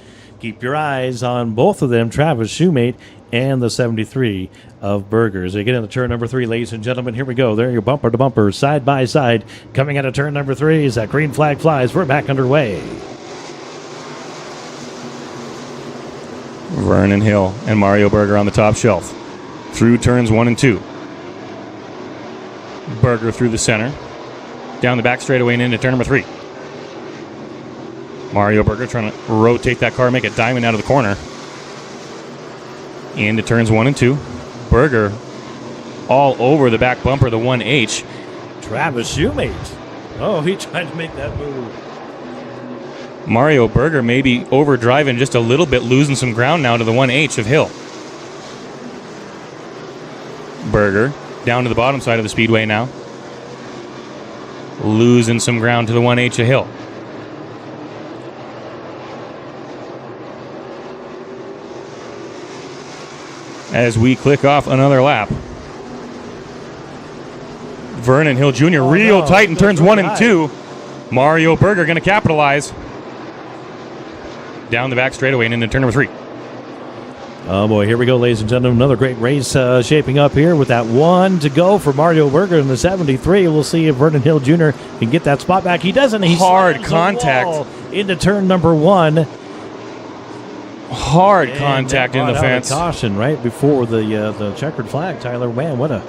Keep your eyes on both of them, Travis Shoemate and the 73 of Berger. As they get into turn number 3, ladies and gentlemen, here we go. There you bumper to bumper, side by side. Coming out of turn number 3 as that green flag flies. We're back underway. Vernon Hill and Mario Berger on the top shelf. Through turns 1 and 2. Berger through the center. Down the back straightaway and into turn number 3. Mario Berger trying to rotate that car, make a diamond out of the corner. Into turns 1 and 2. Berger all over the back bumper, the 1H. Travis Shoemate. Oh, he tried to make that move. Mario Berger maybe overdriving just a little bit, losing some ground now to the 1H of Hill. Berger down to the bottom side of the Speedway now. Losing some ground to the 1H of Hill. As we click off another lap. Vernon Hill Jr. real tight in turns 1 and 2. Mario Berger going to capitalize. Down the back straightaway and into turn number 3. Oh, boy, here we go, ladies and gentlemen. Another great race shaping up here with that 1 to go for Mario Berger in the 73. We'll see if Vernon Hill Jr. can get that spot back. He doesn't. He hard contact into turn number 1. Hard contact in the fence. Caution right before the checkered flag, Tyler. Man, what a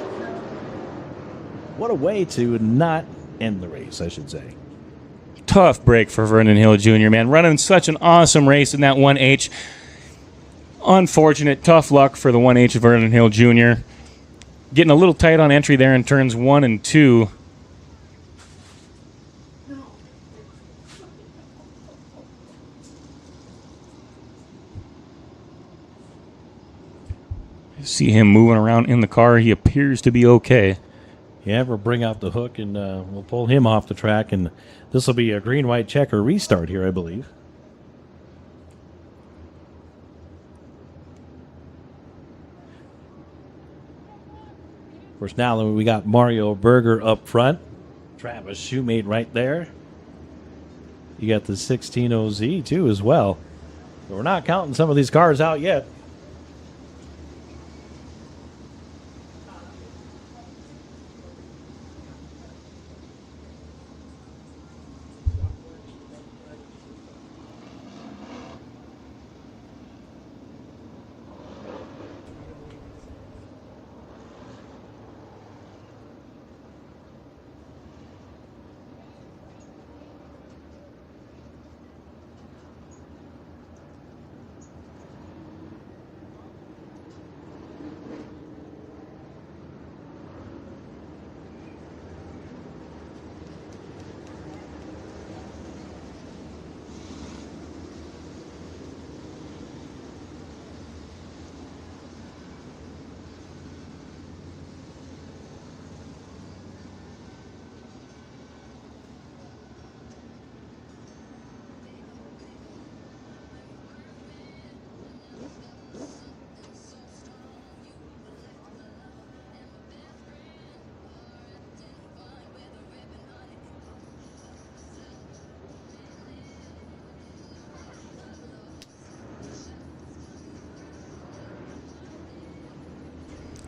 way to not end the race, I should say. tough break for Vernon Hill Jr., man. Running such an awesome race in that 1H. Unfortunate, tough luck for the 1H of Vernon Hill Jr. Getting a little tight on entry there in turns 1 and 2. See him moving around in the car. He appears to be okay. Yeah, we'll bring out the hook and we'll pull him off the track, and this will be a green-white checker restart here, I believe. Of course, now we got Mario Berger up front. Travis Shoemate right there. You got the 16OZ too as well. But we're not counting some of these cars out yet.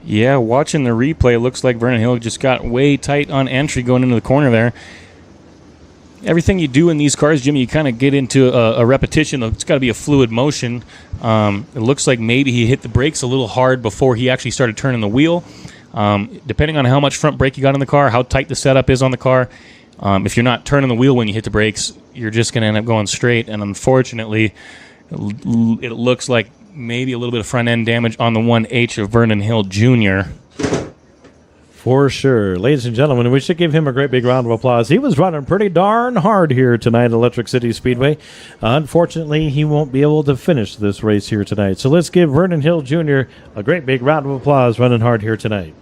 Yeah, watching the replay, it looks like Vernon Hill just got way tight on entry going into the corner there. Everything you do in these cars, Jimmy, you kind of get into a repetition. It's got to be a fluid motion. It looks like maybe he hit the brakes a little hard before he actually started turning the wheel. Depending on how much front brake you got in the car, how tight the setup is on the car, if you're not turning the wheel when you hit the brakes, you're just going to end up going straight. And unfortunately, it looks like maybe a little bit of front-end damage on the 1H of Vernon Hill Jr. For sure. Ladies and gentlemen, we should give him a great big round of applause. He was running pretty darn hard here tonight at Electric City Speedway. Unfortunately, he won't be able to finish this race here tonight. So let's give Vernon Hill Jr. a great big round of applause running hard here tonight.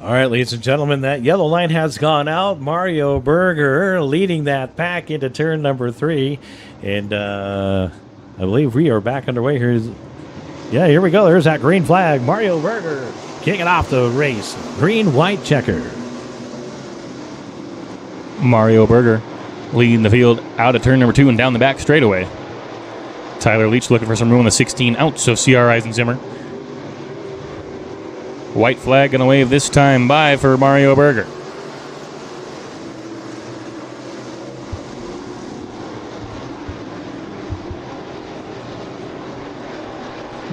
All right, ladies and gentlemen, that yellow line has gone out. Mario Berger leading that pack into turn number 3. And I believe we are back underway here. Yeah, here we go. There's that green flag. Mario Berger kicking off the race. Green-white checker. Mario Berger leading the field out of turn number 2 and down the back straightaway. Tyler Leach looking for some room on the 16 ounce of CR Eisenzimmer. White flag going to wave this time by for Mario Berger.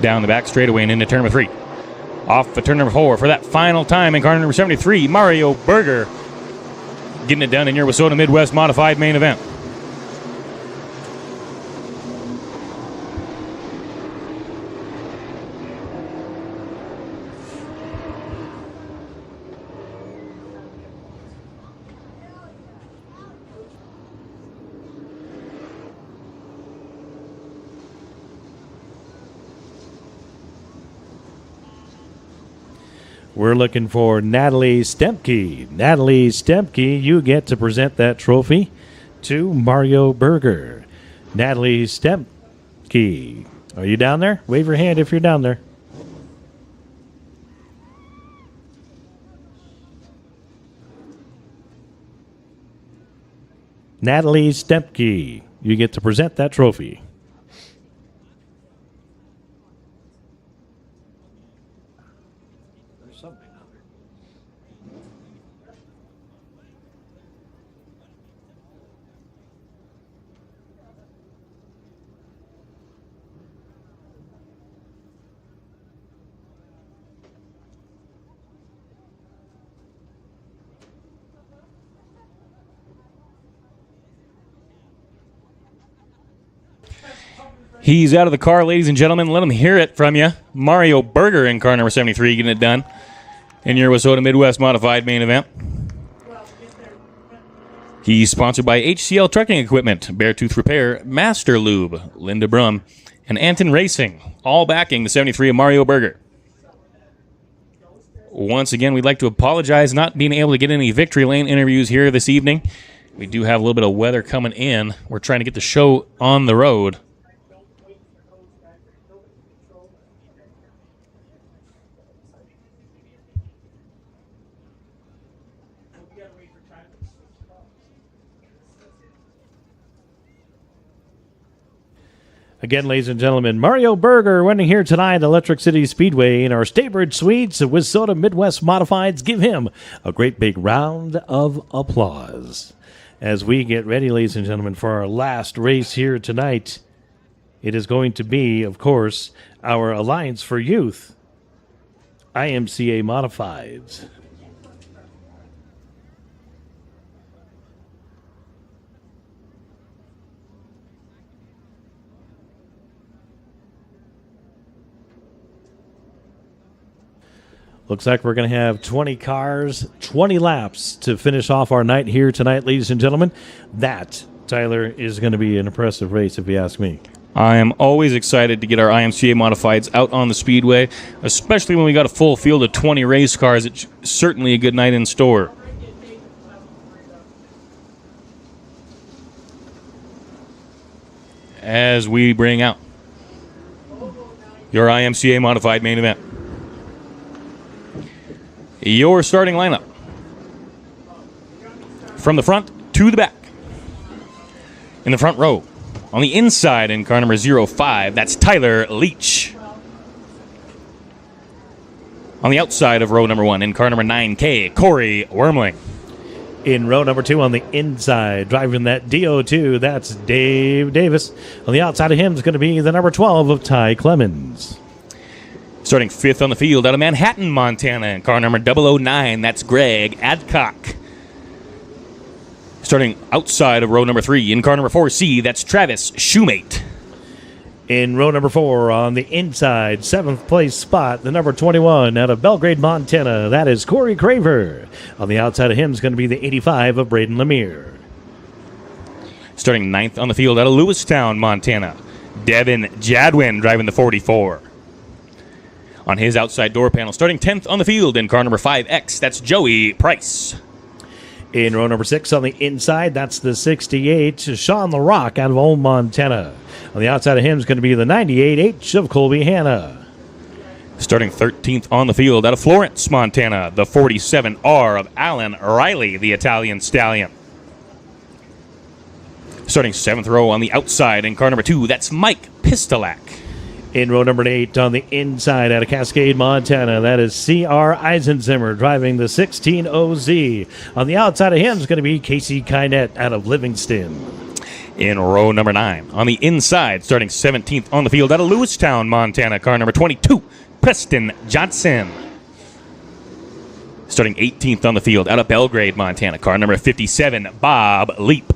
Down the back straightaway and into turn number 3. Off the turn number 4 for that final time in car number 73, Mario Berger getting it done in your Wissota Midwest Modified main event. We're looking for Natalie Stempke. Natalie Stempke, you get to present that trophy to Mario Berger. Natalie Stempke, are you down there? Wave your hand if you're down there. Natalie Stempke, you get to present that trophy. He's out of the car, ladies and gentlemen. Let him hear it from you. Mario Berger in car number 73 getting it done in your Wissota Midwest Modified main event. He's sponsored by HCL Trucking Equipment, Beartooth Repair, Master Lube, Linda Brum, and Anton Racing, all backing the 73 of Mario Berger. Once again, we'd like to apologize not being able to get any Victory Lane interviews here this evening. We do have a little bit of weather coming in. We're trying to get the show on the road. Again, ladies and gentlemen, Mario Berger winning here tonight at Electric City Speedway in our Staybridge Suites with Wissota Midwest Modifieds. Give him a great big round of applause. As we get ready, ladies and gentlemen, for our last race here tonight, it is going to be, of course, our Alliance for Youth IMCA Modifieds. Looks like we're going to have 20 cars, 20 laps to finish off our night here tonight, ladies and gentlemen. That, Tyler, is going to be an impressive race, if you ask me. I am always excited to get our IMCA Modifieds out on the Speedway, especially when we got a full field of 20 race cars. It's certainly a good night in store. As we bring out your IMCA Modified main event. Your starting lineup. From the front to the back. In the front row. On the inside in car number 05, that's Tyler Leach. On the outside of row number 1 in car number 9K, Corey Wormling. In row number 2 on the inside, driving that DO2, that's Dave Davis. On the outside of him is going to be the number 12 of Ty Clemens. Starting 5th on the field out of Manhattan, Montana, in car number 009, that's Greg Adcock. Starting outside of row number 3 in car number 4C, that's Travis Shoemate. In row number 4 on the inside, 7th place spot, the number 21 out of Belgrade, Montana, that is Corey Craver. On the outside of him is going to be the 85 of Braden Lemire. Starting 9th on the field out of Lewistown, Montana, Devin Jadwin driving the 44. On his outside door panel, starting 10th on the field in car number 5X, that's Joey Price. In row number 6 on the inside, that's the 68, Sean LaRock out of Old Montana. On the outside of him is going to be the 98H of Colby Hanna. Starting 13th on the field out of Florence, Montana, the 47R of Alan Riley, the Italian Stallion. Starting 7th row on the outside in car number 2, that's Mike Pistolak. In row number 8 on the inside out of Cascade, Montana, that is C.R. Eisenzimmer driving the 16OZ. On the outside of him is going to be Casey Kynette out of Livingston. In row number 9 on the inside, starting 17th on the field out of Lewistown, Montana, car number 22, Preston Johnson. Starting 18th on the field out of Belgrade, Montana, car number 57, Bob Leap.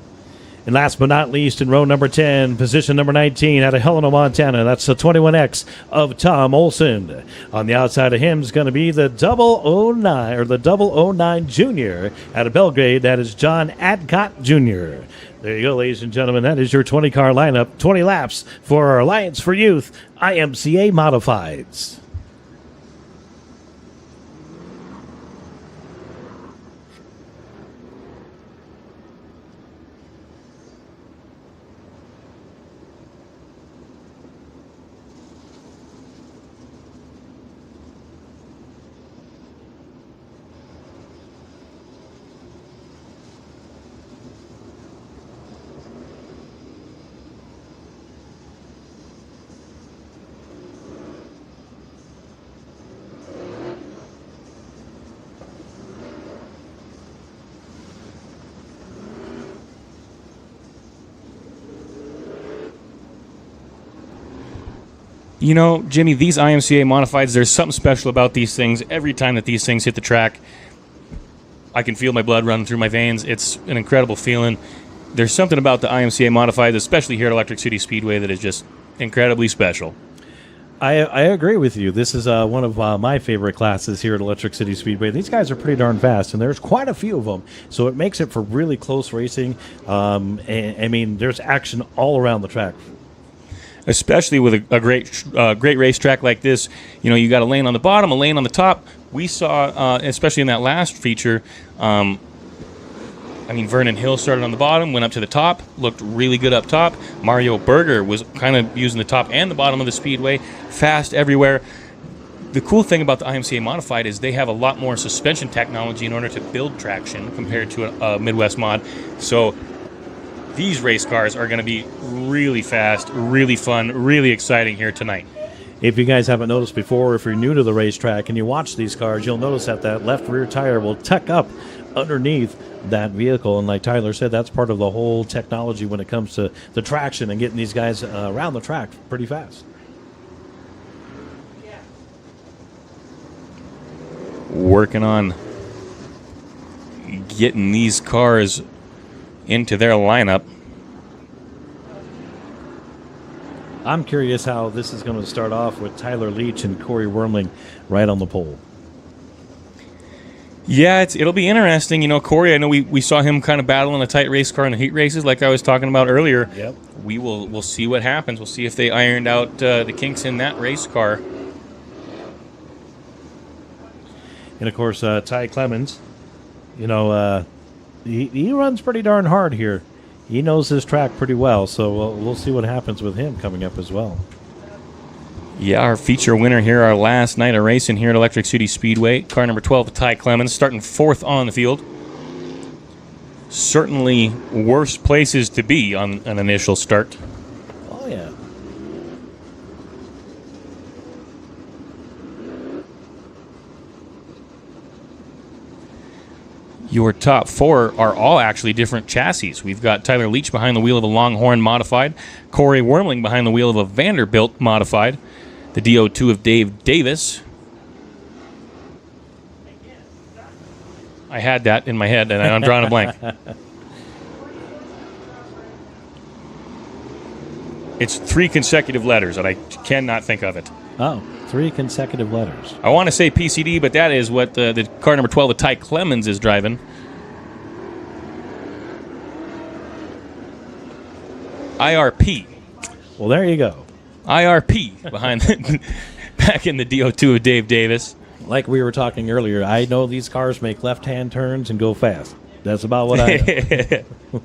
And last but not least, in row number 10, position number 19 out of Helena, Montana. That's the 21X of Tom Olson. On the outside of him is going to be the 009 or the 009 Junior out of Belgrade. That is John Adcott Jr. There you go, ladies and gentlemen. That is your 20-car lineup, 20 laps for our Alliance for Youth IMCA Modifieds. You know, Jimmy, these IMCA Modifieds, there's something special about these things. Every time that these things hit the track, I can feel my blood running through my veins. It's an incredible feeling. There's something about the IMCA Modifieds, especially here at Electric City Speedway, that is just incredibly special. I agree with you. This is one of my favorite classes here at Electric City Speedway. These guys are pretty darn fast, and there's quite a few of them. So it makes it for really close racing. And, I mean, there's action all around the track. Especially with a great racetrack like this. You know, you got a lane on the bottom, a lane on the top. We saw, especially in that last feature, Vernon Hill started on the bottom, went up to the top, looked really good up top. Mario Berger was kind of using the top and the bottom of the speedway, fast everywhere. The cool thing about the IMCA Modified is they have a lot more suspension technology in order to build traction compared to a Midwest mod. So these race cars are going to be really fast, really fun, really exciting here tonight. If you guys haven't noticed before, if you're new to the racetrack and you watch these cars, you'll notice that left rear tire will tuck up underneath that vehicle. And like Tyler said, that's part of the whole technology when it comes to the traction and getting these guys around the track pretty fast. Working on getting these cars into their lineup. I'm curious how this is going to start off with Tyler Leach and Corey Wormling right on the pole. Yeah, it'll be interesting. You know, Corey, I know we saw him kind of battle in a tight race car in the heat races like I was talking about earlier. Yep. We'll see what happens. We'll see if they ironed out the kinks in that race car. And, of course, Ty Clemens, you know, he runs pretty darn hard here. He knows his track pretty well, so we'll see what happens with him coming up as well. Yeah, our feature winner here, our last night of racing here at Electric City Speedway, car number 12, Ty Clemens, starting 4th on the field. Certainly worse places to be on an initial start. Oh, yeah. Your top 4 are all actually different chassis. We've got Tyler Leach behind the wheel of a Longhorn Modified, Corey Wormling behind the wheel of a Vanderbilt Modified, the DO2 of Dave Davis. I had that in my head, and I'm drawing a blank. It's 3 consecutive letters, and I cannot think of it. Oh, 3 consecutive letters. I want to say PCD, but that is what the car number 12 of Ty Clemens is driving. IRP. Well, there you go. IRP behind back in the DO2 of Dave Davis. Like we were talking earlier, I know these cars make left-hand turns and go fast. That's about what I know.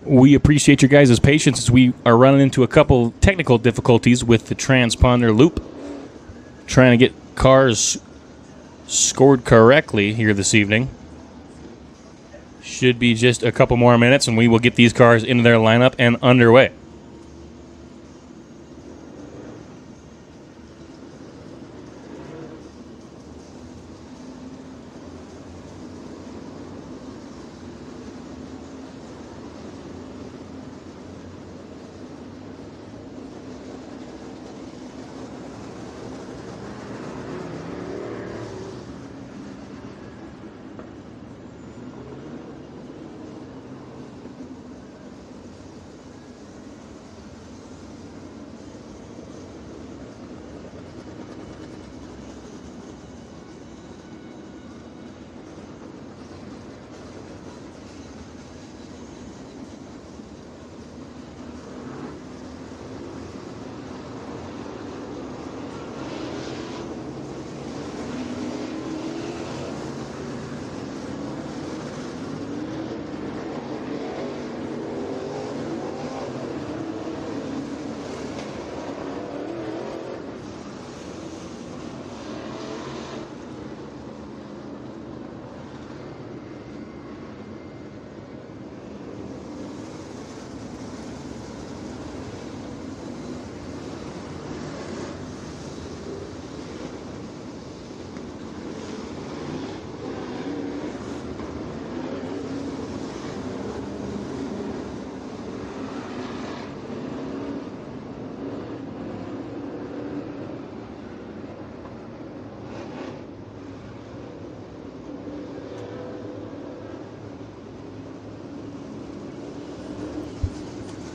We appreciate your guys' patience as we are running into a couple technical difficulties with the transponder loop. Trying to get cars scored correctly here this evening. Should be just a couple more minutes and we will get these cars into their lineup and underway.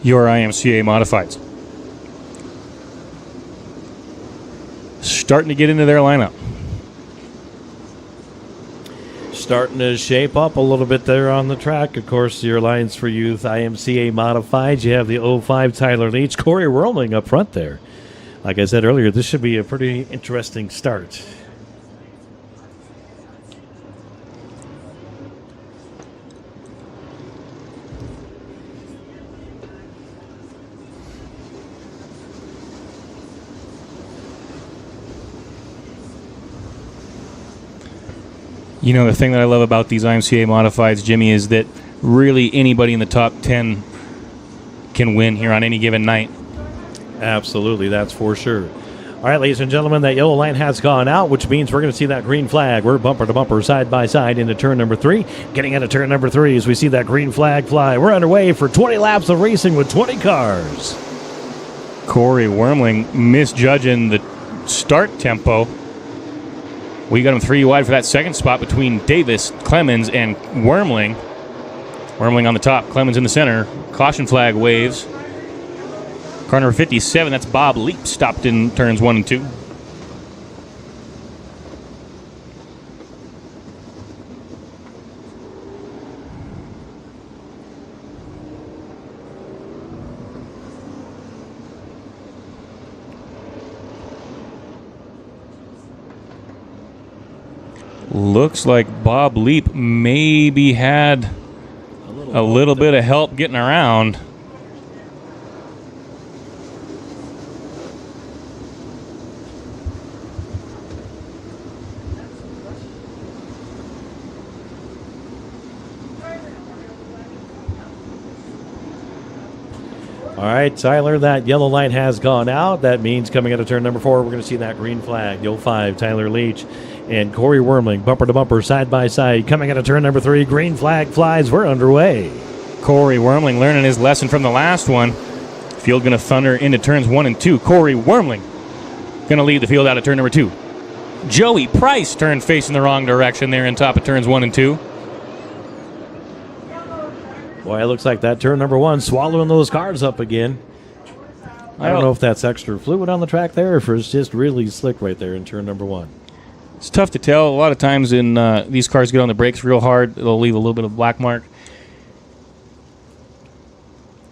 Your IMCA modifieds. Starting to get into their lineup. Starting to shape up a little bit there on the track. Of course, your Alliance for Youth IMCA modified. You have the 05 Tyler Leach, Corey Roaming up front there. Like I said earlier, this should be a pretty interesting start. You know, the thing that I love about these IMCA modifieds, Jimmy, is that really anybody in the top 10 can win here on any given night. Absolutely, that's for sure. All right, ladies and gentlemen, that yellow line has gone out, which means we're going to see that green flag. We're bumper to bumper, side by side into turn number 3. Getting into turn number 3 as we see that green flag fly. We're underway for 20 laps of racing with 20 cars. Corey Wormling misjudging the start tempo. We got him 3 wide for that second spot between Davis, Clemens, and Wormling. Wormling on the top, Clemens in the center. Caution flag waves. Car number 57, that's Bob Leap, stopped in turns 1 and 2. Looks like Bob Leap maybe had a little bit of help getting around. All right, Tyler, that yellow line has gone out. That means coming out of turn number 4, we're going to see that green flag. The 05, Tyler Leach and Corey Wormling, bumper to bumper, side by side. Coming out of turn number 3, green flag flies. We're underway. Corey Wormling learning his lesson from the last one. Field going to thunder into turns 1 and 2. Corey Wormling going to lead the field out of turn number 2. Joey Price turned facing the wrong direction there in top of turns 1 and 2. Boy, it looks like that turn number 1 swallowing those cars up again. I don't know if that's extra fluid on the track there or if it's just really slick right there in turn number 1. It's tough to tell. A lot of times in these cars get on the brakes real hard. It'll leave a little bit of black mark.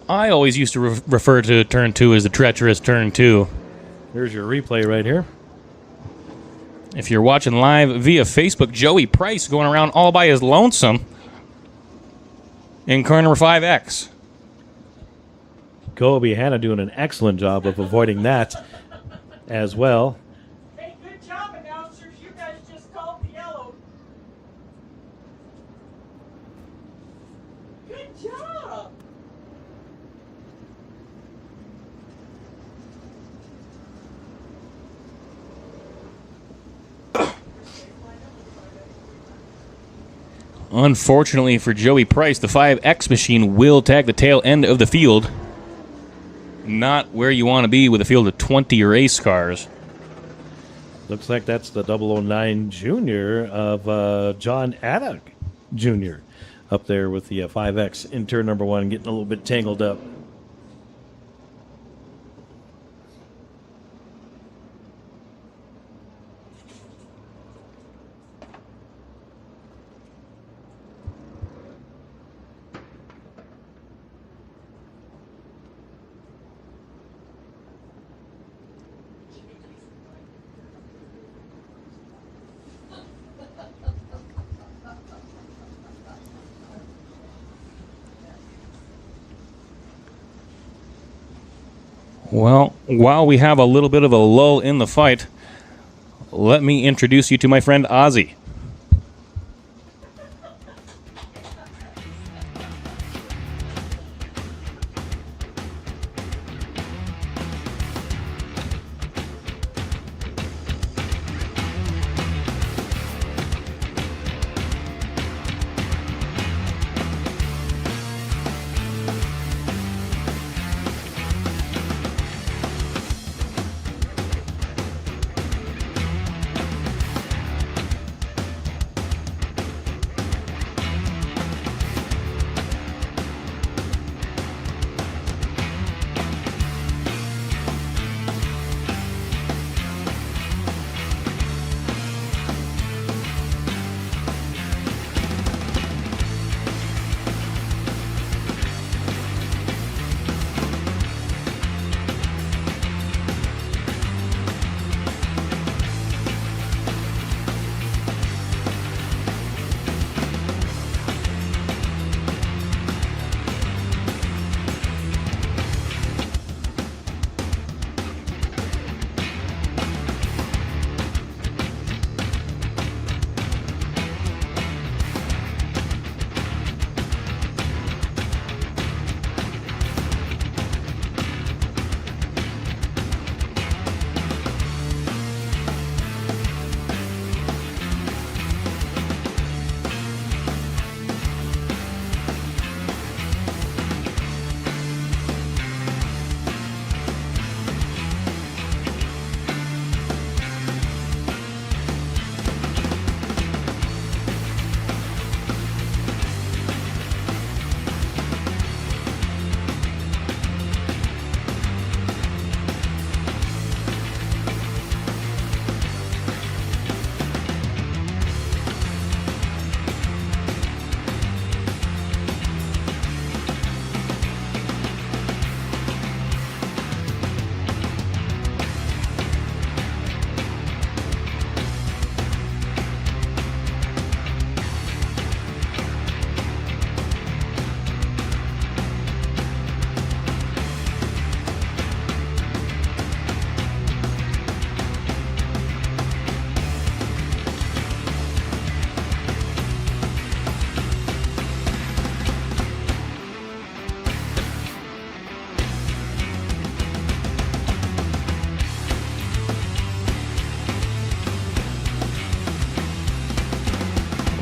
I always used to refer to turn 2 as the treacherous turn 2. Here's your replay right here. If you're watching live via Facebook, Joey Price going around all by his lonesome in car number 5X. Jacoby. Hannah doing an excellent job of avoiding that as well. Hey, good job, announcers. You guys just called the yellow. Good job. Unfortunately for Joey Price, the 5X machine will tag the tail end of the field. Not where you want to be with a field of 20 race cars. Looks like that's the 009 Junior of John Addock Jr. up there with the 5X in turn number 1, getting a little bit tangled up. Well, while we have a little bit of a lull in the fight, let me introduce you to my friend Ozzy.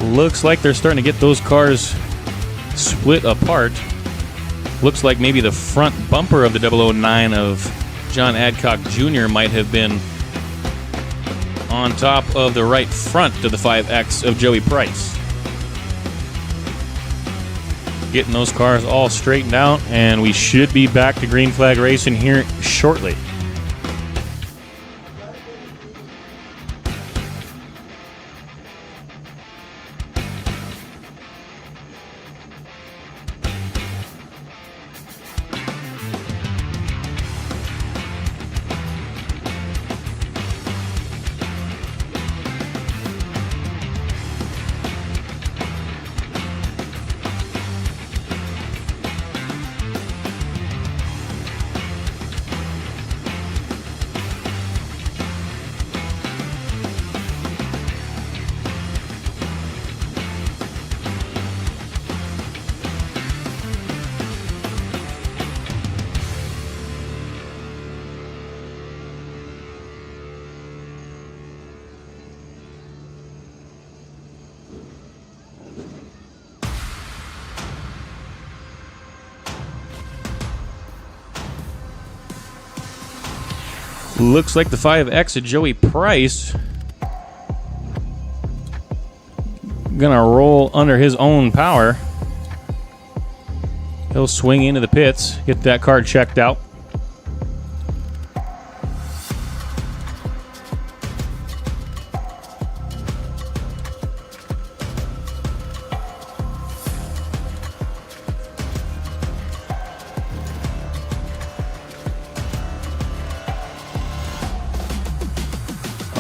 Looks like they're starting to get those cars split apart. Looks like maybe the front bumper of the 009 of John Adcock Jr. might have been on top of the right front of the 5X of Joey Price. Getting those cars all straightened out, and we should be back to green flag racing here shortly. Looks like the 5X of Joey Price gonna roll under his own power. He'll swing into the pits, get that car checked out.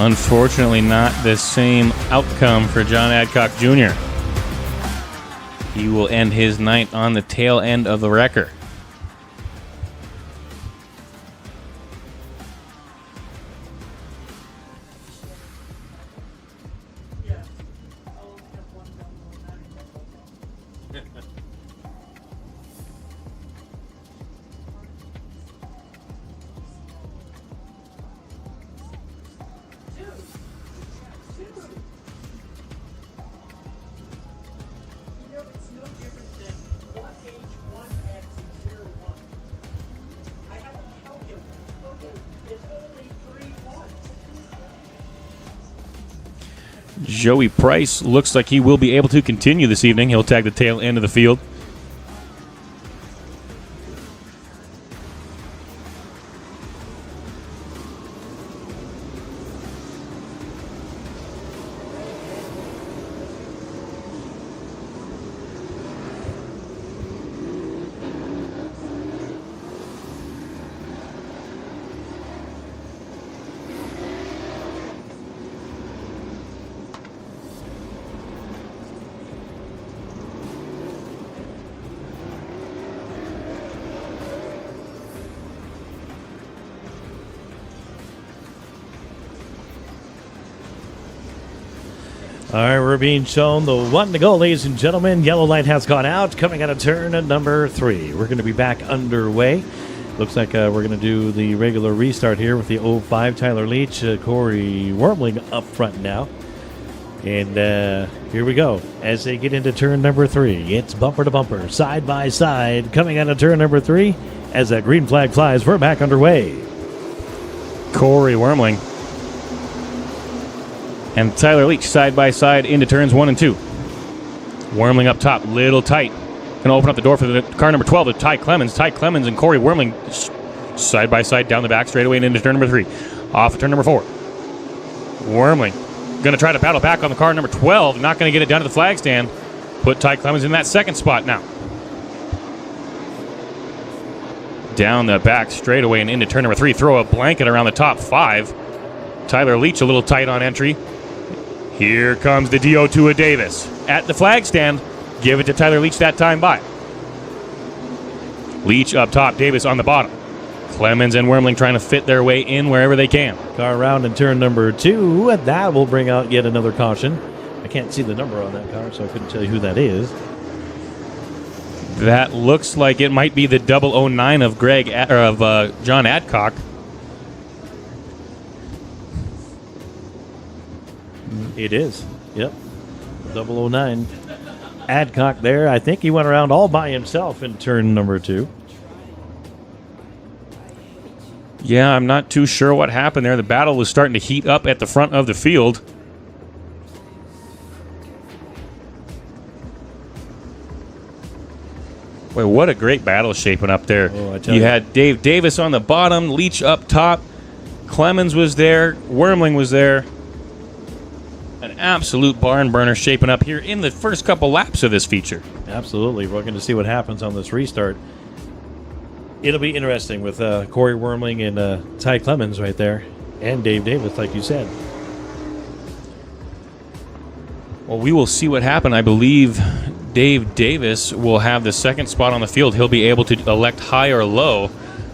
Unfortunately, not the same outcome for John Adcock Jr. He will end his night on the tail end of the wrecker. Joey Price looks like he will be able to continue this evening. He'll tag the tail end of the field. All right, we're being shown the one to go, ladies and gentlemen. Yellow light has gone out, coming out of turn at number 3. We're going to be back underway. Looks like we're going to do the regular restart here with the 05 Tyler Leach, Corey Wormling up front now. And here we go. As they get into turn number 3, it's bumper to bumper, side by side, coming out of turn number 3. As that green flag flies, we're back underway. Corey Wormling and Tyler Leach side by side into turns 1 and 2. Wormling up top, little tight. Gonna open up the door for the car number 12 of Ty Clemens. Ty Clemens and Corey Wormling side by side down the back straightaway and into turn number 3. Off of turn number 4. Wormling gonna try to paddle back on the car number 12. Not gonna get it down to the flag stand. Put Ty Clemens in that second spot now. Down the back straightaway and into turn number 3. Throw a blanket around the top 5. Tyler Leach a little tight on entry. Here comes the DO2 of Davis. At the flag stand, give it to Tyler Leach that time by. Leach up top, Davis on the bottom. Clemens and Wormling trying to fit their way in wherever they can. Car around in turn number 2. That will bring out yet another caution. I can't see the number on that car, so I couldn't tell you who that is. That looks like it might be the 009 of John Adcock. It is. Yep. 009. Adcock there. I think he went around all by himself in turn number 2. Yeah, I'm not too sure what happened there. The battle was starting to heat up at the front of the field. Boy, what a great battle shaping up there. Oh, I tell you you. had Dave Davis on the bottom, Leach up top, Clemens was there, Wormling was there. An absolute barn burner shaping up here in the first couple laps of this feature. Absolutely. We're going to see what happens on this restart. It'll be interesting with Corey Wormling and Ty Clemens right there. And Dave Davis, like you said. Well, we will see what happens. I believe Dave Davis will have the second spot on the field. He'll be able to elect high or low.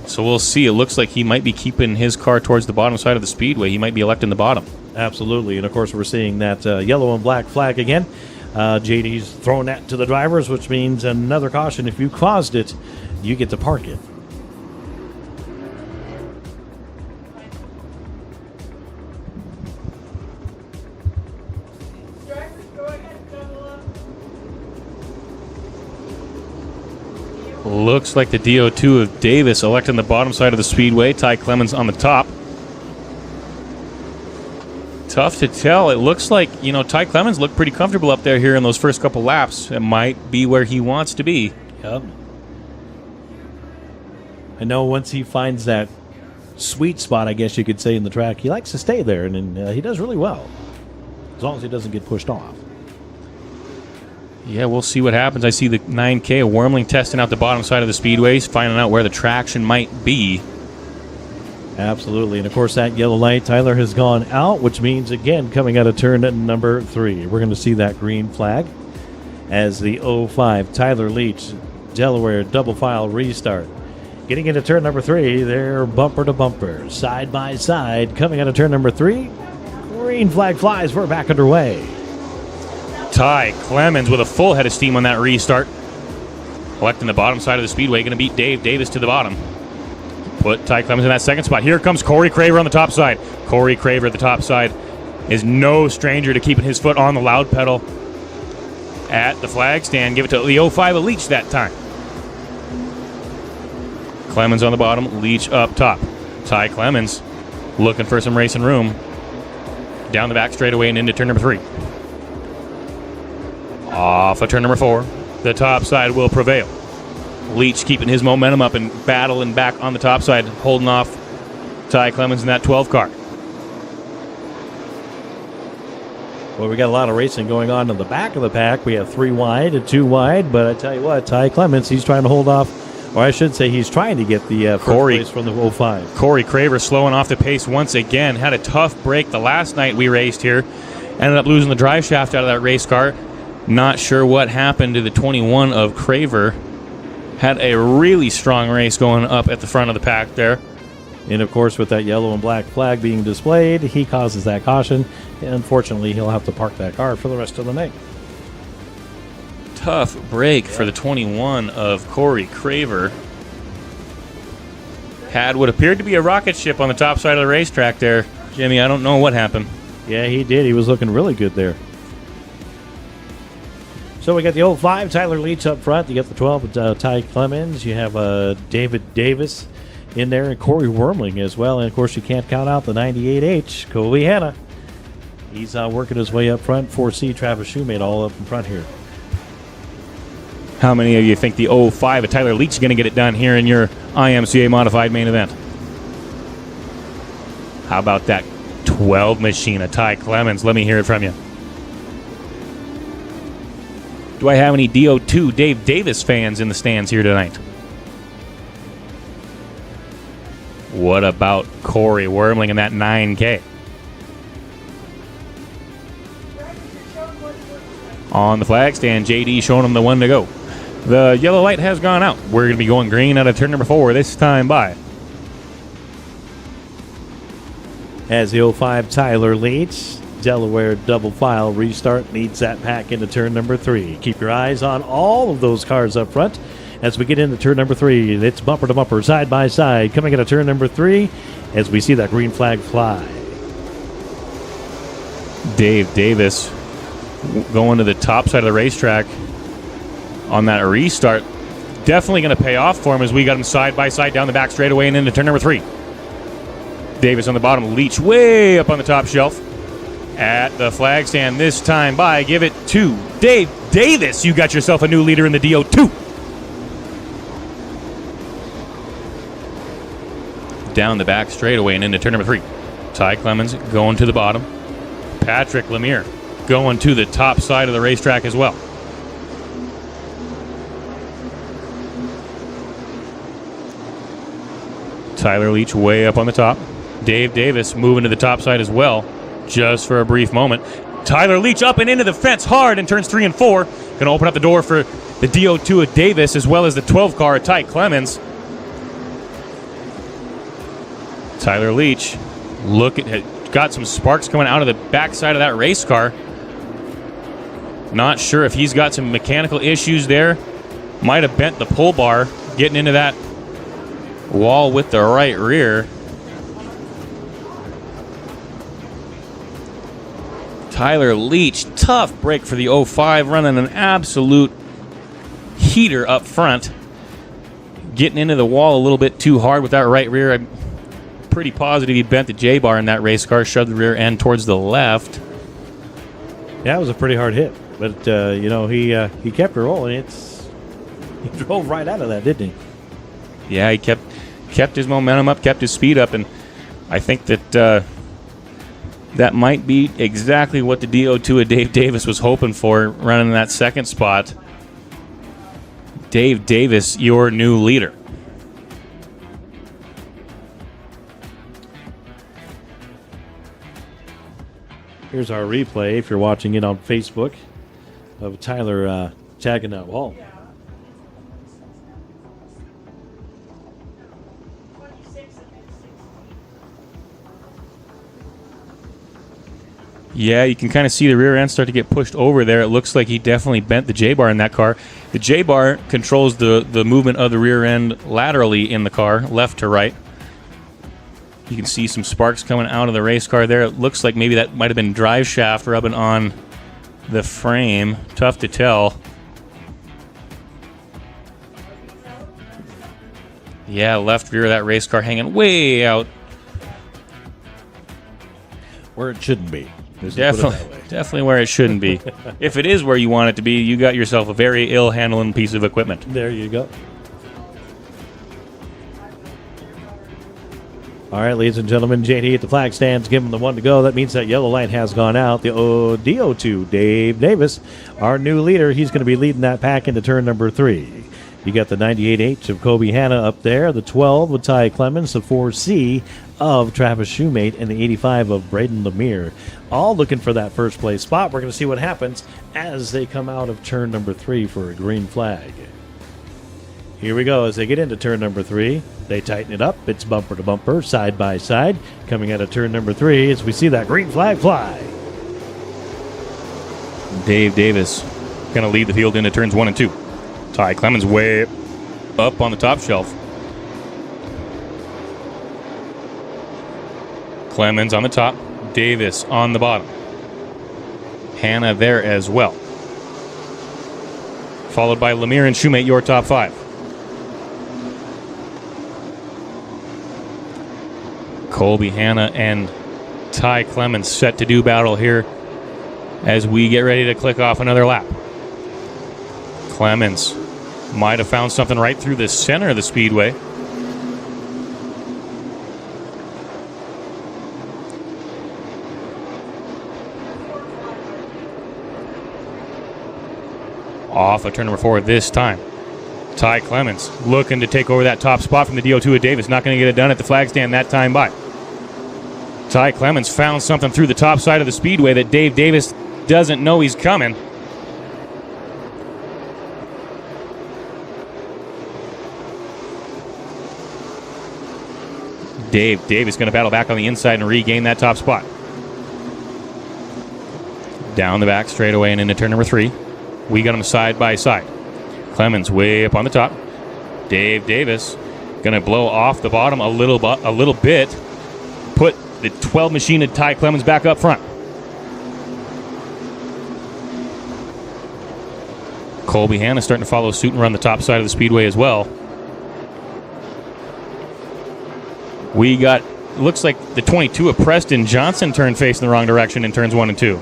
So we'll see. It looks like he might be keeping his car towards the bottom side of the speedway. He might be electing the bottom. Absolutely. And, of course, we're seeing that yellow and black flag again. JD's throwing that to the drivers, which means another caution. If you caused it, you get to park it. Drivers, go ahead, double up. Looks like the DO2 of Davis electing the bottom side of the speedway. Ty Clemens on the top. Tough to tell. It looks like, Ty Clemens looked pretty comfortable up there here in those first couple laps. It might be where he wants to be. Yep. I know once he finds that sweet spot, I guess you could say, in the track, he likes to stay there, and he does really well, as long as he doesn't get pushed off. Yeah, we'll see what happens. I see the 9K of Wormling testing out the bottom side of the speedways, finding out where the traction might be. Absolutely. And, of course, that yellow light, Tyler, has gone out, which means, again, coming out of turn number 3, we're going to see that green flag as the 05 Tyler Leach Delaware double file restart. Getting into turn number 3, they're bumper to bumper, side by side. Coming out of turn number 3, green flag flies. We're back underway. Ty Clemens with a full head of steam on that restart. Collecting the bottom side of the speedway, going to beat Dave Davis to the bottom. Put Ty Clemens in that second spot. Here comes Corey Craver on the top side. Corey Craver at the top side is no stranger to keeping his foot on the loud pedal at the flag stand. Give it to the 05 Leach that time. Clemens on the bottom, Leach up top. Ty Clemens looking for some racing room. Down the back straightaway and into turn number 3. Off of turn number 4. The top side will prevail. Leach keeping his momentum up and battling back on the top side, holding off Ty Clemens in that 12 car. Well, we got a lot of racing going on in the back of the pack. We have 3 wide and 2 wide, but I tell you what, Ty Clemens, he's trying to hold off, or I should say he's trying to get the first place from the 05. Corey Craver slowing off the pace once again. Had a tough break the last night we raced here. Ended up losing the drive shaft out of that race car. Not sure what happened to the 21 of Craver. Had a really strong race going up at the front of the pack there. And, of course, with that yellow and black flag being displayed, he causes that caution. And unfortunately, he'll have to park that car for the rest of the night. Tough break for the 21 of Corey Craver. Had what appeared to be a rocket ship on the top side of the racetrack there. Jimmy, I don't know what happened. Yeah, he did. He was looking really good there. So we got the 05 Tyler Leach up front. You got the 12 Ty Clemens. You have David Davis in there and Corey Wormling as well. And, of course, you can't count out the 98H, Colby Hanna. He's working his way up front. 4C Travis Shoemate all up in front here. How many of you think the 05 of Tyler Leach is going to get it done here in your IMCA modified main event? How about that 12 machine of Ty Clemens? Let me hear it from you. Do I have any DO2 Dave Davis fans in the stands here tonight? What about Corey Wormling in that 9K? On the flag stand, JD showing him the one to go. The yellow light has gone out. We're going to be going green out of turn number 4 this time by. As the 05 Tyler Leach Delaware double file restart leads that pack into turn number 3. Keep your eyes on all of those cars up front as we get into turn number 3. It's bumper to bumper, side by side. Coming into turn number 3 as we see that green flag fly. Dave Davis going to the top side of the racetrack on that restart. Definitely going to pay off for him as we got him side by side down the back straightaway and into turn number 3. Davis on the bottom, Leach way up on the top shelf. At the flag stand this time by, give it to Dave Davis. You got yourself a new leader in the DO2. Down the back straightaway and into turn number 3. Ty Clemens going to the bottom. Patrick Lemire going to the top side of the racetrack as well. Tyler Leach way up on the top. Dave Davis moving to the top side as well. Just for a brief moment. Tyler Leach up and into the fence hard in turns 3 and 4. Going to open up the door for the DO2 of Davis as well as the 12 car of Ty Clemens. Tyler Leach got some sparks coming out of the backside of that race car. Not sure if he's got some mechanical issues there. Might have bent the pull bar getting into that wall with the right rear. Tyler Leach, tough break for the 05, running an absolute heater up front. Getting into the wall a little bit too hard with that right rear. pretty positive he bent the J-bar in that race car, shoved the rear end towards the left. Yeah, it was a pretty hard hit, but he kept it rolling. He drove right out of that, didn't he? Yeah, he kept his momentum up, kept his speed up, and I think that that might be exactly what the DO2 of Dave Davis was hoping for, running that second spot. Dave Davis, your new leader. Here's our replay, if you're watching it on Facebook, of Tyler tagging that wall. Yeah, you can kind of see the rear end start to get pushed over there. It looks like he definitely bent the J-bar in that car. The J-bar controls the movement of the rear end laterally in the car, left to right. You can see some sparks coming out of the race car there. It looks like maybe that might have been drive shaft rubbing on the frame. Tough to tell. Yeah, left rear of that race car hanging way out. Where it shouldn't be. Definitely where it shouldn't be. If it is where you want it to be, you got yourself a very ill-handling piece of equipment. There you go. All right, ladies and gentlemen, JD at the flag stands, give him the one to go. That means that yellow light has gone out. The DO2, Dave Davis, our new leader, he's going to be leading that pack into turn number 3. You got the 98H of Kobe Hanna up there, the 12 with Ty Clemens, the 4C of Travis Shoemate, and the 85 of Braden Lemire. All looking for that first place spot. We're going to see what happens as they come out of turn number 3 for a green flag. Here we go. As they get into turn number 3, they tighten it up. It's bumper to bumper, side by side. Coming out of turn number 3 as we see that green flag fly. Dave Davis going to lead the field into turns 1 and 2. Ty Clemens way up on the top shelf. Clemens on the top. Davis on the bottom. Hanna there as well. Followed by Lemire and Shoemate, your top 5. Colby Hanna and Ty Clemens set to do battle here as we get ready to click off another lap. Clemens might have found something right through the center of the speedway. Off of turn number 4 this time. Ty Clemens looking to take over that top spot from the DO2 of Davis. Not going to get it done at the flag stand that time by. Ty Clemens found something through the top side of the speedway that Dave Davis doesn't know he's coming. Dave Davis going to battle back on the inside and regain that top spot. Down the back straightaway and into turn number 3. We got them side by side. Clemens way up on the top. Dave Davis going to blow off the bottom a little bit. Put the 12 machine of Ty Clemens back up front. Colby Hanna starting to follow suit and run the top side of the speedway as well. We got, looks like the 22 of Preston Johnson turned facing the wrong direction in turns 1 and 2.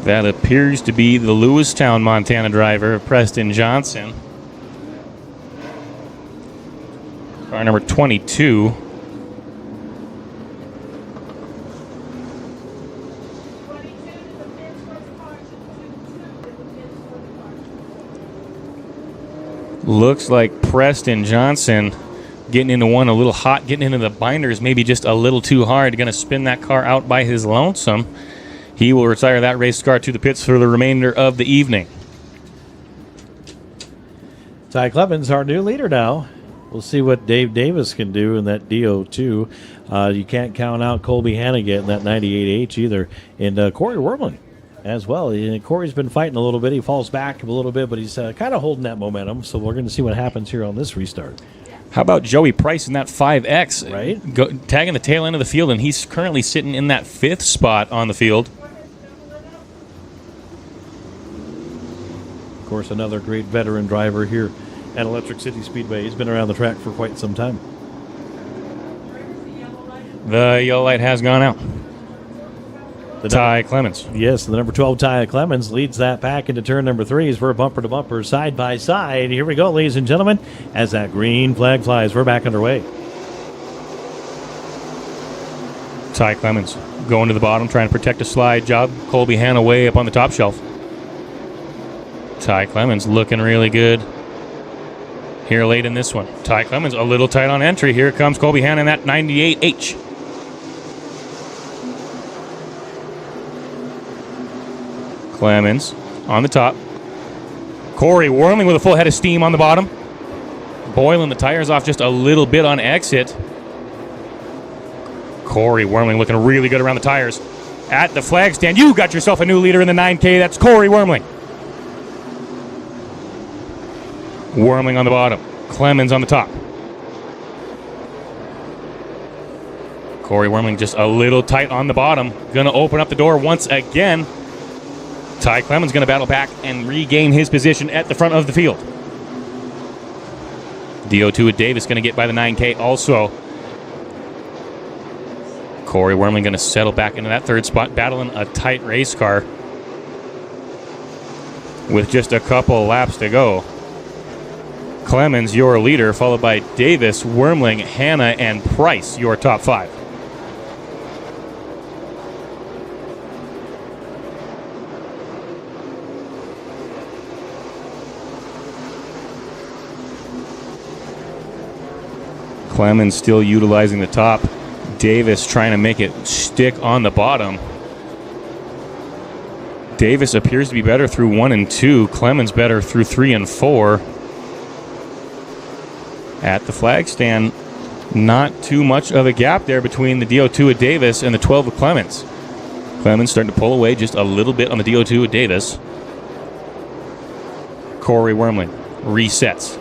That appears to be the Lewistown, Montana driver, Preston Johnson. Car number 22. Looks like Preston Johnson getting into one a little hot, getting into the binders maybe just a little too hard. Going to spin that car out by his lonesome. He will retire that race car to the pits for the remainder of the evening. Ty Clemens, our new leader now. We'll see what Dave Davis can do in that DO2. You can't count out Colby Hanna in that 98H either. And Corey Werman as well. Corey's been fighting a little bit. He falls back a little bit, but he's kind of holding that momentum. So we're going to see what happens here on this restart. How about Joey Price in that 5X? Right. Tagging the tail end of the field, and he's currently sitting in that 5th spot on the field. Of course, another great veteran driver here at Electric City Speedway. He's been around the track for quite some time. The yellow light has gone out. Ty Clemens. Yes, the number 12 Ty Clemens leads that pack into turn number 3 as we're bumper to bumper, side by side. Here we go, ladies and gentlemen, as that green flag flies. We're back underway. Ty Clemens going to the bottom, trying to protect a slide job. Colby Hanna way up on the top shelf. Ty Clemens looking really good here late in this one. Ty Clemens a little tight on entry. Here comes Colby Hanna in that 98H. Clemens on the top. Corey Wormling with a full head of steam on the bottom. Boiling the tires off just a little bit on exit. Corey Wormling looking really good around the tires. At the flag stand, you got yourself a new leader in the 9K. That's Corey Wormling. Wormling on the bottom. Clemens on the top. Corey Wormling just a little tight on the bottom. Going to open up the door once again. Ty Clemens going to battle back and regain his position at the front of the field. DO2 with Davis going to get by the 9K also. Corey Wormling going to settle back into that third spot, battling a tight race car with just a couple laps to go. Clemens, your leader, followed by Davis, Wormling, Hanna, and Price, your top 5. Clemens still utilizing the top. Davis trying to make it stick on the bottom. Davis appears to be better through 1 and 2. Clemens better through 3 and 4. At the flag stand, not too much of a gap there between the DO2 of Davis and the 12 of Clemens. Clemens starting to pull away just a little bit on the DO2 of Davis. Corey Wormling resets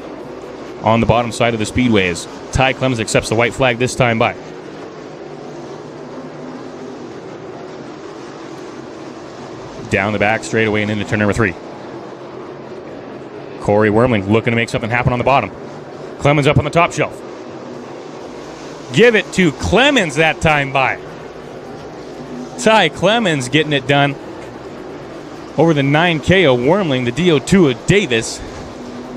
on the bottom side of the speedways. Ty Clemens accepts the white flag this time by. Down the back straightaway and into turn number 3. Corey Wormling looking to make something happen on the bottom. Clemens up on the top shelf. Give it to Clemens that time by. Ty Clemens getting it done over the 9K of Wormling, the DO2 of Davis,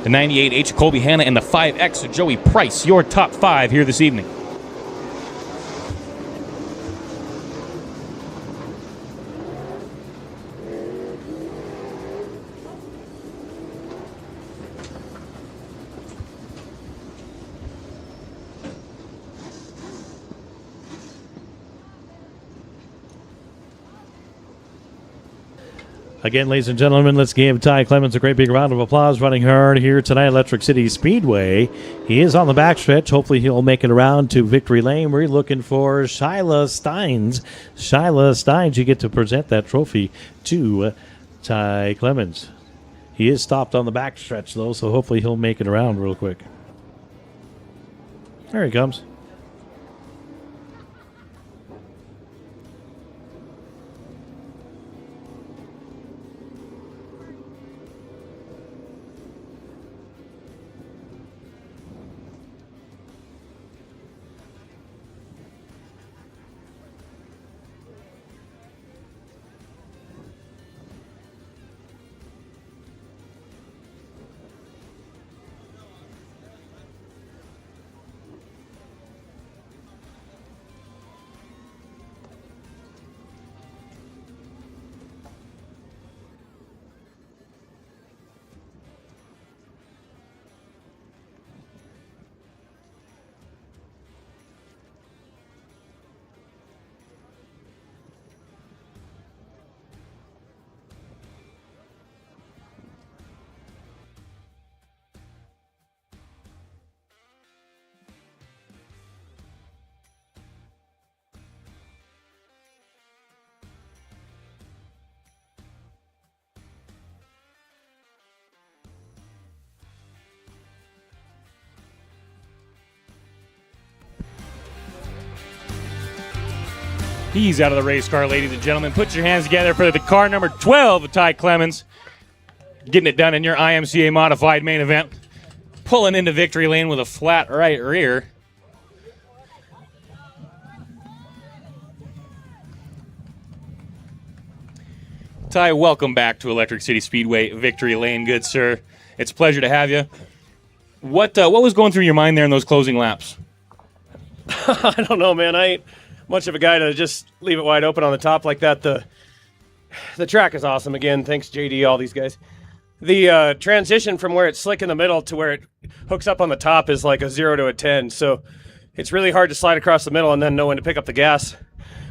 the 98H of Colby Hanna, and the 5X of Joey Price, your top 5 here this evening. Again, ladies and gentlemen, let's give Ty Clemens a great big round of applause. Running hard here tonight, Electric City Speedway. He is on the backstretch. Hopefully, he'll make it around to Victory Lane. We're looking for Shyla Steins. Shyla Steins, you get to present that trophy to Ty Clemens. He is stopped on the backstretch, though, so hopefully he'll make it around real quick. There he comes. He's out of the race car, ladies and gentlemen. Put your hands together for the car number 12 of Ty Clemens. Getting it done in your IMCA modified main event. pulling into victory lane with a flat right rear. Ty, welcome back to Electric City Speedway Victory Lane, good sir. It's a pleasure to have you. What was going through your mind there in those closing laps? I don't know, man. I ain't much of a guy to just leave it wide open on the top like that. The track is awesome. Again, thanks JD, all these guys. The transition from where it's slick in the middle to where it hooks up on the top is like a 0 to a 10. So it's really hard to slide across the middle and then know when to pick up the gas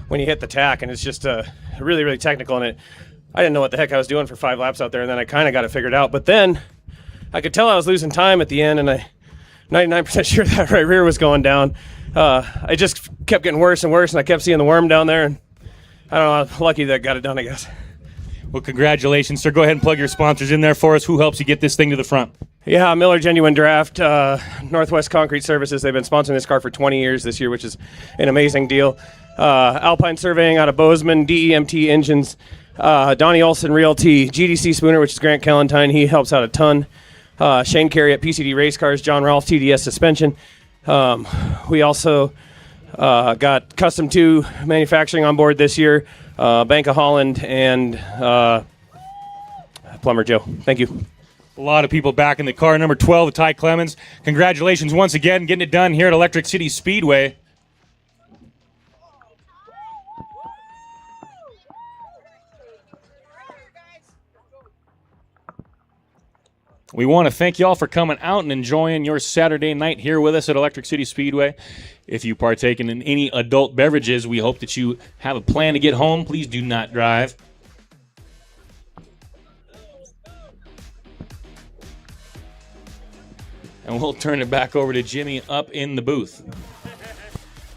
when you hit the tack. And it's just really, really technical. And I didn't know what the heck I was doing for 5 laps out there. And then I kind of got it figured out. But then I could tell I was losing time at the end, and I 99% sure that right rear was going down. I just kept getting worse and worse, and I kept seeing the worm down there. And I don't know, lucky that got it done, I guess. Well, congratulations, sir. Go ahead and plug your sponsors in there for us. Who helps you get this thing to the front? Yeah, Miller Genuine Draft, Northwest Concrete Services. They've been sponsoring this car for 20 years this year, which is an amazing deal. Alpine Surveying out of Bozeman, DEMT Engines, Donnie Olson Realty, GDC Spooner, which is Grant Callentine. He helps out a ton. Shane Carey at PCD Race Cars, John Rolfe, TDS Suspension. We also got Custom 2 Manufacturing on board this year, Bank of Holland, and Plumber Joe. Thank you. A lot of people back in the car. Number 12, Ty Clemens. Congratulations once again, getting it done here at Electric City Speedway. We want to thank you all for coming out and enjoying your Saturday night here with us at Electric City Speedway. If you partake in any adult beverages, we hope that you have a plan to get home. Please do not drive. And we'll turn it back over to Jimmy up in the booth.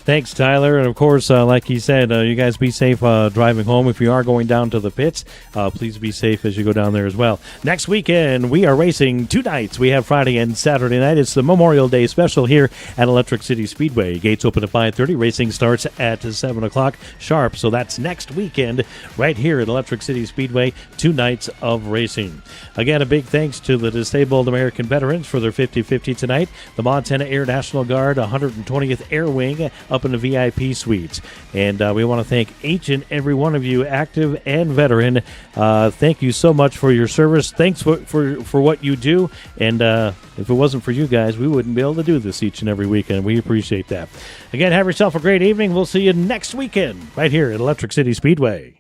Thanks, Tyler. And, of course, like he said, you guys be safe driving home. If you are going down to the pits, please be safe as you go down there as well. Next weekend, we are racing 2 nights. We have Friday and Saturday night. It's the Memorial Day special here at Electric City Speedway. Gates open at 5:30. Racing starts at 7 o'clock sharp. So that's next weekend right here at Electric City Speedway, 2 nights of racing. Again, a big thanks to the Disabled American Veterans for their 50-50 tonight. The Montana Air National Guard, 120th Air Wing, up in the VIP suites. And we want to thank each and every one of you, active and veteran. Thank you so much for your service. Thanks for what you do. And if it wasn't for you guys, we wouldn't be able to do this each and every weekend. We appreciate that. Again, have yourself a great evening. We'll see you next weekend right here at Electric City Speedway.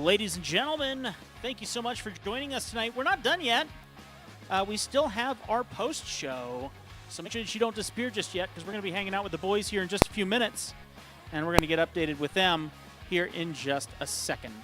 Ladies and gentlemen, thank you so much for joining us tonight. We're not done yet. We still have our post show, so make sure that you don't disappear just yet, because we're going to be hanging out with the boys here in just a few minutes, and we're going to get updated with them here in just a second.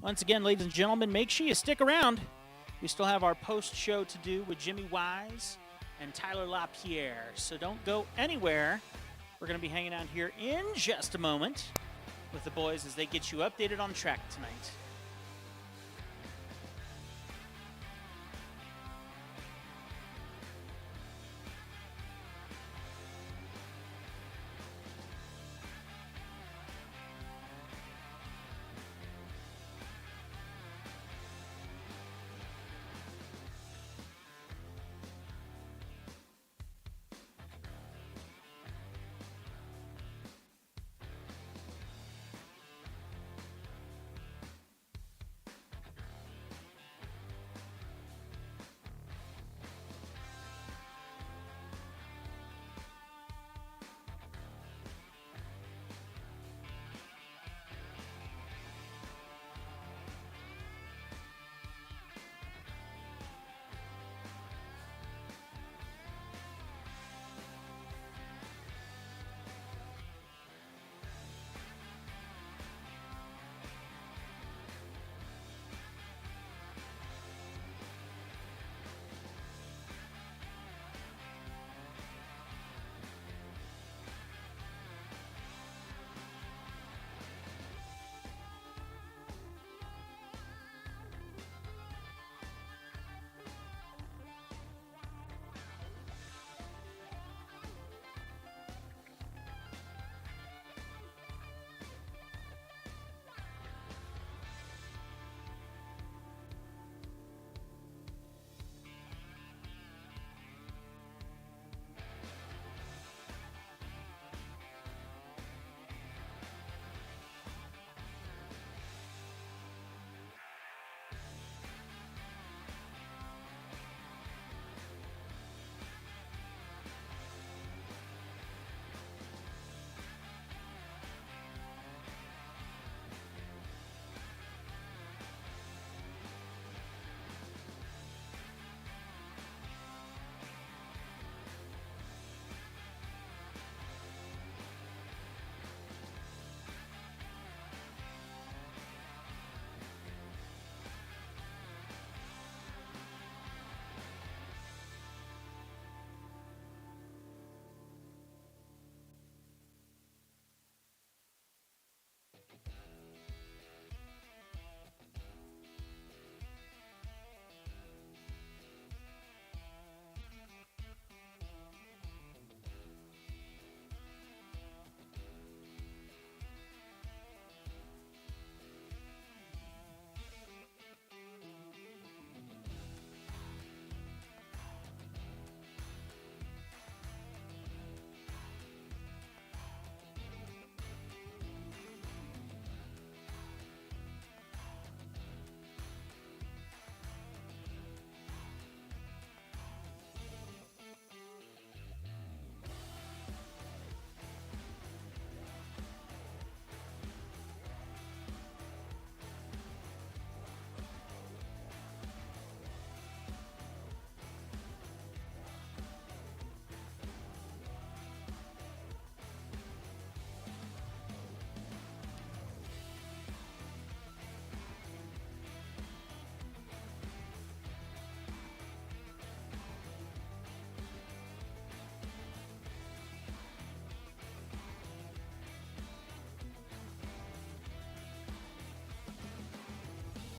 Once again, ladies and gentlemen, make sure you stick around. We still have our post show to do with Jimmy Wise and Tyler LaPierre, so don't go anywhere. We're going to be hanging out here in just a moment with the boys as they get you updated on track tonight.